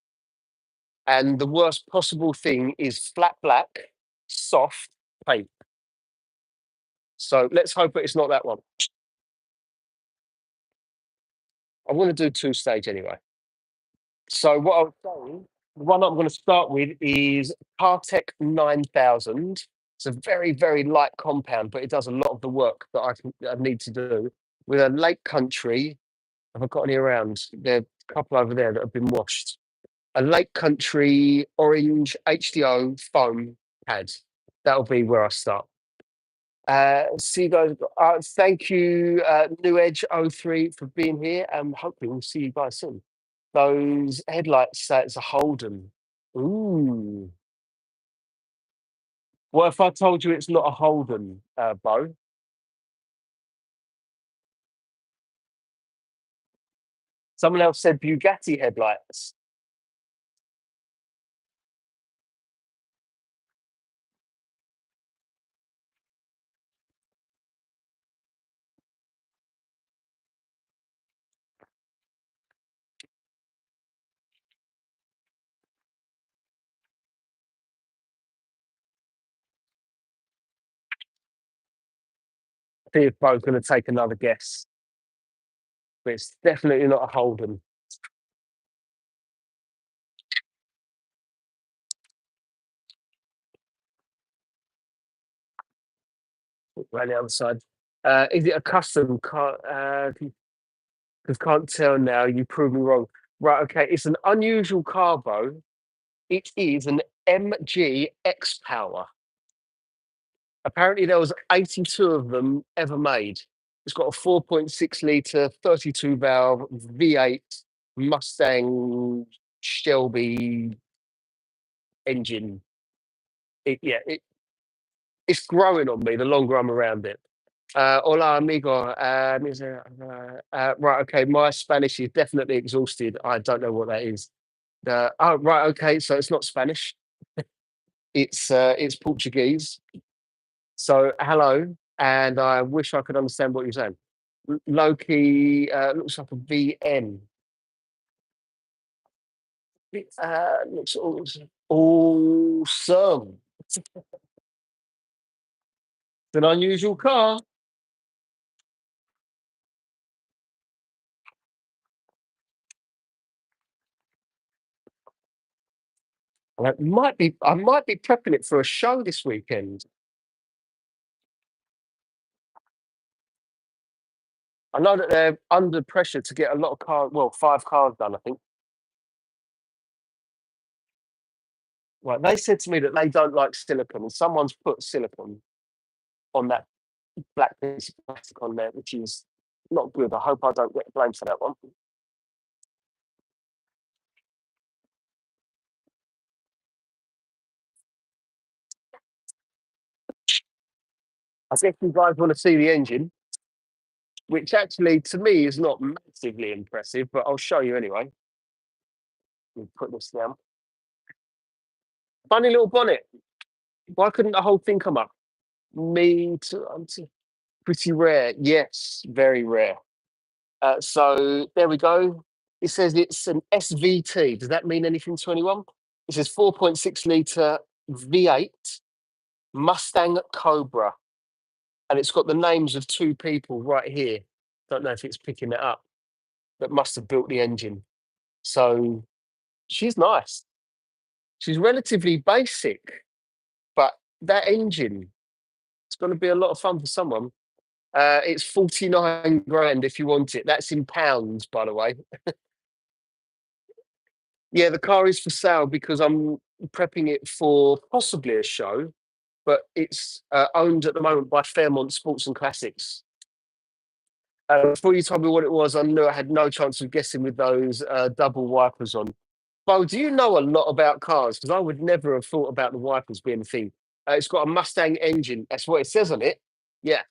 And the worst possible thing is flat black, soft paint. So let's hope it's not that one. I'm going to do two stage anyway. So what I was saying, the one I'm going to start with is Partech 9000. It's a very, very light compound, but it does a lot of the work that I need to do with a Lake Country. Have I got any around? There are a couple over there that have been washed. A Lake Country orange HDO foam pad. That'll be where I start. See you guys. Thank you, New Edge '03 for being here, and hopefully we'll see you guys soon. Those headlights say it's a Holden. Ooh. What if I told you it's not a Holden, Bo? Someone else said Bugatti headlights. See if Bo's going to take another guess, but it's definitely not a Holden. Right the other side. Is it a custom car? Because can't tell now. You prove me wrong. Right. Okay. It's an unusual carbo. It is an MG X Power. Apparently, there was 82 of them ever made. It's got a 4.6 liter, 32 valve V8 Mustang Shelby engine. It's growing on me the longer I'm around it. Hola, amigo. Right, okay. My Spanish is definitely exhausted. I don't know what that is. Oh, right, okay. So it's not Spanish. It's Portuguese. So hello. and I wish I could understand what you're saying. Loki looks like a VN. Looks awesome. It's an unusual car. And I might be prepping it for a show this weekend. I know that they're under pressure to get a lot of cars, well, 5 cars done, I think. Right, they said to me that they don't like silicon, and someone's put silicon on that black piece of plastic on there, which is not good. I hope I don't get blamed for that one. I guess you guys want to see the engine, which actually to me is not massively impressive, but I'll show you anyway. We'll put this down. Funny little bonnet. Why couldn't the whole thing come up? Me too. Pretty rare. Yes, very rare. So there we go. It says it's an SVT. Does that mean anything to anyone? It says 4.6 litre V8 Mustang Cobra. And it's got the names of 2 people right here. Don't know if it's picking it up, that must have built the engine. So she's nice. She's relatively basic, but that engine, it's going to be a lot of fun for someone. It's 49 grand if you want it. That's in pounds, by the way. Yeah, the car is for sale because I'm prepping it for possibly a show, but it's owned at the moment by Fairmont Sports and Classics. Before you told me what it was, I knew I had no chance of guessing with those double wipers on. Bo, do you know a lot about cars? Because I would never have thought about the wipers being a thing. It's got a Mustang engine. That's what it says on it. Yeah.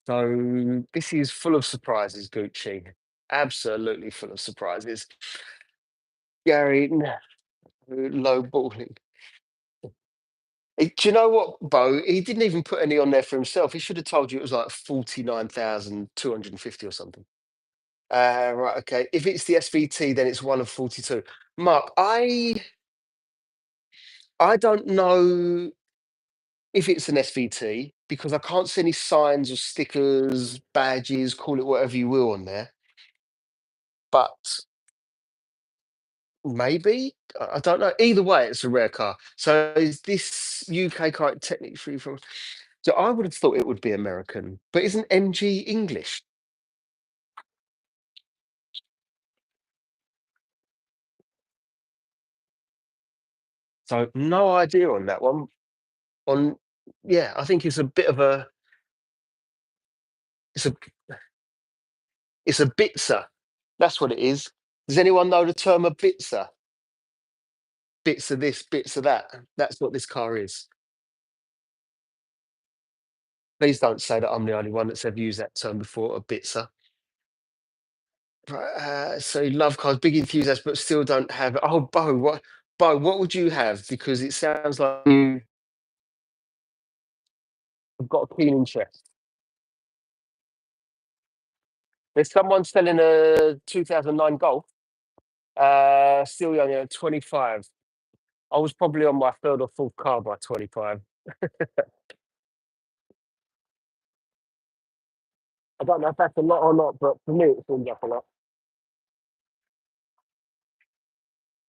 So this is full of surprises, Gucci. Absolutely full of surprises. Gary, no, low balling. Do you know what, Bo? He didn't even put any on there for himself. He should have told you it was like 49,250 or something. Right, okay. If it's the SVT, then it's one of 42. Mark, I don't know if it's an SVT because I can't see any signs or stickers, badges, call it whatever you will on there. But maybe I don't know. Either way, it's a rare car. So is this UK car technically free from? So I would have thought it would be American, but isn't MG English? So no idea on that one. On Yeah, I think it's a bit of a it's a it's a bitzer. That's what it is. Does anyone know the term a bitzer? Bits of this, bits of that. That's what this car is. Please don't say that I'm the only one that's ever used that term before, a bitzer. Right, so you love cars, big enthusiast, but still don't have. Oh, Bo, what would you have? Because it sounds like you have got a keen interest. There's someone selling a 2009 Golf, still young, 25. I was probably on my 3rd or 4th car by 25. I don't know if that's a lot or not, but for me, it seems like a lot.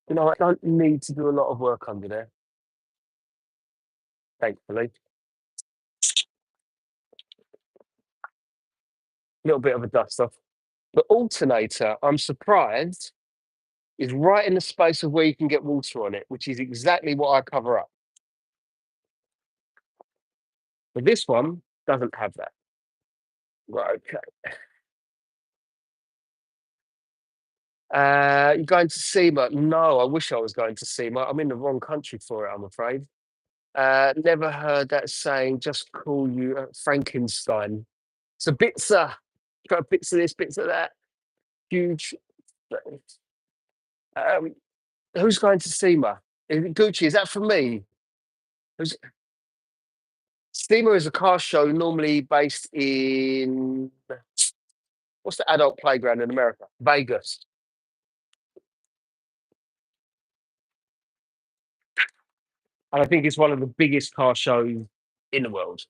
I don't need to do a lot of work under there, thankfully. A little bit of a dust off. The alternator, I'm surprised, is right in the space of where you can get water on it, which is exactly what I cover up. But this one doesn't have that. Right, okay. You're going to SEMA? No, I wish I was going to SEMA. I'm in the wrong country for it, I'm afraid. Never heard that saying, just call you Frankenstein. So got bits of this, bits of that. Huge. Um, Who's going to SEMA? Is it Gucci? Is that for me? Who's, SEMA is a car show normally based in what's the adult playground in America? Vegas. And I think it's one of the biggest car shows in the world.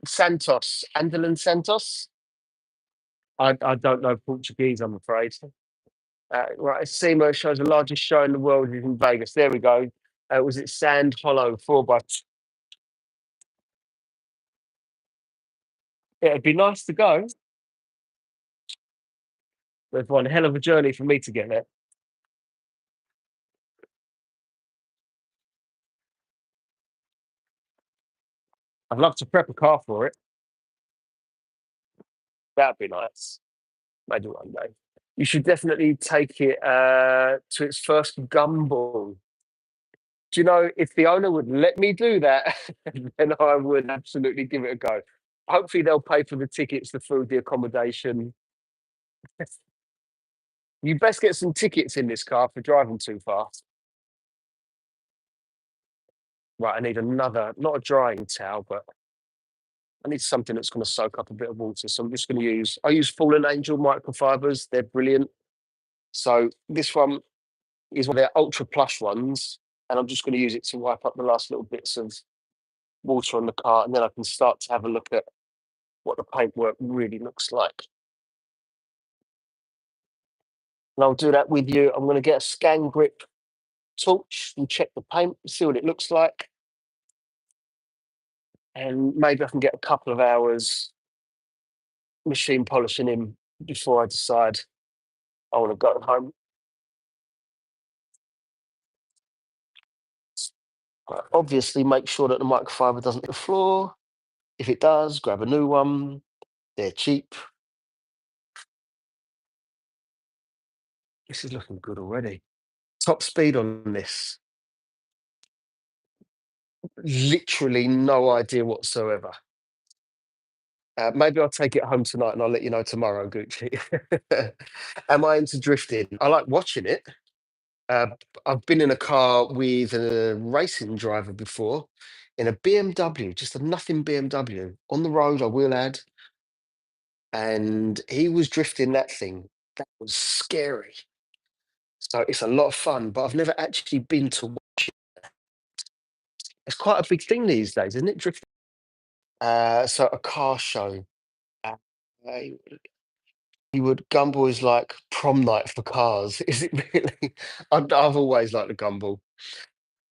Santos, Anderlin Santos. I don't know Portuguese, I'm afraid. Right, SEMA shows the largest show in the world is in Vegas. There we go. Was it Sand Hollow 4 by It'd be nice to go. But it's one hell of a journey for me to get there. I'd love to prep a car for it. That'd be nice. Maybe one day. You should definitely take it to its first gumball. Do you know if the owner would let me do that, then I would absolutely give it a go. Hopefully, they'll pay for the tickets, the food, the accommodation. You best get some tickets in this car for driving too fast. Right, I need another, not a drying towel, but I need something that's going to soak up a bit of water. So I'm just going to I use Fallen Angel microfibers. They're brilliant. So this one is one of their ultra plush ones. And I'm just going to use it to wipe up the last little bits of water on the car. And then I can start to have a look at what the paintwork really looks like. And I'll do that with you. I'm going to get a scan grip torch and check the paint, see what it looks like. And maybe I can get a couple of hours machine polishing in before I decide I want to go home. Obviously, make sure that the microfiber doesn't hit the floor. If it does, grab a new one. They're cheap. This is looking good already. Top speed on this. Literally no idea whatsoever. Maybe I'll take it home tonight and I'll let you know tomorrow, Gucci. Am I into drifting? I like watching it. Uh, I've been in a car with a racing driver before in a BMW, just a nothing BMW. On the road, I will add. And he was drifting that thing. That was scary. So it's a lot of fun, but I've never actually been to watch it. It's quite a big thing these days, isn't it? Drifting. So a car show. Uh, you would Gumball is like prom night for cars. Is it really? I've always liked the Gumball.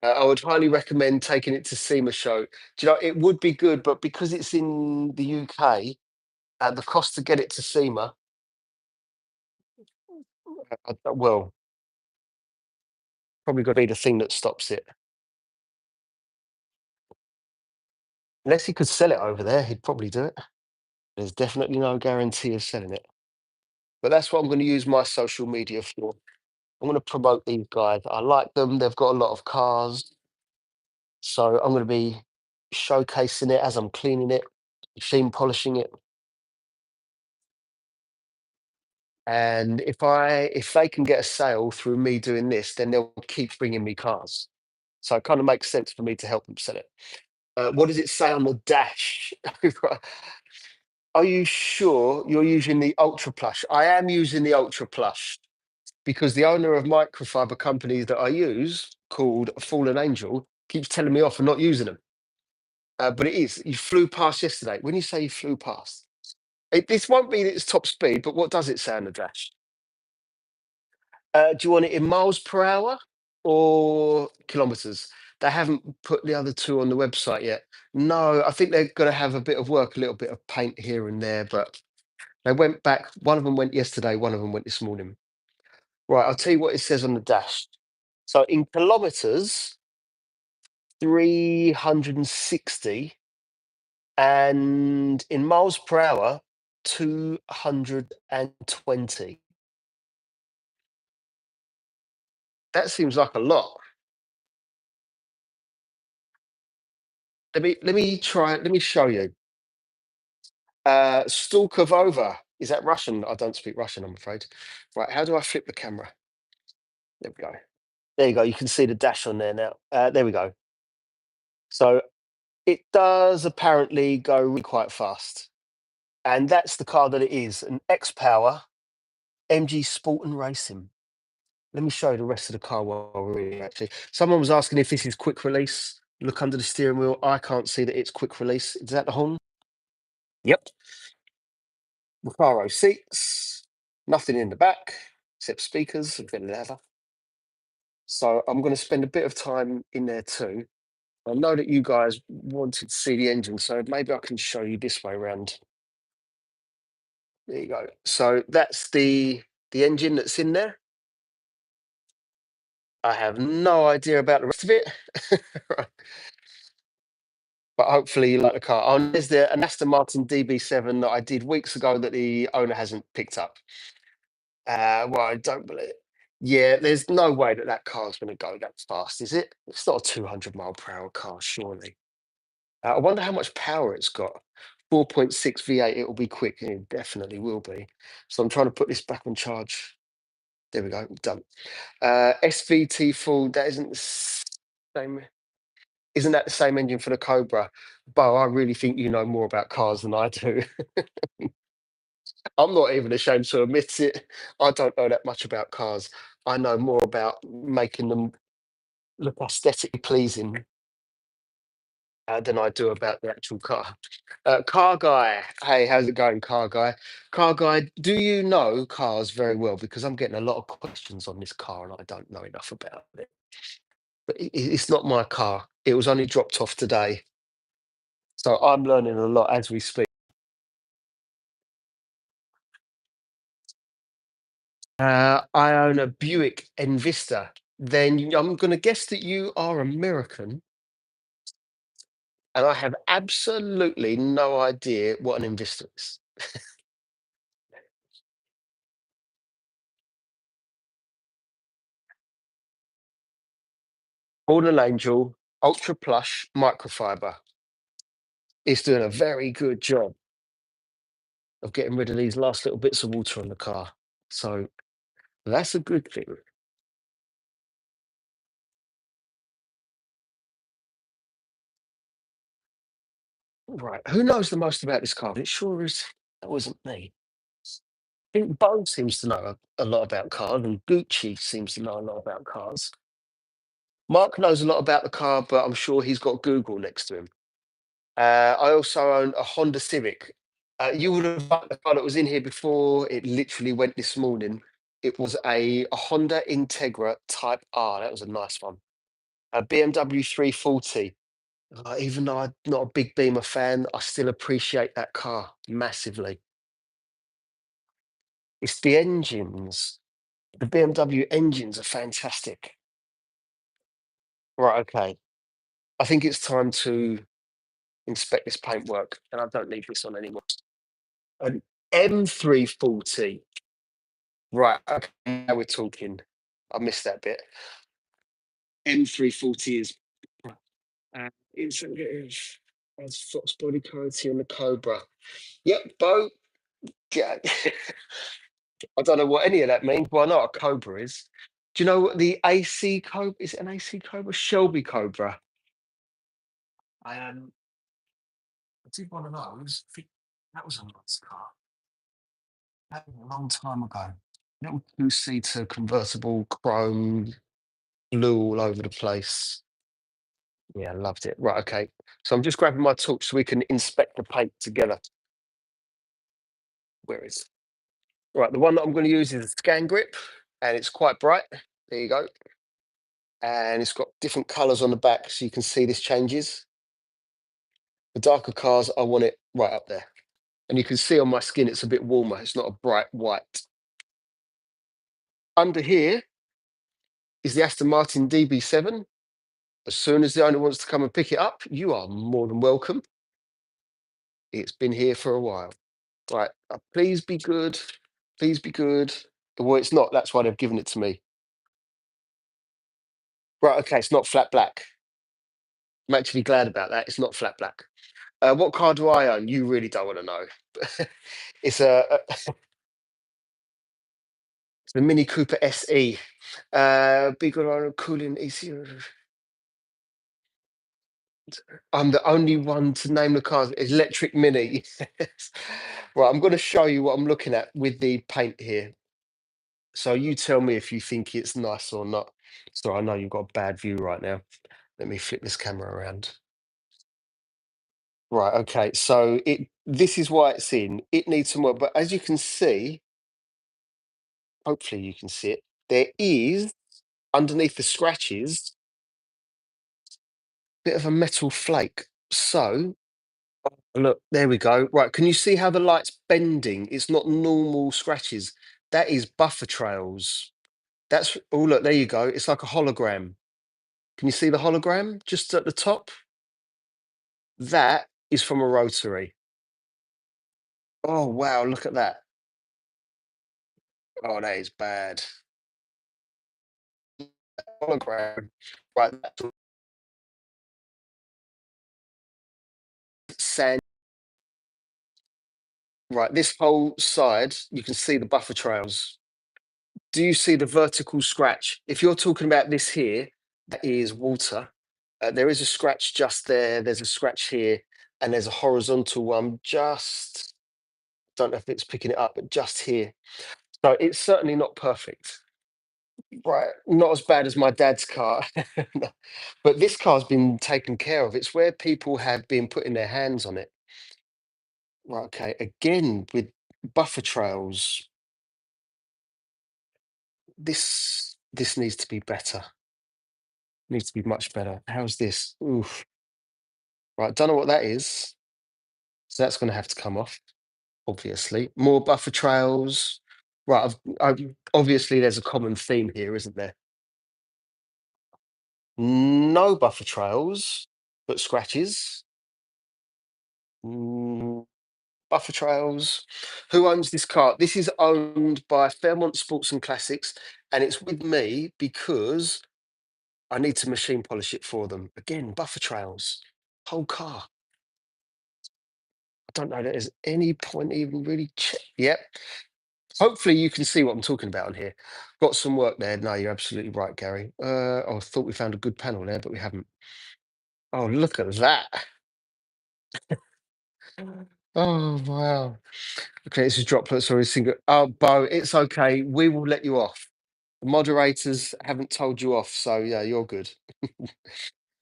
I would highly recommend taking it to SEMA show. Do you know it would be good, but because it's in the UK, the cost to get it to SEMA, well, probably got to be the thing that stops it. Unless he could sell it over there, he'd probably do it. There's definitely no guarantee of selling it. But that's what I'm going to use my social media for. I'm going to promote these guys. I like them. They've got a lot of cars. So I'm going to be showcasing it as I'm cleaning it, machine polishing it. And if they can get a sale through me doing this, then they'll keep bringing me cars. So it kind of makes sense for me to help them sell it. What does it say on the dash? Are you sure you're using the Ultra Plush? I am using the Ultra Plush because the owner of microfiber companies that I use, called Fallen Angel, keeps telling me off for not using them. But it is. You flew past yesterday. When you say you flew past, this won't be its top speed, but what does it say on the dash? Do you want it in miles per hour or kilometers? They haven't put the other two on the website yet. No, I think they're going to have a bit of work, a little bit of paint here and there, but they went back. One of them went yesterday, one of them went this morning. Right, I'll tell you what it says on the dash. So in kilometers, 360, and in miles per hour, 220. That seems like a lot. Let me try. Let me show you. Stalkovova. Is that Russian? I don't speak Russian, I'm afraid. Right, how do I flip the camera? There we go. There you go. You can see the dash on there now. There we go. So it does apparently go really quite fast. And that's the car that it is, an X-Power MG Sport and Racing. Let me show you the rest of the car while we're here, actually. Someone was asking if this is quick release. Look under the steering wheel. I can't see that it's quick release. Is that the horn? Yep. Recaro seats. Nothing in the back except speakers, a bit of leather. So I'm going to spend a bit of time in there too. I know that you guys wanted to see the engine, so maybe I can show you this way around. There you go. So that's the engine that's in there. I have no idea about the rest of it. Right. But hopefully you like the car. Oh, and there's an Aston Martin DB7 that I did weeks ago that the owner hasn't picked up. Well, I don't believe it. Yeah, there's no way that that car's going to go that fast, is it? It's not a 200-mile-per-hour car, surely. I wonder how much power it's got. 4.6 V8, it will be quick. It definitely will be. So I'm trying to put this back on charge. There we go, done. SVT full, that isn't the same. Isn't that the same engine for the Cobra? Bo, I really think you know more about cars than I do. I'm not even ashamed to admit it. I don't know that much about cars. I know more about making them look aesthetically pleasing than I do about the actual car. Car guy, hey, how's it going, car guy? Car guy, do you know cars very well? Because I'm getting a lot of questions on this car and I don't know enough about it. But it's not my car. It was only dropped off today. So I'm learning a lot as we speak. I own a Buick Envista. Then I'm going to guess that you are American, and I have absolutely no idea what an Envista is. Fallen Angel Ultra Plush Microfiber is doing a very good job of getting rid of these last little bits of water on the car. So that's a good thing. Right. Who knows the most about this car? It sure is. That wasn't me. I think Bo seems to know a lot about cars, and Gucci seems to know a lot about cars. Mark knows a lot about the car, but I'm sure he's got Google next to him. I also own a Honda Civic. You would have liked the car that was in here before it literally went this morning. It was a Honda Integra Type R. That was a nice one. A BMW 340. Even though I'm not a big Beamer fan, I still appreciate that car massively. It's the engines. The BMW engines are fantastic. Right, okay. I think it's time to inspect this paintwork, and I don't need this on anymore. An M340. Right, okay, now we're talking. I missed that bit. M340 is insulative as Fox body quality on the Cobra. Yep, Bo. Yeah. I don't know what any of that means. Well, I know what a Cobra is. Do you know what the AC Cobra is? It an AC Cobra? Shelby Cobra. I did one of those. I think that was a nice car. That was a long time ago. Little two-seater convertible, chrome, blue all over the place. Yeah, I loved it. Right, okay. So I'm just grabbing my torch so we can inspect the paint together. Where is it? Right, the one that I'm going to use is a scan grip, and it's quite bright. There you go. And it's got different colours on the back, so you can see this changes. The darker cars, I want it right up there. And you can see on my skin, it's a bit warmer. It's not a bright white. Under here is the Aston Martin DB7. As soon as the owner wants to come and pick it up, you are more than welcome. It's been here for a while. Right, please be good. Please be good. Well, it's not. That's why they've given it to me. Right, okay, it's not flat black. I'm actually glad about that. It's not flat black. What car do I own? You really don't want to know. It's a The Mini Cooper SE. Big on cooling ECU. I'm the only one to name the car electric Mini. Yes. Right, I'm going to show you what I'm looking at with the paint here. So you tell me if you think it's nice or not. So I know you've got a bad view right now. Let me flip this camera around. Right, okay. So this is why it's in. It needs some work, but as you can see, hopefully you can see it. There is underneath the scratches bit of a metal flake. So look, there we go. Right, can you see how the light's bending? It's not normal scratches. That is buffer trails. That's oh look, there you go. It's like a hologram. Can you see the hologram just at the top? That is from a rotary. Oh wow, look at that. Oh, that is bad. Hologram. Right, that's sand. Right, this whole side, you can see the buffer trails. Do you see the vertical scratch? If you're talking about this here, that is water. There is a scratch just there. There's a scratch here, and there's a horizontal one just, don't know if it's picking it up, but just here. So it's certainly not perfect. Right, not as bad as my dad's car. No. But this car's been taken care of. It's where people have been putting their hands on it. Right, okay, again with buffer trails, this needs to be better. Needs to be much better. How's this? Oof. Right, don't know what that is. So that's going to have to come off, obviously. More buffer trails. Right, obviously there's a common theme here, isn't there? No buffer trails, but scratches. Mm, buffer trails. Who owns this car? This is owned by Fairmont Sports and Classics, and it's with me because I need to machine polish it for them. Again, buffer trails. Whole car. I don't know that there's any point even really. Yep. Hopefully you can see what I'm talking about on here. Got some work there. No, you're absolutely right, Gary. I thought we found a good panel there, but we haven't. Oh, look at that. Oh, wow. Okay, this is droplets or a single. Oh, Bo, it's okay. We will let you off. The moderators haven't told you off, so yeah, you're good.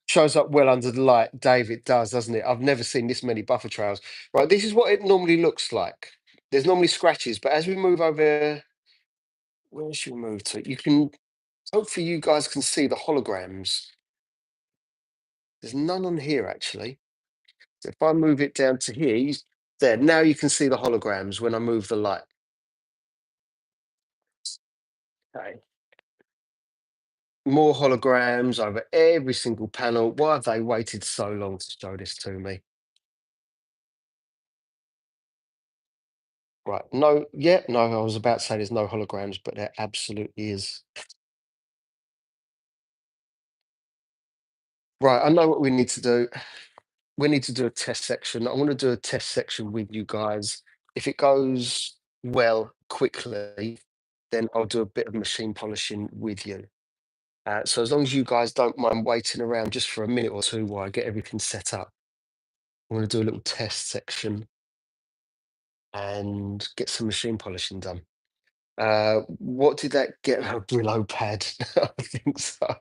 Shows up well under the light. Dave, it does, doesn't it? I've never seen this many buffer trails. Right, this is what it normally looks like. There's normally scratches, but as we move over, where should we move to? You can, hopefully you guys can see the holograms. There's none on here actually. So if I move it down to here, there, now you can see the holograms when I move the light. Okay. More holograms over every single panel. Why have they waited so long to show this to me? Right, no, yeah, no, I was about to say there's no holograms, but there absolutely is. Right, I know what we need to do. We need to do a test section. I want to do a test section with you guys. If it goes well quickly, then I'll do a bit of machine polishing with you. So as long as you guys don't mind waiting around just for a minute or two while I get everything set up, I'm going to do a little test section and get some machine polishing done. What did that get? A Brillo pad, I think so.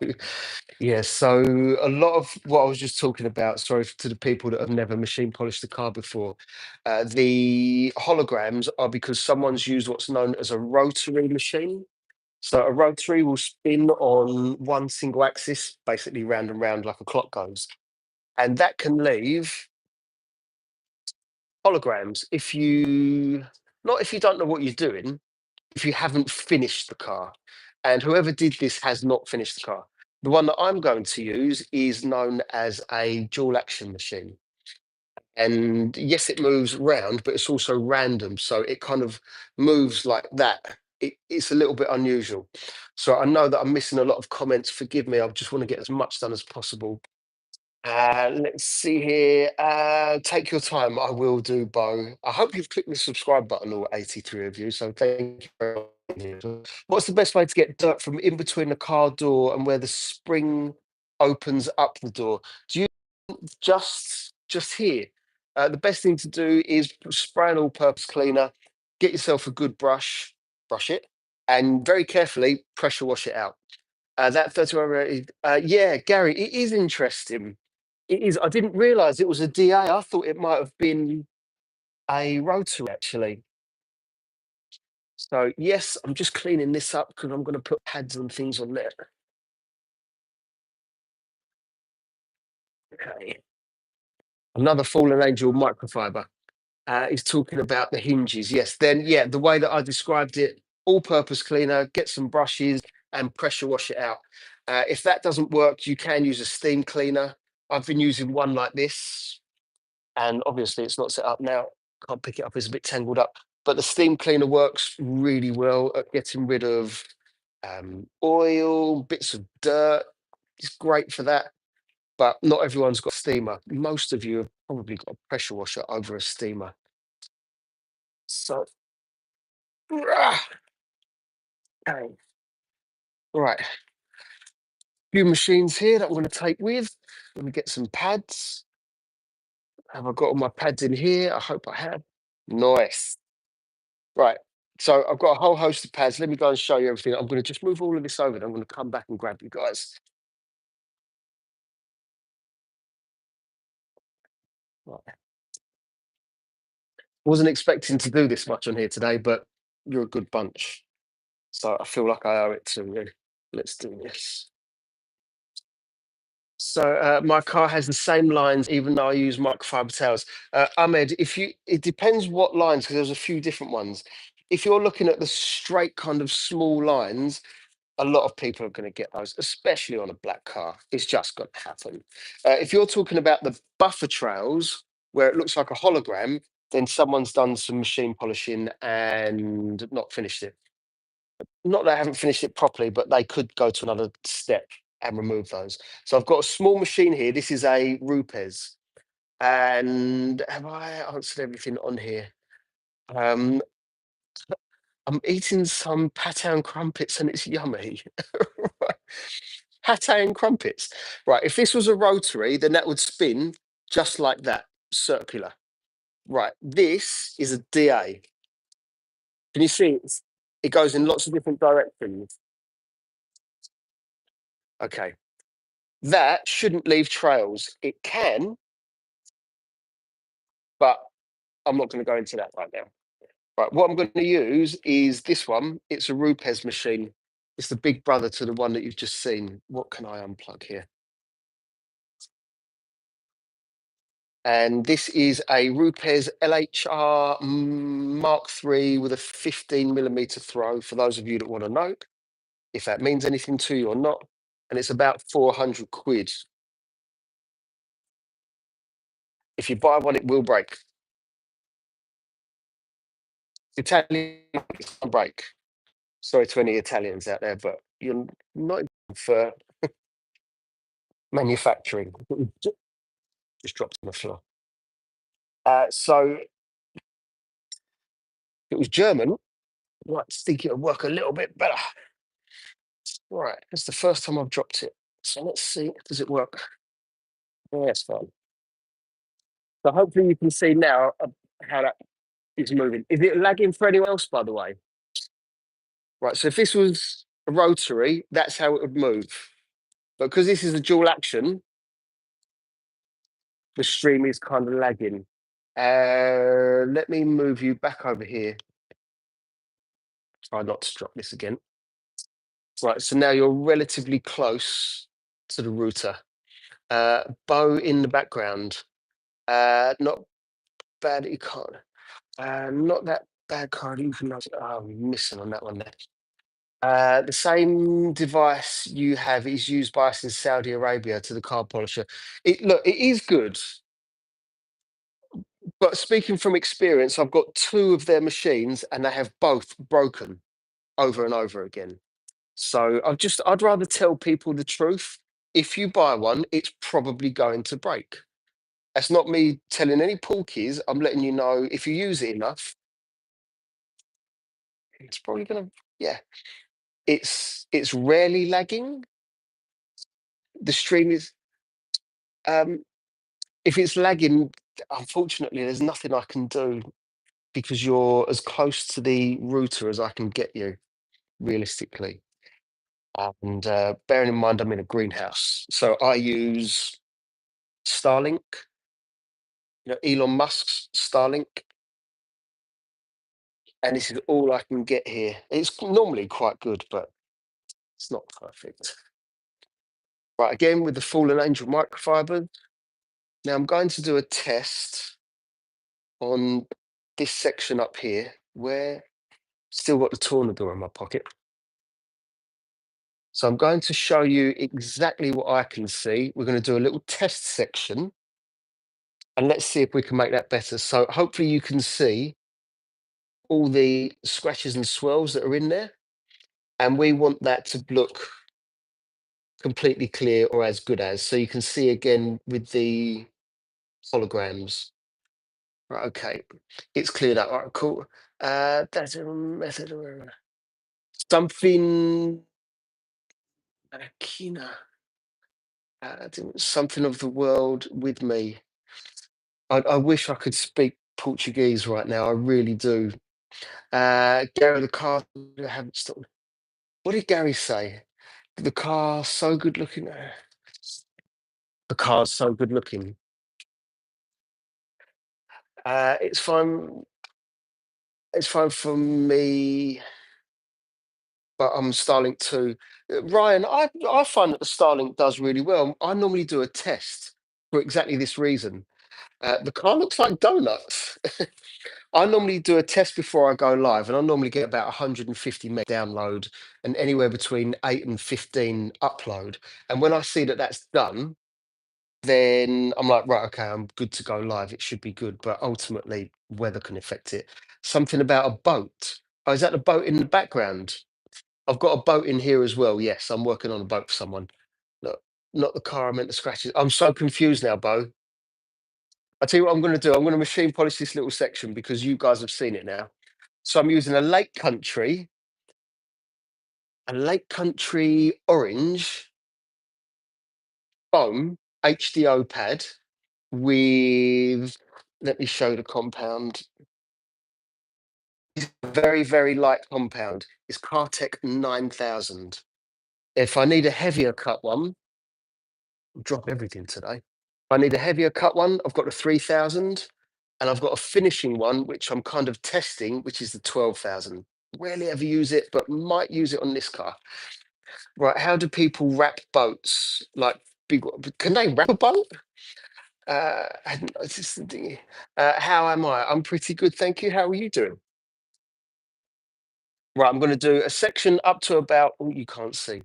Yeah, so a lot of what I was just talking about, sorry to the people that have never machine polished a car before, the holograms are because someone's used what's known as a rotary machine. So a rotary will spin on one single axis, basically round and round like a clock goes. And that can leave holograms if you, not if you don't know what you're doing, if you haven't finished the car. And whoever did this has not finished the car. The one that I'm going to use is known as a dual action machine. And yes, it moves round, but it's also random. So it kind of moves like that. It's a little bit unusual. So I know that I'm missing a lot of comments. Forgive me. I just want to get as much done as possible. Let's see here. Take your time. I will do, Bo. I hope you've clicked the subscribe button, all 83 of you. So thank you very much. What's the best way to get dirt from in between the car door and where the spring opens up the door? Do you just here? The best thing to do is spray an all-purpose cleaner, get yourself a good brush, brush it, and very carefully pressure wash it out. That 31 rated, yeah, Gary, it is interesting. It is. I didn't realise it was a DA. I thought it might have been a rotary actually. So yes, I'm just cleaning this up because I'm going to put pads and things on there. Okay. Another fallen angel microfiber. Is talking about the hinges. Yes. Then yeah, the way that I described it, all-purpose cleaner, get some brushes and pressure wash it out. If that doesn't work, you can use a steam cleaner. I've been using one like this, and obviously it's not set up now. Can't pick it up; it's a bit tangled up. But the steam cleaner works really well at getting rid of oil, bits of dirt. It's great for that. But not everyone's got a steamer. Most of you have probably got a pressure washer over a steamer. So, ah, okay. Right, few machines here that I'm going to take with. Let me get some pads. Have I got all my pads in here? I hope I have. Nice. Right. So I've got a whole host of pads. Let me go and show you everything. I'm going to just move all of this over. And I'm going to come back and grab you guys. Right. Wasn't expecting to do this much on here today, but you're a good bunch. So I feel like I owe it to you. Let's do this. So my car has the same lines, even though I use microfiber towels. Ahmed, if you, it depends what lines, because there's a few different ones. If you're looking at the straight kind of small lines, a lot of people are going to get those, especially on a black car. It's just going to happen. If you're talking about the buffer trails, where it looks like a hologram, then someone's done some machine polishing and not finished it. Not that I haven't finished it properly, but they could go to another step and remove those. So I've got a small machine here. This is a Rupes. And have I answered everything on here? Um, I'm eating some pate and crumpets and it's yummy. Pate and crumpets. Right. If this was a rotary, then that would spin just like that, circular. Right. This is a DA. Can you see it goes in lots of different directions? Okay. That shouldn't leave trails. It can, but I'm not going to go into that right now. Right, what I'm going to use is this one. It's a Rupes machine. It's the big brother to the one that you've just seen. What can I unplug here? And this is a Rupes LHR Mark III with a 15mm throw, for those of you that want to know if that means anything to you or not. And it's about 400 quid. If you buy one, it will break. Italian it's not break. Sorry to any Italians out there, but you're not for manufacturing. Just dropped on the floor. So it was German. Right, think it'll work a little bit better. Right, that's the first time I've dropped it. So let's see, does it work? Yeah, it's fine. So hopefully you can see now how that is moving. Is it lagging for anyone else, by the way? Right, so if this was a rotary, that's how it would move. But because this is a dual action, the stream is kind of lagging. Let me move you back over here. Try not to drop this again. Right, so now you're relatively close to the router. Bow in the background. Not bad. You can't. Not that bad card. You can. Oh, I'm missing on that one there. The same device you have is used by us in Saudi Arabia to the card polisher. Look, it is good, but speaking from experience, I've got two of their machines and they have both broken over and over again. So I'd rather tell people the truth. If you buy one, it's probably going to break. That's not me telling any porkies. I'm letting you know if you use it enough. It's probably gonna, yeah. It's rarely lagging. The stream is, um, if it's lagging, unfortunately, there's nothing I can do because you're as close to the router as I can get you, realistically. And bearing in mind, I'm in a greenhouse, so I use Starlink. You know, Elon Musk's Starlink, and this is all I can get here. It's normally quite good, but it's not perfect. Right, again with the Fallen Angel microfibers. Now I'm going to do a test on this section up here where still got the Tornador in my pocket. So I'm going to show you exactly what I can see. We're going to do a little test section and let's see if we can make that better. So hopefully you can see all the scratches and swirls that are in there. And we want that to look completely clear or as good as. So you can see again with the holograms. Right, okay. It's cleared up. All right, cool. That's a method of something Akina. Something of the world with me. I wish I could speak Portuguese right now. I really do. Gary the car I haven't stopped. What did Gary say? The car's so good looking. The car's so good looking. It's fine. It's fine for me, but I'm Starlink 2. Ryan, I find that the Starlink does really well. I normally do a test for exactly this reason. The car looks like donuts. I normally do a test before I go live, and I normally get about 150 meg download and anywhere between 8 and 15 upload. And when I see that that's done, then I'm like, right, okay, I'm good to go live. It should be good. But ultimately, weather can affect it. Something about a boat. Oh, is that the boat in the background? I've got a boat in here as well. Yes, I'm working on a boat for someone. No, not the car I meant to scratch it. I'm so confused now, Bo. I tell you what I'm going to do. I'm going to machine polish this little section because you guys have seen it now. So I'm using a Lake Country orange foam HDO pad with, let me show the compound. It's a very, very light compound. It's Cartec 9000. If I need a heavier cut one, I'll drop everything today. If I need a heavier cut one, I've got the 3000 and I've got a finishing one, which I'm kind of testing, which is the 12,000. Rarely ever use it, but might use it on this car. Right, how do people wrap boats? Like big, can they wrap a boat? It's just the thing. How am I? I'm pretty good, thank you. How are you doing? Right, I'm going to do a section up to about, oh, you can't see.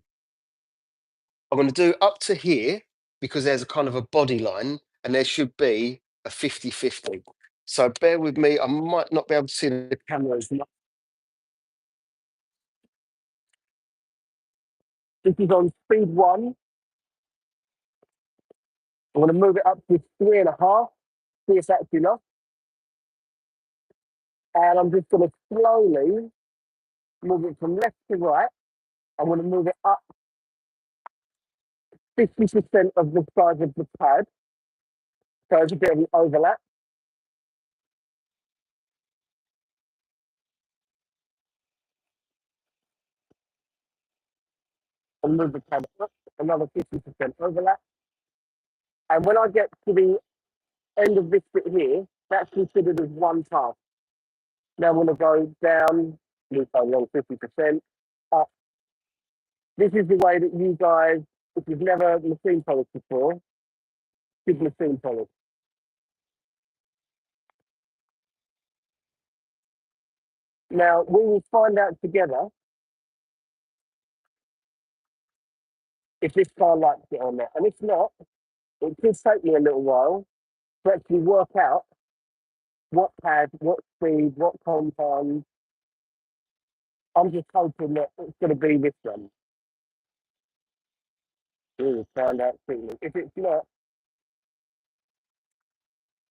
I'm going to do up to here because there's a kind of a body line and there should be a 50-50. So bear with me. I might not be able to see the cameras. This is on speed one. I'm going to move it up to 3.5. See if that's enough. And I'm just going to slowly move it from left to right. I'm going to move it up 50% of the size of the pad. So there's a bit of an overlap. And move the pad up, another 50% overlap. And when I get to the end of this bit here, that's considered as one pass. Now I'm going to go down, move along 50%, up. This is the way that you guys, if you've never machine polished before, should machine polish. Now we will find out together if this car likes it or not. And if not, it could take me a little while to actually work out what pad, what speed, what compound. I'm just hoping that it's going to be this one. We'll find out soon. If it's not,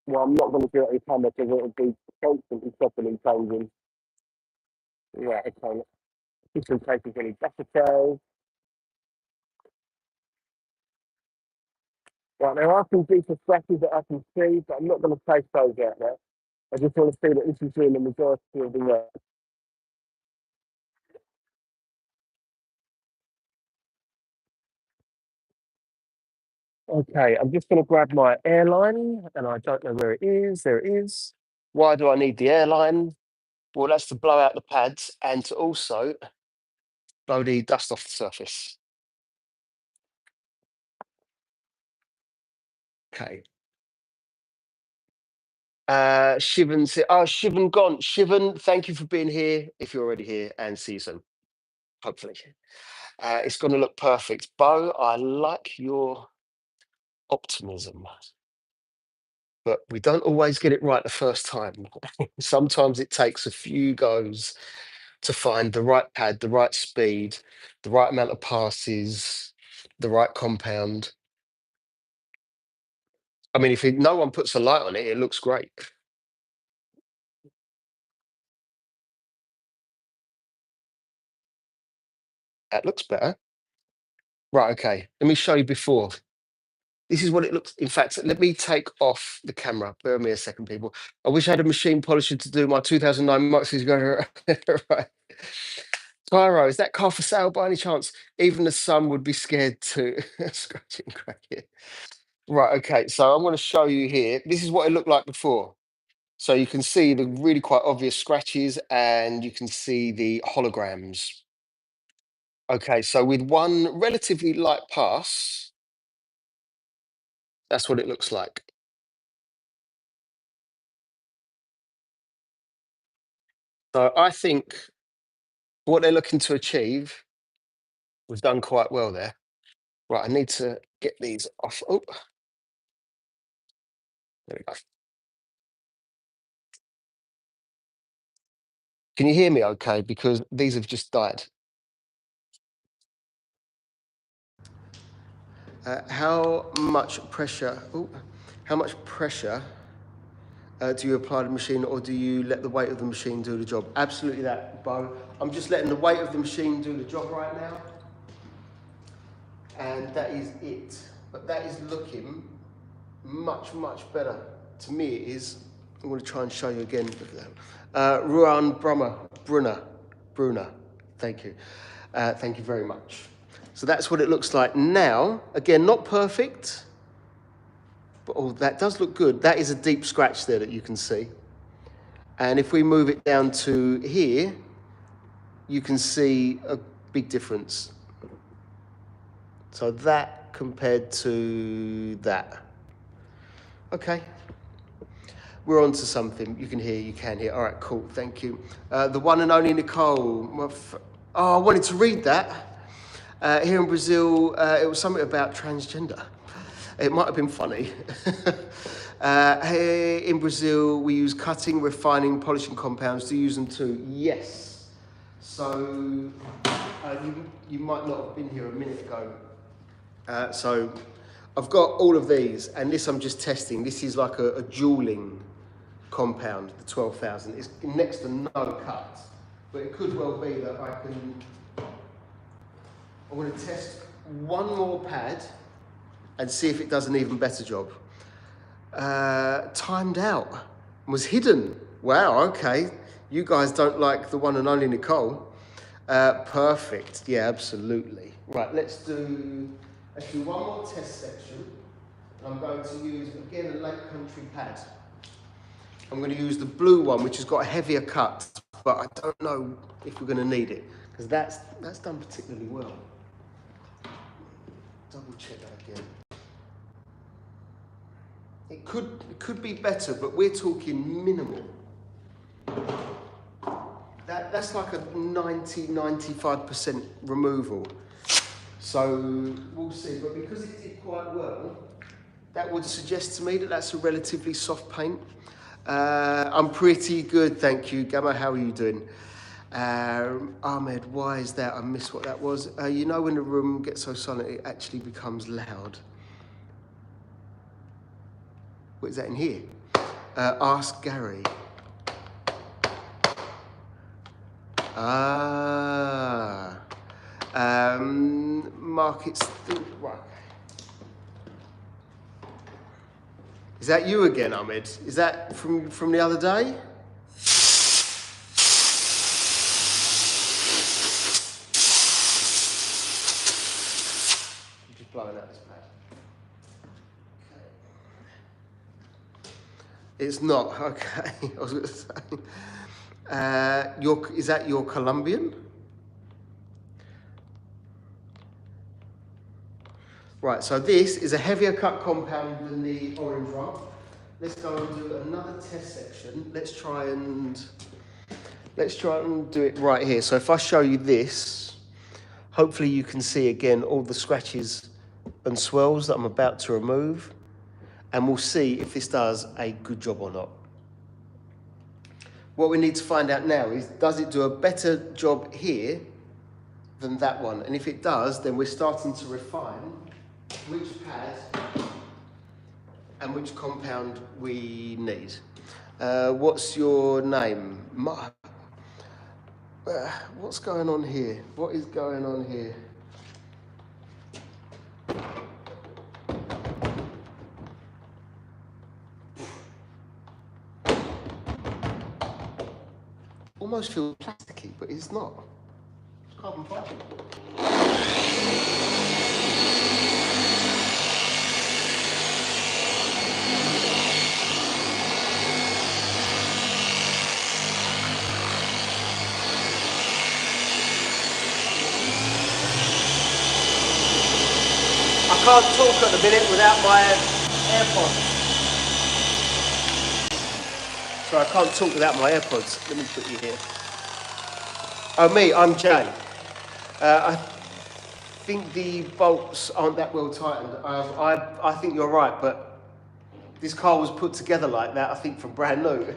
well, I'm not going to do it any time because it'll be constantly stopping and changing. Yeah, okay. Just in case there's any better cells. Right, there are some deeper scratches that I can see, but I'm not going to place those out there. I just want to see that this is doing the majority of the work. Okay, I'm just going to grab my airline, and I don't know where it is. There it is. Why do I need the airline? Well, that's to blow out the pads and to also blow the dust off the surface. Okay. Shivan gone. Shivan, thank you for being here. If you're already here, and see you soon, hopefully. It's going to look perfect. Bo, I like your optimism, but we don't always get it right the first time. Sometimes it takes a few goes to find the right pad, the right speed, the right amount of passes, the right compound. I mean, if no one puts a light on it, it looks great. That looks better. Right, okay. Let me show you before. This is what it looks. In fact, let me take off the camera. Bear with me a second, people. I wish I had a machine polisher to do my 2009 Maxis go right. Tyro, is that car for sale by any chance? Even the sun would be scared to scratch it and crack it. Right, okay. So I'm going to show you here. This is what it looked like before. So you can see the really quite obvious scratches and you can see the holograms. Okay, so with one relatively light pass, that's what it looks like. So I think what they're looking to achieve was done quite well there. Right, I need to get these off. Oh, there we go. Can you hear me okay? Because these have just died. How much pressure? Oh, how much pressure do you apply to the machine, or do you let the weight of the machine do the job? Absolutely that, Bo. I'm just letting the weight of the machine do the job right now, and that is it. But that is looking much, much better. To me, it is. I'm going to try and show you again. Look at that. Ruan Brunner. Thank you. Thank you very much. So that's what it looks like now. Again, not perfect, but oh, that does look good. That is a deep scratch there that you can see. And if we move it down to here, you can see a big difference. So that compared to that. Okay. We're on to something. You can hear. All right, cool. Thank you. The one and only Nicole. Oh, I wanted to read that. Here in Brazil, it was something about transgender. It might have been funny. Here in Brazil, we use cutting, refining, polishing compounds. Do you use them too? Yes. So you might not have been here a minute ago. So I've got all of these, and this I'm just testing. This is like a dueling compound, the 12,000. It's next to no cut, but it could well be that I'm going to test one more pad and see if it does an even better job. Timed out, was hidden. Wow, okay. You guys don't like the one and only Nicole. Perfect, yeah, absolutely. Right, let's do one more test section. I'm going to use, again, a Lake Country pad. I'm going to use the blue one, which has got a heavier cut, but I don't know if we're going to need it, because that's done particularly well. Double check that again. It could be better, but we're talking minimal. That's like a 95% removal. So we'll see, but because it did quite well, that would suggest to me that that's a relatively soft paint. I'm pretty good, thank you. Gamma, how are you doing? Ahmed, why is that? I missed what that was. You know when the room gets so silent, it actually becomes loud. What is that in here? Ask Gary. Ah. Markets. Right. Is that you again, Ahmed? Is that from the other day? I'm just blowing out this pad. It's not, okay. I was going to say. Is that your Colombian? Right, so this is a heavier cut compound than the orange one. Let's go and do another test section. Let's try and do it right here. So if I show you this, hopefully you can see again all the scratches and swells that I'm about to remove, and we'll see if this does a good job or not. What we need to find out now is, does it do a better job here than that one? And if it does, then we're starting to refine which pad and which compound we need. What's your name? What's going on here? What is going on here? Almost feels plasticky, but it's not. It's carbon fibre. I can't talk at the minute without my AirPods. So I can't talk without my AirPods. Let me put you here. Oh, me, I'm Jay. I think the bolts aren't that well tightened. I think you're right, but this car was put together like that, I think, from brand new.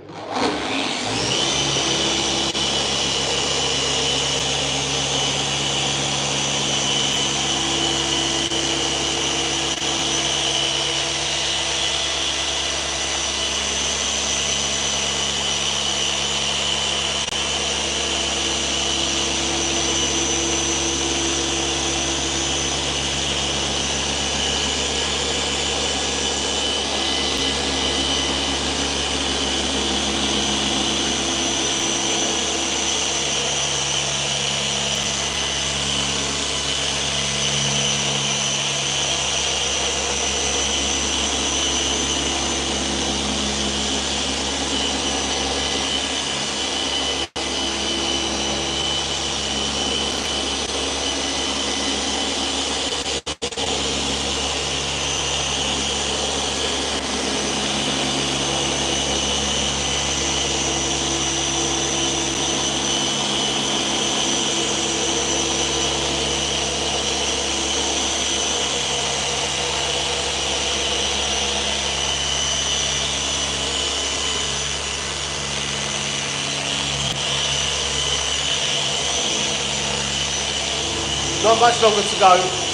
Not much longer to go.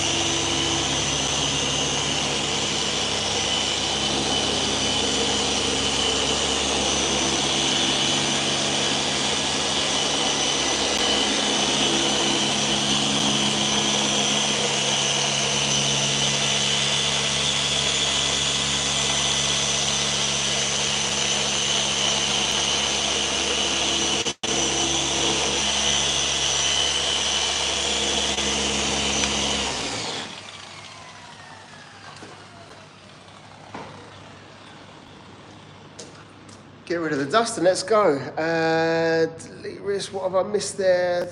Get rid of the dust and let's go. Delete wrist, what have I missed there?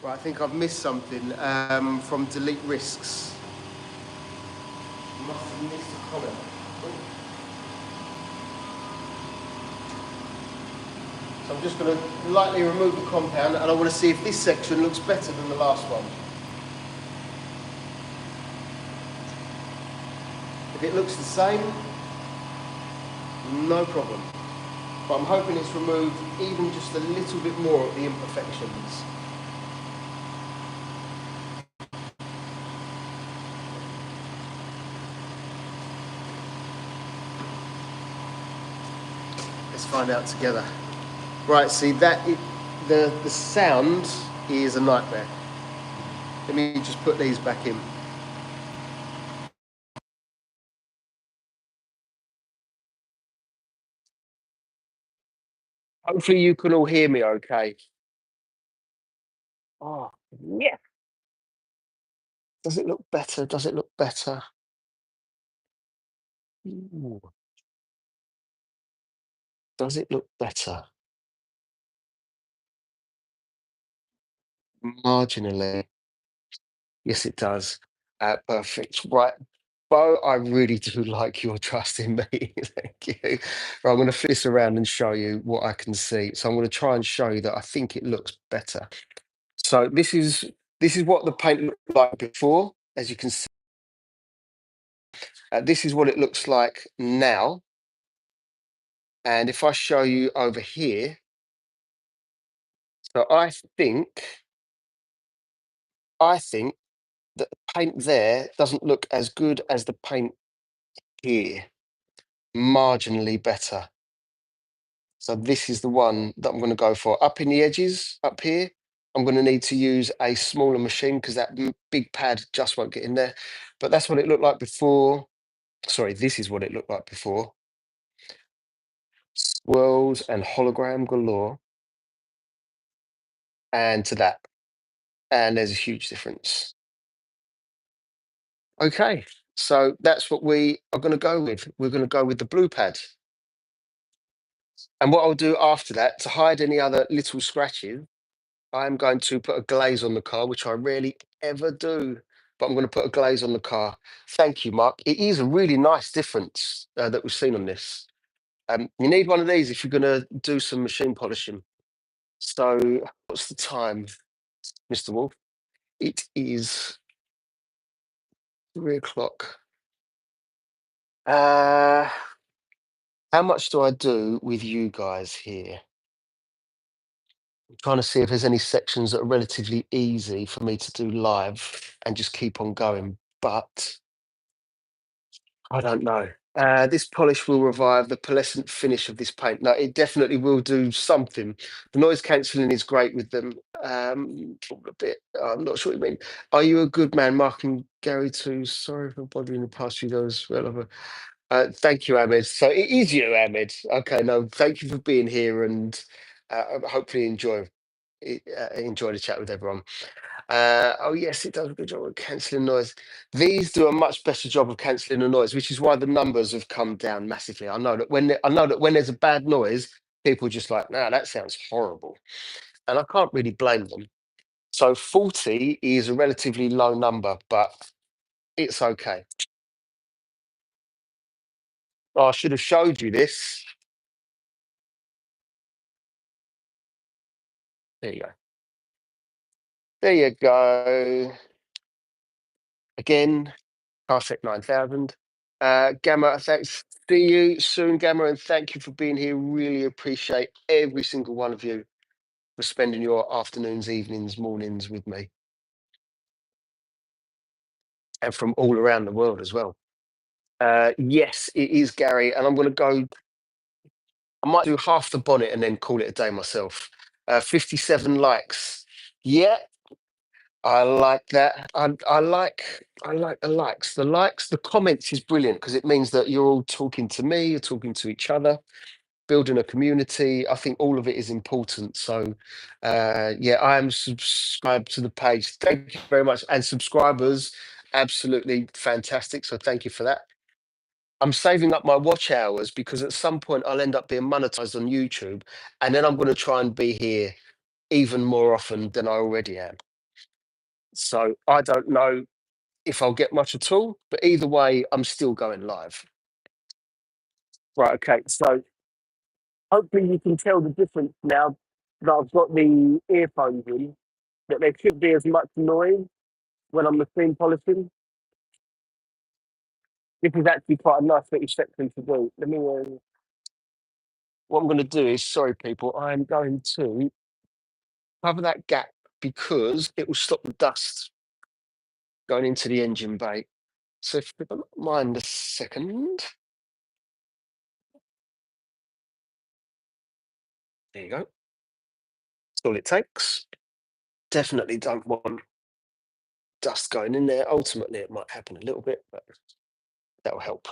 Right, I think I've missed something from delete risks. Must have missed a comment. So I'm just going to lightly remove the compound, and I want to see if this section looks better than the last one. If it looks the same, no problem. But I'm hoping it's removed even just a little bit more of the imperfections. Let's find out together. Right, see the sound is a nightmare. Let me just put these back in. Hopefully you can all hear me okay. Oh, yeah. Does it look better? Does it look better? Ooh. Does it look better? Marginally. Yes, it does. Perfect. Right. Bo, I really do like your trust in me. Thank you. Right, I'm going to flip this around and show you what I can see. So I'm going to try and show you that I think it looks better. So this is what the paint looked like before, as you can see. This is what it looks like now. And if I show you over here, so I think that the paint there doesn't look as good as the paint here, marginally better. So this is the one that I'm going to go for. Up in the edges, up here, I'm going to need to use a smaller machine because that big pad just won't get in there. But that's what it looked like before. Sorry, this is what it looked like before. Swirls and hologram galore. And to that. And there's a huge difference. Okay, so that's what we are going to go with. We're going to go with the blue pad. And what I'll do after that, to hide any other little scratches, I'm going to put a glaze on the car, which I rarely ever do, but I'm going to put a glaze on the car. Thank you, Mark. It is a really nice difference that we've seen on this. You need one of these if you're going to do some machine polishing. So what's the time, Mr. Wolf? It is 3 o'clock. How much do I do with you guys here? I'm trying to see if there's any sections that are relatively easy for me to do live and just keep on going, but I don't know. This polish will revive the pearlescent finish of this paint. No, it definitely will do something. The noise cancelling is great with them. A bit. I'm not sure what you mean. Are you a good man, Mark and Gary? Too. Sorry for bothering the past few days. Thank you, Ahmed. So it is you, Ahmed. Okay, no, thank you for being here, and hopefully enjoy the chat with everyone. Oh yes, it does a good job of cancelling noise. These do a much better job of cancelling the noise, which is why the numbers have come down massively. I know that when there's a bad noise, people are just like, "No, that sounds horrible," and I can't really blame them. So 40 is a relatively low number, but it's okay. Oh, I should have showed you this. There you go. There you go. Again, Parsec 9000. Gamma, thanks. See you soon, Gamma, and thank you for being here. Really appreciate every single one of you for spending your afternoons, evenings, mornings with me, and from all around the world as well. Yes, it is Gary, and I'm going to go. I might do half the bonnet and then call it a day myself. 57 likes. Yeah, I like that. I like the likes. The likes, the comments is brilliant because it means that you're all talking to me, you're talking to each other, building a community. I think all of it is important. So yeah, I am subscribed to the page. Thank you very much. And subscribers, absolutely fantastic. So thank you for that. I'm saving up my watch hours because at some point I'll end up being monetized on YouTube, and then I'm going to try and be here even more often than I already am. So I don't know if I'll get much at all, but either way, I'm still going live. Right, okay. So hopefully you can tell the difference now that I've got the earphones in, that there should be as much noise when I'm machine polishing. This is actually quite a nice little section to do. What I'm going to do is, sorry people, I'm going to cover that gap because it will stop the dust going into the engine bay. So if you don't mind a second. There you go. That's all it takes. Definitely don't want dust going in there. Ultimately, it might happen a little bit, but that'll help.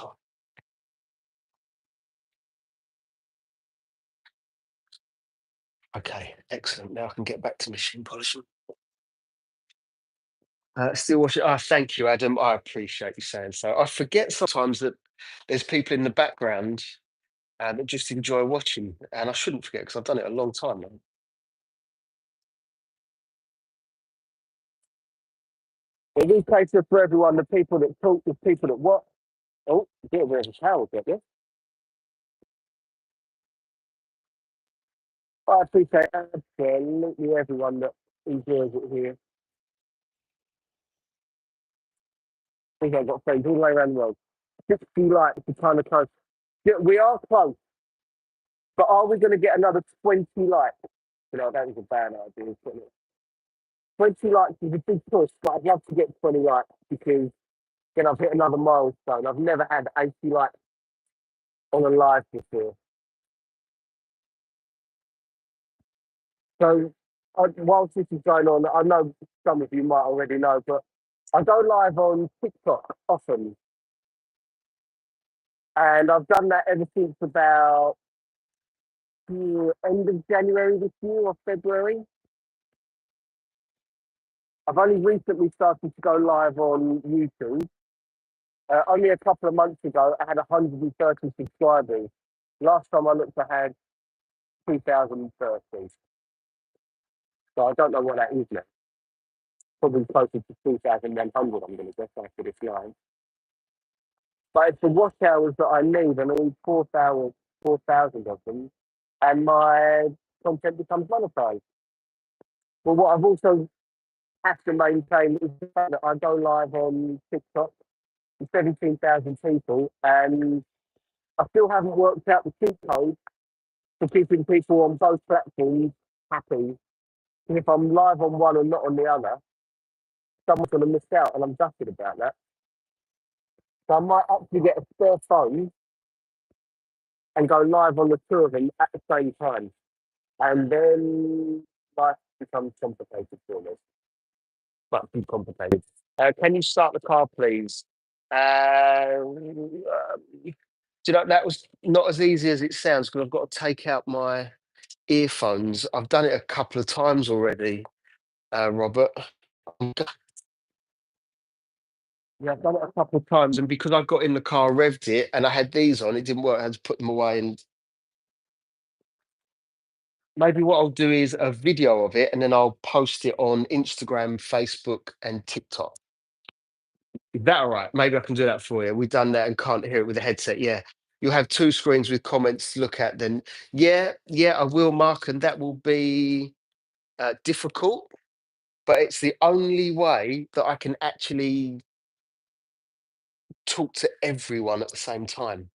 Okay, excellent. Now I can get back to machine polishing. Still watching. Thank you, Adam. I appreciate you saying so. I forget sometimes that there's people in the background that just enjoy watching, and I shouldn't forget because I've done it a long time now. In these cases, for everyone, the people that talk, the people that what? Oh, get rid of the towel, get you? I appreciate absolutely everyone that enjoys it here. I think I've got friends all the way around the world. 60 likes to kind of close. Yeah, we are close, but are we going to get another 20 likes? You know, that was a bad idea. 20 likes is a big push, but I'd love to get 20 likes because then I've hit another milestone. I've never had 80 likes on a live before. So whilst this is going on, I know some of you might already know, but I go live on TikTok often. And I've done that ever since about end of January this year or February. I've only recently started to go live on YouTube. Only a couple of months ago, I had 130 subscribers. Last time I looked, I had 2,030. So I don't know what that is now. Probably closer to 2,100, I'm going to guess after this line. But it's the watch hours that I need, and I need 4,000 of them, and my content becomes monetized. But what I've also have to maintain is the fact that I go live on TikTok to 17,000 people, and I still haven't worked out the cheat code for keeping people on both platforms happy. And if I'm live on one and not on the other, someone's going to miss out, and I'm gutted about that. So I might actually get a spare phone and go live on the two of them at the same time. And then life becomes complicated for me. But too complicated. Can you start the car, please? Do you know, that was not as easy as it sounds because I've got to take out my earphones. I've done it a couple of times already, Robert. Yeah, I've done it a couple of times, and because I got in the car, revved it, and I had these on, it didn't work. I had to put them away. And maybe what I'll do is a video of it, and then I'll post it on Instagram, Facebook, and TikTok. Is that all right? Maybe I can do that for you. We've done that and can't hear it with the headset. Yeah. You'll have two screens with comments to look at then. Yeah, I will, Mark, and that will be difficult, but it's the only way that I can actually talk to everyone at the same time.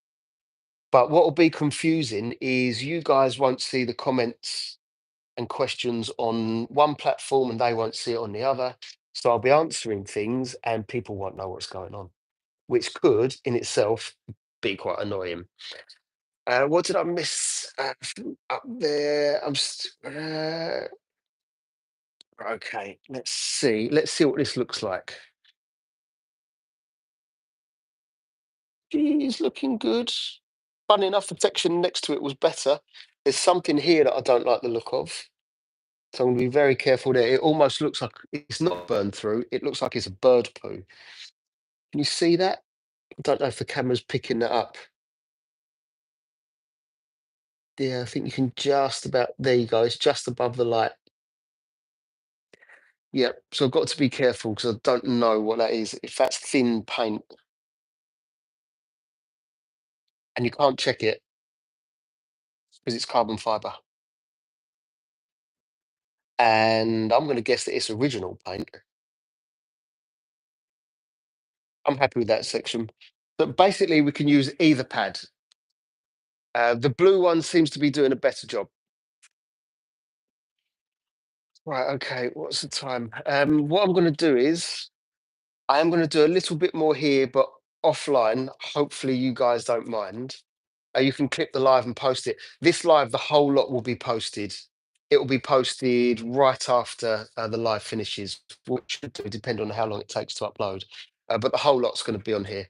But what will be confusing is you guys won't see the comments and questions on one platform and they won't see it on the other. So I'll be answering things and people won't know what's going on, which could in itself be quite annoying. What did I miss up there? Okay. Let's see. Let's see what this looks like. She's looking good. Funny enough, the section next to it was better. There's something here that I don't like the look of. So I'm going to be very careful there. It almost looks like it's not burned through. It looks like it's a bird poo. Can you see that? I don't know if the camera's picking that up. Yeah, I think you can just about, there you go. It's just above the light. Yeah, so I've got to be careful because I don't know what that is. If that's thin paint and you can't check it because it's carbon fiber. And I'm going to guess that it's original paint. I'm happy with that section. But basically, we can use either pad. The blue one seems to be doing a better job. Right, okay, what's the time? What I'm going to do is I am going to do a little bit more here, but offline. Hopefully, you guys don't mind. You can clip the live and post it. This live, the whole lot will be posted. It will be posted right after the live finishes, which should do, depend on how long it takes to upload. But the whole lot's going to be on here.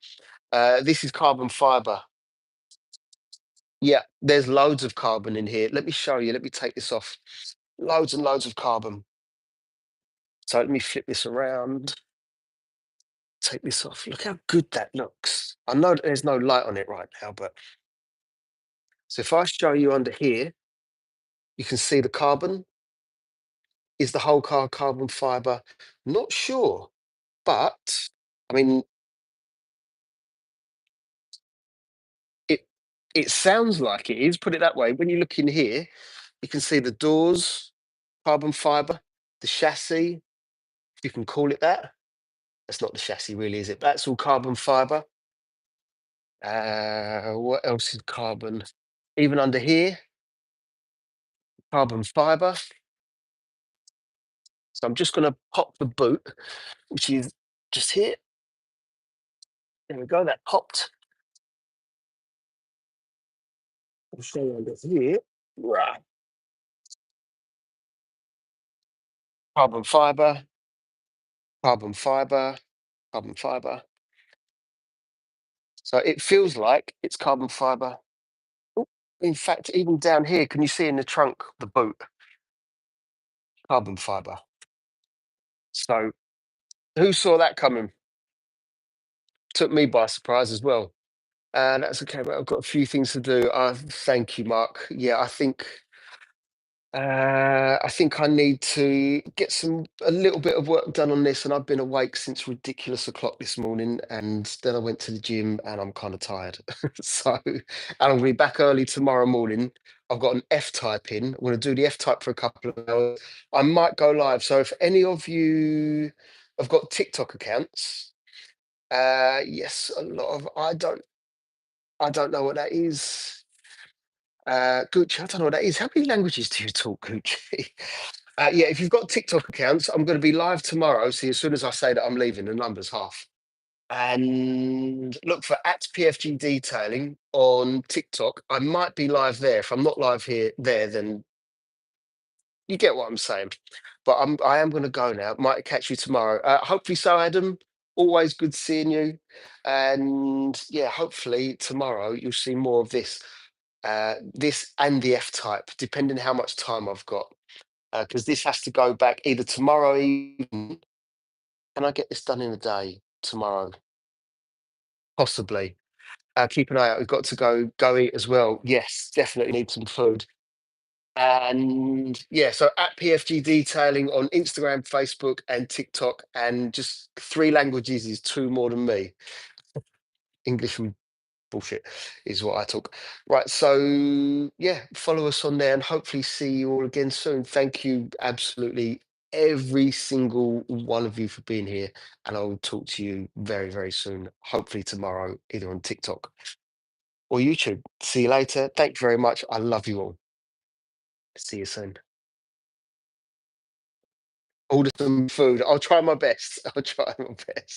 This is carbon fiber. Yeah, there's loads of carbon in here. Let me show you. Let me take this off. Loads and loads of carbon. So let me flip this around. Take this off. Look how good that looks. I know that there's no light on it right now, but so if I show you under here, you can see the carbon. Is the whole car carbon fiber? Not sure, but I mean, it it sounds like it is. Put it that way. When you look in here, you can see the doors, carbon fiber, the chassis, if you can call it that. That's not the chassis, really, is it? That's all carbon fiber. What else is carbon? Even under here, carbon fiber. So I'm just going to pop the boot, which is just here. There we go. That popped. I'll show you under here. Right. Carbon fiber, carbon fiber, carbon fiber. So it feels like it's carbon fiber. Oh, in fact, even down here, can you see in the trunk, the boot? Carbon fiber. So who saw that coming? Took me by surprise as well. And that's okay, but I've got a few things to do. Thank you, Mark. Yeah, I think I need to get a little bit of work done on this, and I've been awake since ridiculous o'clock this morning, and then I went to the gym, and I'm kind of tired. So, and I'm going to be back early tomorrow morning. I've got an F type in. I'm going to do the F type for a couple of hours. I might go live. So, if any of you have got TikTok accounts, yes, a lot of I don't know what that is. Gucci, I don't know what that is. How many languages do you talk, Gucci? Yeah, if you've got TikTok accounts, I'm going to be live tomorrow. See, as soon as I say that I'm leaving, the number's half. And look for @PFG Detailing on TikTok. I might be live there. If I'm not live there, then you get what I'm saying. But I am going to go now. Might catch you tomorrow. Hopefully so, Adam. Always good seeing you. And yeah, hopefully tomorrow you'll see more of this. This and the F type, depending how much time I've got, because this has to go back either tomorrow evening. Can I get this done in a day tomorrow? Possibly. Keep an eye out. We've got to go eat as well. Yes, definitely need some food. And yeah, so @PFG Detailing on Instagram, Facebook, and TikTok, and just 3 languages is 2 more than me. English and bullshit is what I talk. Right. So yeah, follow us on there and hopefully see you all again soon. Thank you, absolutely every single one of you for being here. And I will talk to you very, very soon. Hopefully tomorrow, either on TikTok or YouTube. See you later. Thank you very much. I love you all. See you soon. Order some food. I'll try my best. I'll try my best.